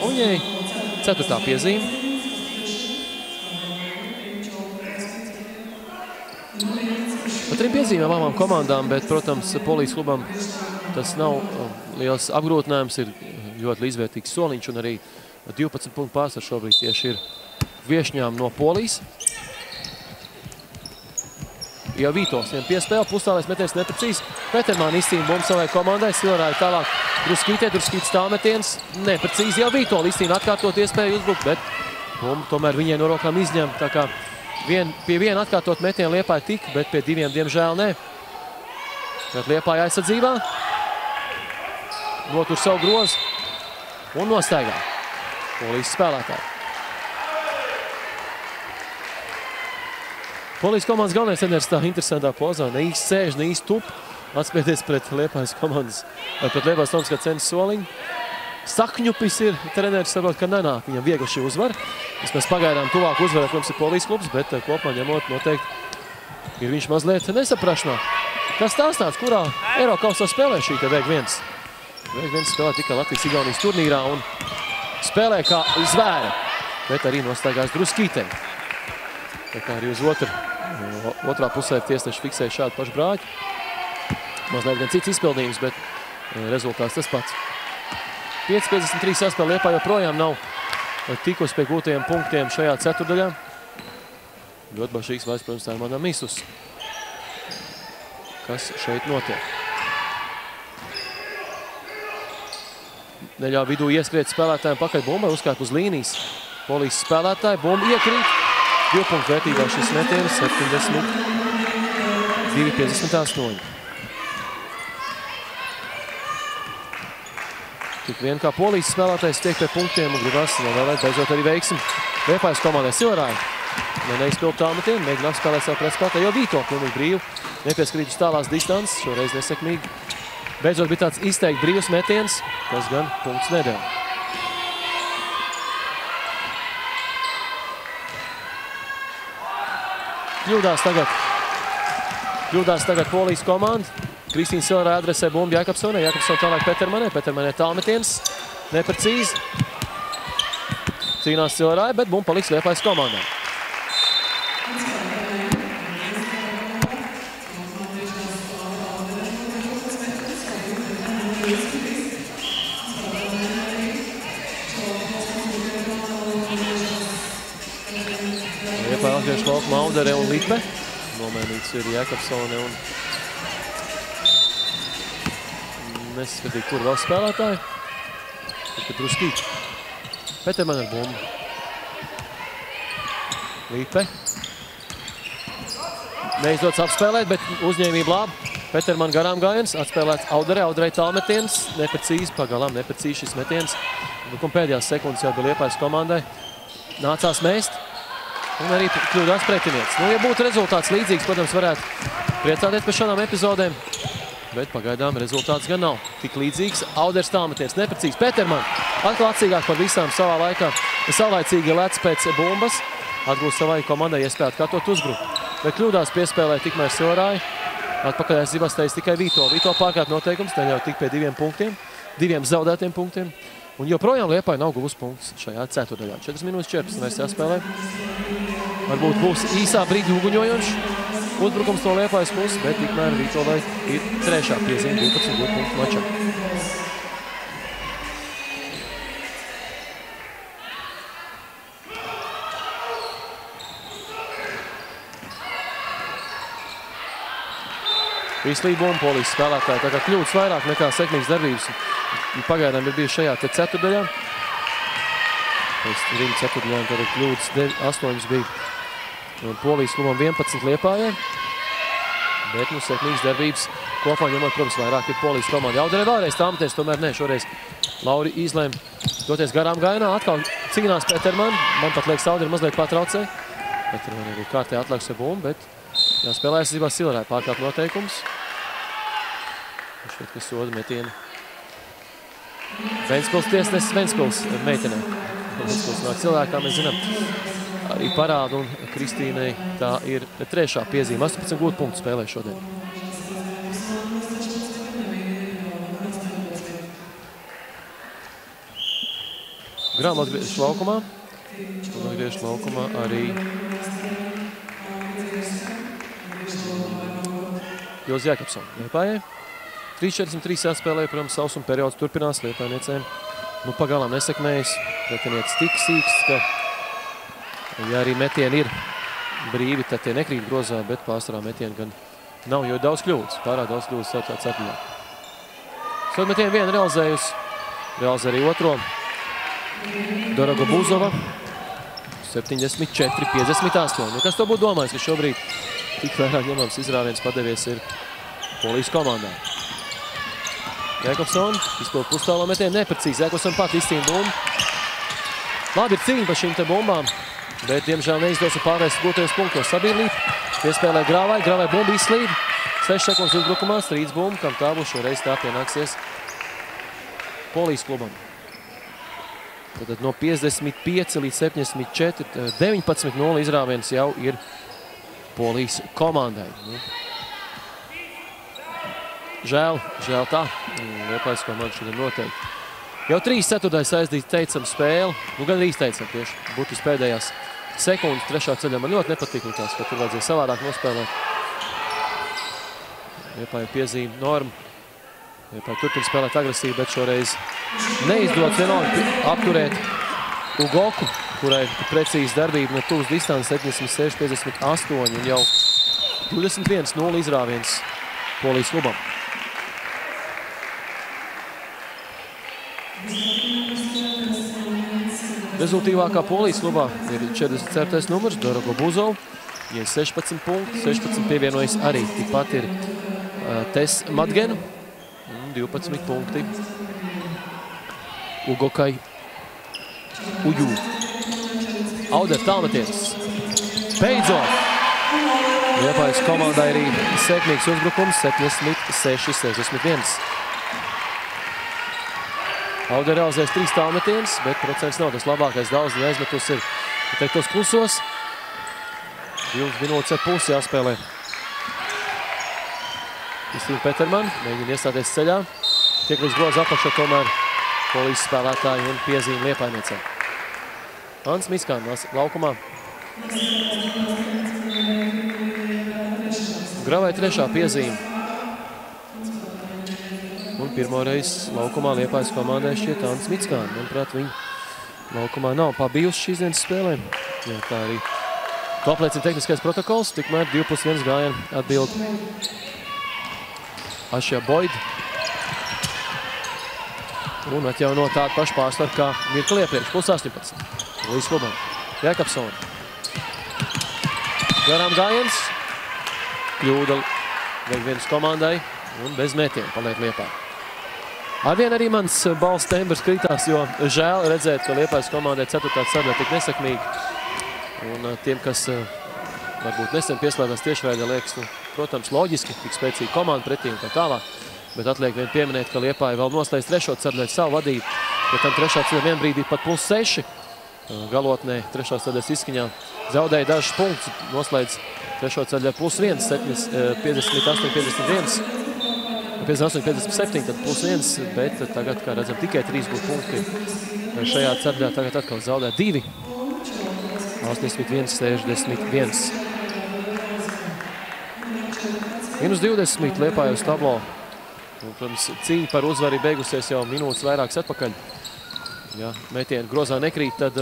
Un viņai 4. piezīme. Pa 3 piezīmēm abām komandām, bet, protams, Polijas klubam tas nav liels apgrūtinājums, ir ļoti līdzvērtīgs soliņš un arī 12 punktu pārsvars šobrīd tieši ir viešņām no Polijas. Jau Vītols viņam piespēle, pustālais metiens neprecīzi. Petermane izcīna bumbu savai komandai, Silvarāja tālāk Druskītē, Druskītes tālmetiens neprecīzi. Jau Vītola izcīna atkārtot iespēju uzbrukt, bet bumbu tomēr viņai no rokām izņem. Tā kā pie viena atkārtot metienu Liepāja tik, bet pie 2 diemžēl ne. Tad Liepāja aizsardzībā. Notur savu grozu un nostaigā Polijas spēlētāji. Polijas komandas galvenais treneris tā interesantā pozā, ne īsti sēž, ne īsti tup, atspēties pret Liepājas komandas, pret Liepājas Tomskā cenas soliņu. Sakņupis ir treneris, saprot, ka nenāk viņam viegli šī uzvara. Vismaz pagaidām tuvāk uzvarēt, protams, ir Polijas klubs, bet kopumā ņemot noteikti ir viņš mazliet nesaprašanā. Kas stāstāts, kurā Eirokausā spēlē šī te VG1? VG1 spēlē tikai Latvijas-Igaunijas turnīrā un spēlē kā zvēre, bet arī nostaigās Druskītei. Tā kā arī uz otrā pusē tiesneši fiksēja šādu pašu brāķi. Mazliet gan cits izpildījums, bet rezultāts tas pats. 5,53 saspēle Liepāja joprojām nav tikusi pie gūtajiem punktiem šajā ceturdaļā. Ļoti bažīgs vairs, protams, tā ir manā misus. Kas šeit notiek? Neļauj vidū ieskriet spēlētājiem pakaļ bumbai, uzkāp uz līnijas. Polijas spēlētāji, bumba iekrīt. 2 punktu vērtībā šis metienis 72,58. Tik vien kā Polijas spēlētājs tiek pie punktiem un gribas novēlēt beidzot arī veiksmi. Liepājas komandai Silvarāja. Neizpild tālmetienu, mēģina apspēlēt savu pretspēlētāju, jo Vīto pilnīgi brīvu. Nepieskrīt uz tālās distances, šoreiz nesekmīgi. Beidzot bija tāds izteikti brīvs metiens, kas gan punkts nedēļ. Kļūdās tagad Polijas komanda. Kristīna Silvarāja adresē bumbu Jākapsonai. Jākapsona tālāk Petermanei. Petermanei tālmetiens. Neprecīzi. cīnās Silvarāja, bet bumba paliks Liepājas komandai. Liepāja atgriež laukumā Audere un Lipe. Nomainīts ir Jakobsone un nesaskatīt, kur vēl spēlētāji. Tur druskīt. Peterman ar bumbu. Lipe. Neizdots apspēlēt, bet uzņēmība labi. Peterman garām gājiens, atspēlēts Auderei. Auderei tālmetiens, neprecīzi, pagalām neprecīzi šis metiens. Un pēdējās sekundes jau bija Liepājas komandai. Nācās mēst. Un arī kļūdās pretinieks. Nu, ja būtu rezultāts līdzīgs, protams, varētu priecāties par šādām epizodēm. Bet pagaidām rezultāts gan nav tik līdzīgs. Auders tālmetiens neprecīgs. Peterman atkal atsīgāk par visām savā laikā. Savlaicīgi lec pēc bumbas. Atgūst savai komandai iespēju atkārtot uzbruku. Bet kļūdās piespēlē tikmēr Silvarāja. Atpakaļ Zibasteiz tikai Vito. Vito pārkārt noteikums, neļauj tik pie 2 punktiem. 2 zaudētiem punktiem. Un joprojām Liepāja nav guvusi punktus šajā ceturdaļā. 4 minūtes 14 vairs jāspēlē. Varbūt būs īsā brīdī uguņojošs uzbrukums no Liepājas puses, bet tikmēr Vītolai ir 3. piezīme 12 punktu mačā. Vislība un Polijas spēlētāji. Tā kā kļūdas vairāk nekā sekmīgas darbības pagaidām ir bijuši šajā te ceturdaļā. Pēc 3 ceturtdaļām tad ir kļūdas 8 bija. Polijas klubam 11 Liepājai. Bet nu sekmīgas darbības kopā ņemot, protams, vairāk ir Polijas komanda. Auderei vēlreiz tāmties, tomēr ne. Šoreiz Lauri izlēma doties garām gājienā. Atkal cīnās Peterman. Man pat liekas, Auderi mazliet patraucē. Peterman arī kārtē atlaiks ar bumbu, bet jāspēlējas Zibā Silvarāja pārkāpt noteikums. Šeit, kas soda metienu. Ventspils tiesnesis Ventspils meitenē. Ventspils nāk cilvēki, kā mēs zinām. Arī Parāda un Kristīnai tā ir 3. piezīme. 18 gūtu punktu spēlē šodien. Grāma atgriežas laukumā. Un atgriežas laukumā arī Jozi Jakobsone. Liepājai 3:43 jāspēlē, protams, sausuma periods turpinās Liepājniecēm. Nu, pagalām nesekmējas. Pretinieks tik sīks, ka ja arī metieni ir brīvi, tad tie nekrīt grozā, bet pārsvarā metieni gan nav, jo ir daudz kļūdas. Pārāk daudz kļūdas ceturtajā. Sodmetienu vienu realizējusi. Realizē arī otro. Dorogo Buzova. 74-58. Nu, kas to būtu domājis, ka šobrīd tik vairāk ņemams izrāviens padevies ir Polijas komandā. Jakobsone izpildu pustālo metienu neprecīzi. Jakobsone pat izcīna bumbu. Labi ir cīņa par šīm te bumbām. Bet, diemžēl, neizdos pārvērst gūtajos punktos. Sabīrlī piespēlē Grāvai. Grāvai bumba izslīd. 6 sekundes uzbrukumā strīds bumba, kam tā būs šoreiz tā pienāksies Polijas klubam. Tad no 55 līdz 74, 19-0 izrāviens jau ir Polijas komandai. Žēl tā. Liepājas komanda šodien noteikti. Jau 3 ceturtdaļas aizdīt teicam spēli. Nu, gan arī teicam tieši. Būtu pēdējās sekundes 3. ceļā. Man ļoti nepatīk likās, ka tur vajadzēja savādāk nospēlēt. Liepāja piezīme Norma. Liepāja turpina spēlēt agresīvi, bet šoreiz neizdodas vienalga apturēt Ugoku, kurai precīzi darbība no tuvas distances 76-58 un jau 21-0 izrāviens Polijas klubam. Rezultīvākā Polijas klubā ir 44. numurs Dorogo Buzov. Viņai 16 punkti, 16 pievienojas arī. Tikpat ir Tess Madgen, 12 punkti Ugokai Uju. Auder tālmetiens. Beidzot! Liepājas komandai arī sekmīgs uzbrukums 76-61. Auder realizēs 3 tālmetienas, bet procents nav tas labākais. Daudz neaizmetus ir teiktos klusos. 2 minūtes ar pusi jāspēlē. Kristīna Peterman mēģina iestāties ceļā. Tiek līdz groza apakšā tomēr Polijas spēlētāji un piezīme Liepājniecē. Ants Miskāns laukumā. Gravai 3. piezīme. Un pirmo reizi laukumā Liepājas komandai šķiet Ants Miskāns. Manuprāt, viņi laukumā nav pabijusi šīs dienas spēlēm. Jā, tā arī to apliecina tehniskais protokols. Tikmēr 2+1 gājienu atbild Ašja Boyd. Un atjauno tādu pašu pārsvaru kā mirkli iepriekš. +18. Līdz klubam. Jākapsona. Garām gājiens. Kļūda Veigvienas komandai un bez mētienu paliek Liepāja. Arvien arī mans balss tembrs kritās, jo žēl redzēt, ka Liepājas komandai 4. sadaļa tik nesakmīgi. Un tiem, kas varbūt nesen pieslēdzās tiešraidē, liekas, protams, loģiski, tik spēcīga komanda pretī un tā tālāk. Bet atliek vien pieminēt, ka Liepāja vēl noslēdz 3. sadaļu savu vadību. Pēc tam 3. sadaļa vien brīdī pat +6. Galotnē 3. sadaļas izskaņā zaudēja dažus punktus, noslēdz 3. sadaļā +1, 58-51, 58-57, tad +1, bet tagad, kā redzam, tikai 3 būtu punkti šajā sadaļā. Tagad atkal zaudē 2, 81-61. -20 Liepāja uz tablo. Un, protams, cīņa par uzvaru beigusies jau minūtes vairākas atpakaļ. Ja metieni grozā nekrīt, tad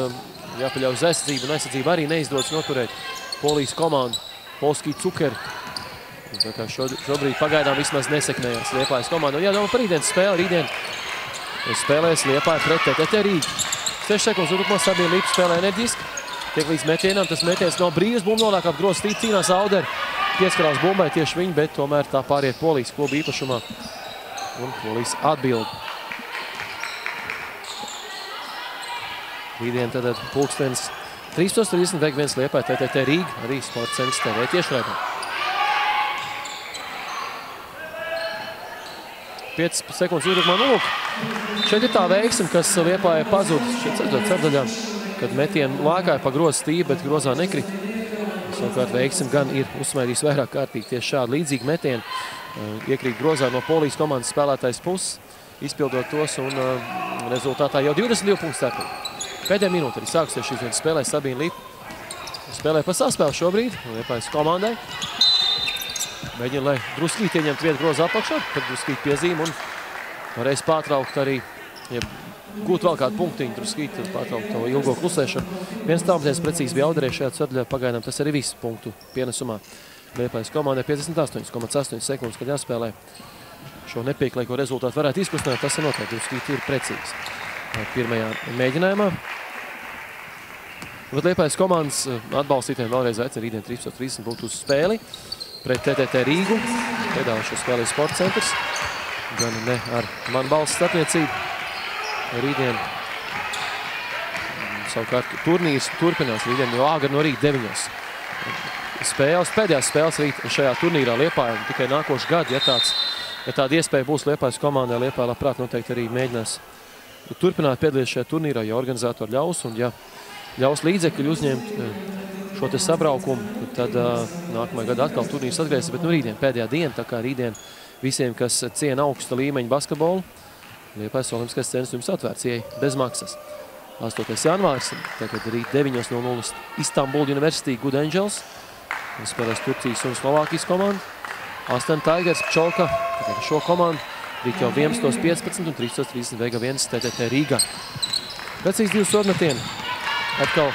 jāpaļauj uz aizsardzību, un aizsardzību arī neizdodas noturēt Polijas komandu, Polskī Cukeri. Tā kā šobrīd pagaidām vismaz nesekmējās Liepājas komanda. Un jādomā par rītdienas spēli. Rītdien spēlēs Liepāja pret TTT Rīgu. 6 sekundes uzbrukumā Sabīna Līpa spēlē enerģiski. Tiek līdz metienam, tas metiens nav brīvs, bumba nolāk ap grozu stīt, cīnās Auderi. Pieskarās bumbai tieši viņi, bet tomēr tā pāriet Polijas kluba īpašumā. Un Polijas atbild. Rītdien tad pulkstens 13:30 Veigvienas Liepāja TTT Rīga, arī Sports centrs TV tiešraidē. 5 sekundes uzbrukumā nolūk. Šeit ir tā veiksme, kas Liepāja pazūd šeit 4. sadaļā, kad metienu lākāja pa grozu stību, bet grozā nekrit. Savukārt veiksme gan ir uzsmaidījis vairāk kārtīgi tieši šādi līdzīgi metieni. Iekrīt grozā no Polijas komandas spēlētājs puses, izpildot tos, un rezultātā jau 22 punktu starpā. Pēdējā minūte arī sākusies šīs dienas spēlē Sabīna Līpa. Spēlē pa saspēli šobrīd Liepājas komandai. Mēģina, lai druskīt ieņemt vietu grozu apakšā, tad druskīt piezīme un varēs pārtraukt arī, ja gūt vēl kādu punktiņu druskīt, tad pārtraukt to ilgo klusēšanu. Viens tālmetiens precīzi bija Auderē šajā sadaļā, pagaidām tas arī viss punktu pienesumā. Liepājas komandai 58,8 sekundes, kad jāspēlē šo nepieklēko rezultātu varētu izkustināt, tas ir noteikti druskīt ir precīzi. Pirmajā mēģinājumā. Bet Liepājas komandas atbalstītājiem vēlreiz aicina rītdien 13:30 būt uz spēli pret TTT Rīgu. Piedāvā šo spēli Sports centrs. Gan ne ar manu balsu starpniecību. Rītdien savukārt turnīrs turpinās rītdien jau āgri no rīta 9. Spēles, pēdējās spēles rīt šajā turnīrā Liepājā. Tikai nākošu gadu, ja tāda iespēja būs Liepājas komandai, Liepāja labprāt noteikti arī mēģinās turpināt piedalīties šajā turnīrā, ja organizatori ļaus un ja ļaus līdzekļi uzņemt šo te sabraukumu, tad nākamajā gadā atkal turnīrs atgriezīsies, bet rītdien pēdējā diena, tā kā rītdien visiem, kas ciena augsta līmeņa basketbolu, Liepājas olimpiskais centrs jums atvērts ieeja bez maksas. 8. janvārs, tagad rīt 9:00 Istanbul University Good Angels, spēlēs Turcijas un Slovākijas komanda. Aston Tigers, Pčolka, tagad šo komandu. Rīt jau 11:15 un 13:30 Veigvienas TTT Rīgā. Precīzi 2 sodmetieni. Atkal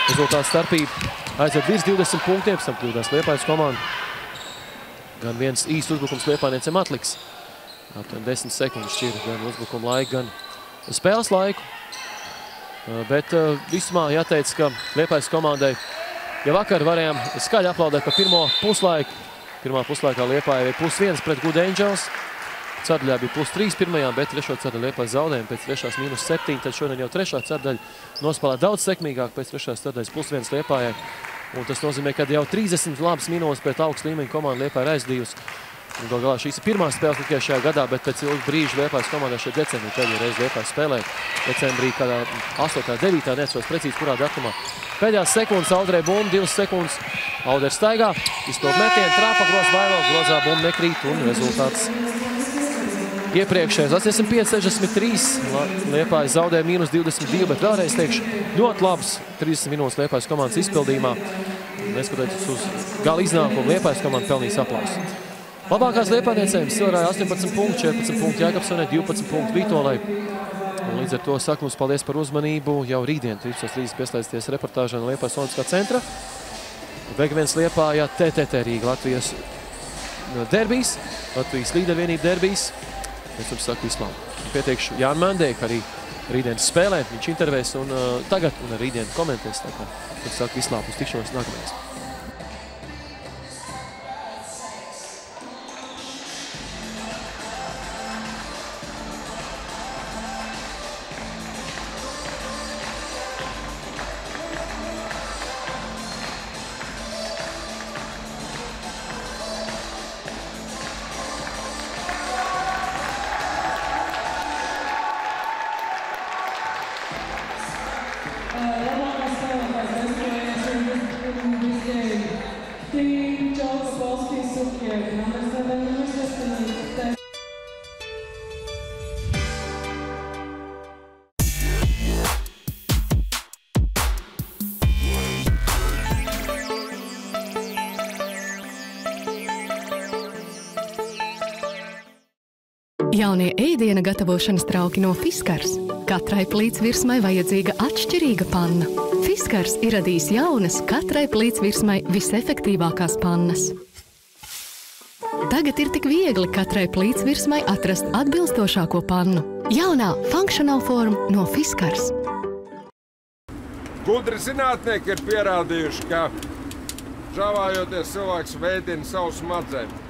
rezultātu starpība aizved virs 20 punktiem, pēc tam kļūdās Liepājas komanda. Gan viens īsts uzbrukums liepājniecēm atliks. Aptuveni 10 sekundes šķir gan uzbrukuma laiku, gan spēles laiku. Bet visumā jāteic, ka Liepājas komandai ja vakar varējām skaļi aplaudēt par pirmo puslaiku. Pirmā puslaikā Liepāja bija +1 pret Good Angels. Ceturdaļā bija +3 pirmajā, bet 3. ceturdaļā Liepājas zaudējumi pēc 3. -7. Tad šodien jau 3. ceturdaļa nospēlē daudz sekmīgāk pēc 3. ceturdaļas +1 Liepājai. Un tas nozīmē, ka jau 30 labas minūtes pret augstu līmeņu komandu Liepāja ir aizdījusi. Un gal galā šīs ir pirmās spēles tikai šajā gadā, bet pēc ilga brīža Liepājas komandai šeit decembrī pēdējā reize Liepāja spēlēja. Decembrī kādā 8. 9. neatceros precīzi kurā datumā. Pēdējās sekundes Auderē bumba, 2 sekundes Auder staigā, izpild metienu, trāpa groz vairāk, grozā bumba nekrīt un rezultāts iepriekšējais. 85-63. Liepāja zaudēja -22, bet vēlreiz teikšu, ļoti labs 30 minūtes Liepājas komandas izpildījumā. Neskatoties uz gala iznākumu, Liepājas komanda pelnīs aplausu. Labākās liepājniecēm Silvarāja 18 punktu, 14 punktu Jākapsonē, 12 punktu Vītolai. Un līdz ar to saku mums paldies par uzmanību. Jau rītdien 13.30 pieslēdzieties reportāžai no Liepājas Olimpiskā centra. Vegaviens Liepājā TTT Rīga Latvijas derbijs, Latvijas līdervienība derbijs. Es jums saku visu labu. Pieteikšu Jānu Mandēju, arī rītdienas spēlē. Viņš intervēs un tagad un ar rītdienu komentēs. Tā kā jums saku visu labu. Uz tikšanos nākamais. Jaunie ēdiena gatavošanas trauki no Fiskars. Katrai plītsvirsmai vajadzīga atšķirīga panna. Fiskars ir radījis jaunas, katrai plītsvirsmai visefektīvākās pannas. Tagad ir tik viegli katrai plītsvirsmai atrast atbilstošāko pannu. Jaunā Functional Form no Fiskars. Gudri zinātnieki ir pierādījuši, ka žāvājoties cilvēks veidina savu smadzeņu.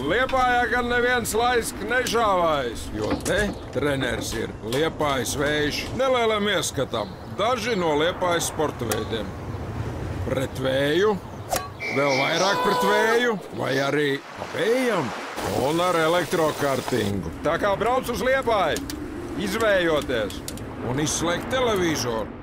Liepājā gan neviens laiski nežāvājas, jo te treneris ir Liepājas vējš. Nelielam ieskatam, daži no Liepājas sporta veidiem. Pret vēju, vēl vairāk pret vēju, vai arī vējam un ar elektrokartingu. Tā kā brauc uz Liepāju, izvējoties un izslēgt televizoru.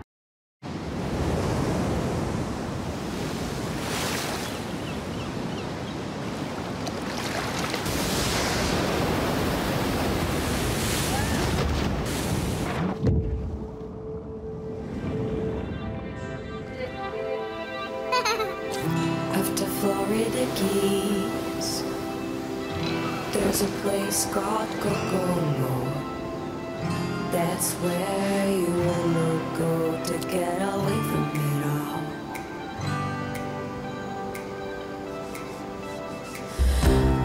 There's a place called Kokomo. That's where you wanna go to get away from it all.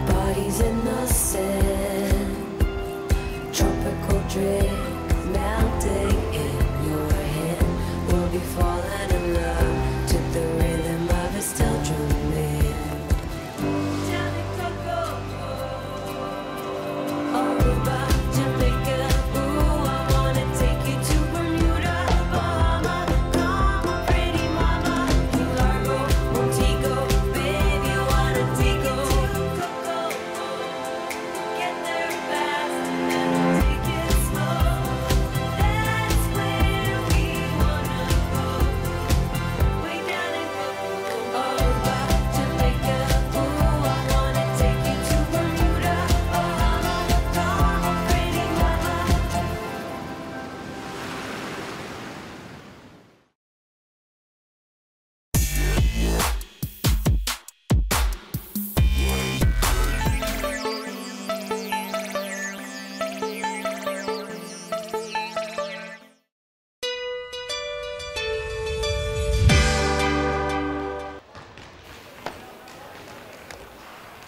Bodies in the sand, tropical drink melting in your hand. We'll be falling in love to the rhythm of a steel drum man.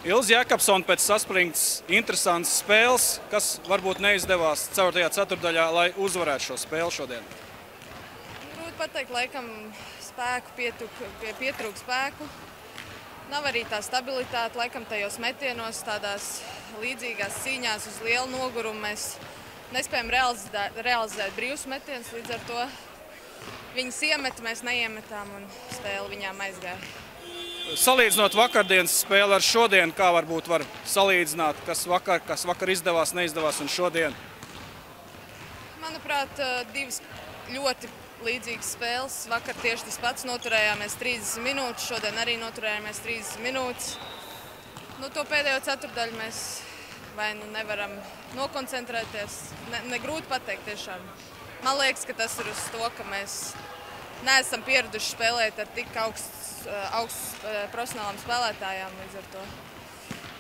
Ilze Jākapsone pēc saspringtas interesantas spēles, kas varbūt neizdevās 4. ceturdaļā, lai uzvarētu šo spēli šodien. Grūti pateikt, laikam pietrūk spēku. Nav arī tā stabilitāte, laikam tajos metienos, tādās līdzīgās cīņās uz lielu nogurumu. Mēs nespējam realizēt brīvus metienus, līdz ar to viņas iemet, mēs neiemetām un spēle viņām aizgāja. Salīdzinot vakardienas spēli ar šodien, kā varbūt var salīdzināt, kas vakar izdevās, neizdevās un šodien? Manuprāt, divas ļoti līdzīgas spēles. Vakar tieši tas pats, noturējāmies 30 minūtes, šodien arī noturējāmies 30 minūtes. Nu, to pēdējo ceturdaļu mēs vai nu nevaram nokoncentrēties. Negrūti pateikt tiešām. Man liekas, ka tas ir uz to, ka mēs neesam pieraduši spēlēt ar tik augsts profesionālām spēlētājām, līdz ar to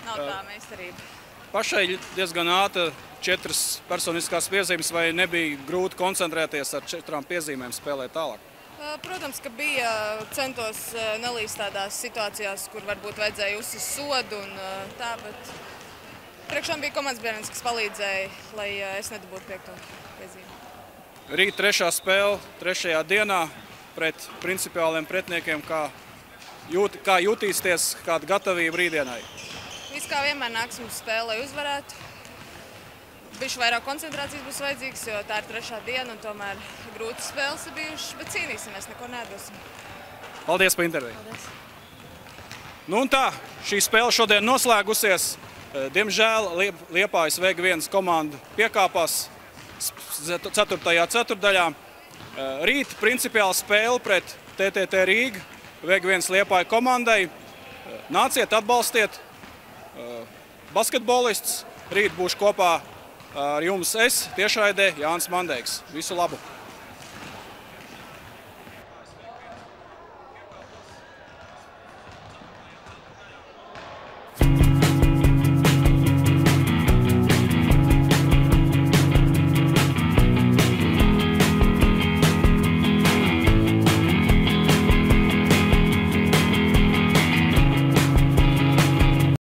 nav tā meistarība. Pašai diezgan ātra 4 personiskās piezīmes, vai nebija grūti koncentrēties ar 4 piezīmēm spēlēt tālāk? Protams, ka bija, centos nelīst tādās situācijās, kur varbūt vajadzēja uzsist sodu un tā, bet priekšām bija komandas biedrenis, kas palīdzēja, lai es nedabūtu 5. piezīmi. Rīt 3. spēle, 3. dienā pret principiāliem pretiniekiem, kā jutīsties, kāda gatavība rītdienai? Viss kā vienmēr nāks mums spēle, lai uzvarētu. Bišķi vairāk koncentrācijas būs vajadzīgs, jo tā ir 3. diena un tomēr grūtas spēles ir bijušas, bet cīnīsimies, neko nedosim. Paldies par interviju. Paldies. Nu un tā, šī spēle šodien noslēgusies. Diemžēl Liepājas VG1 komanda piekāpās 4. ceturtdaļā. Rīt principiāla spēle pret TTT Rīga, VG1 Liepāja komandai. Nāciet, atbalstiet basketbolistus. Rīt būšu kopā ar jums tiešraidē Jānis Mandeiks. Visu labu!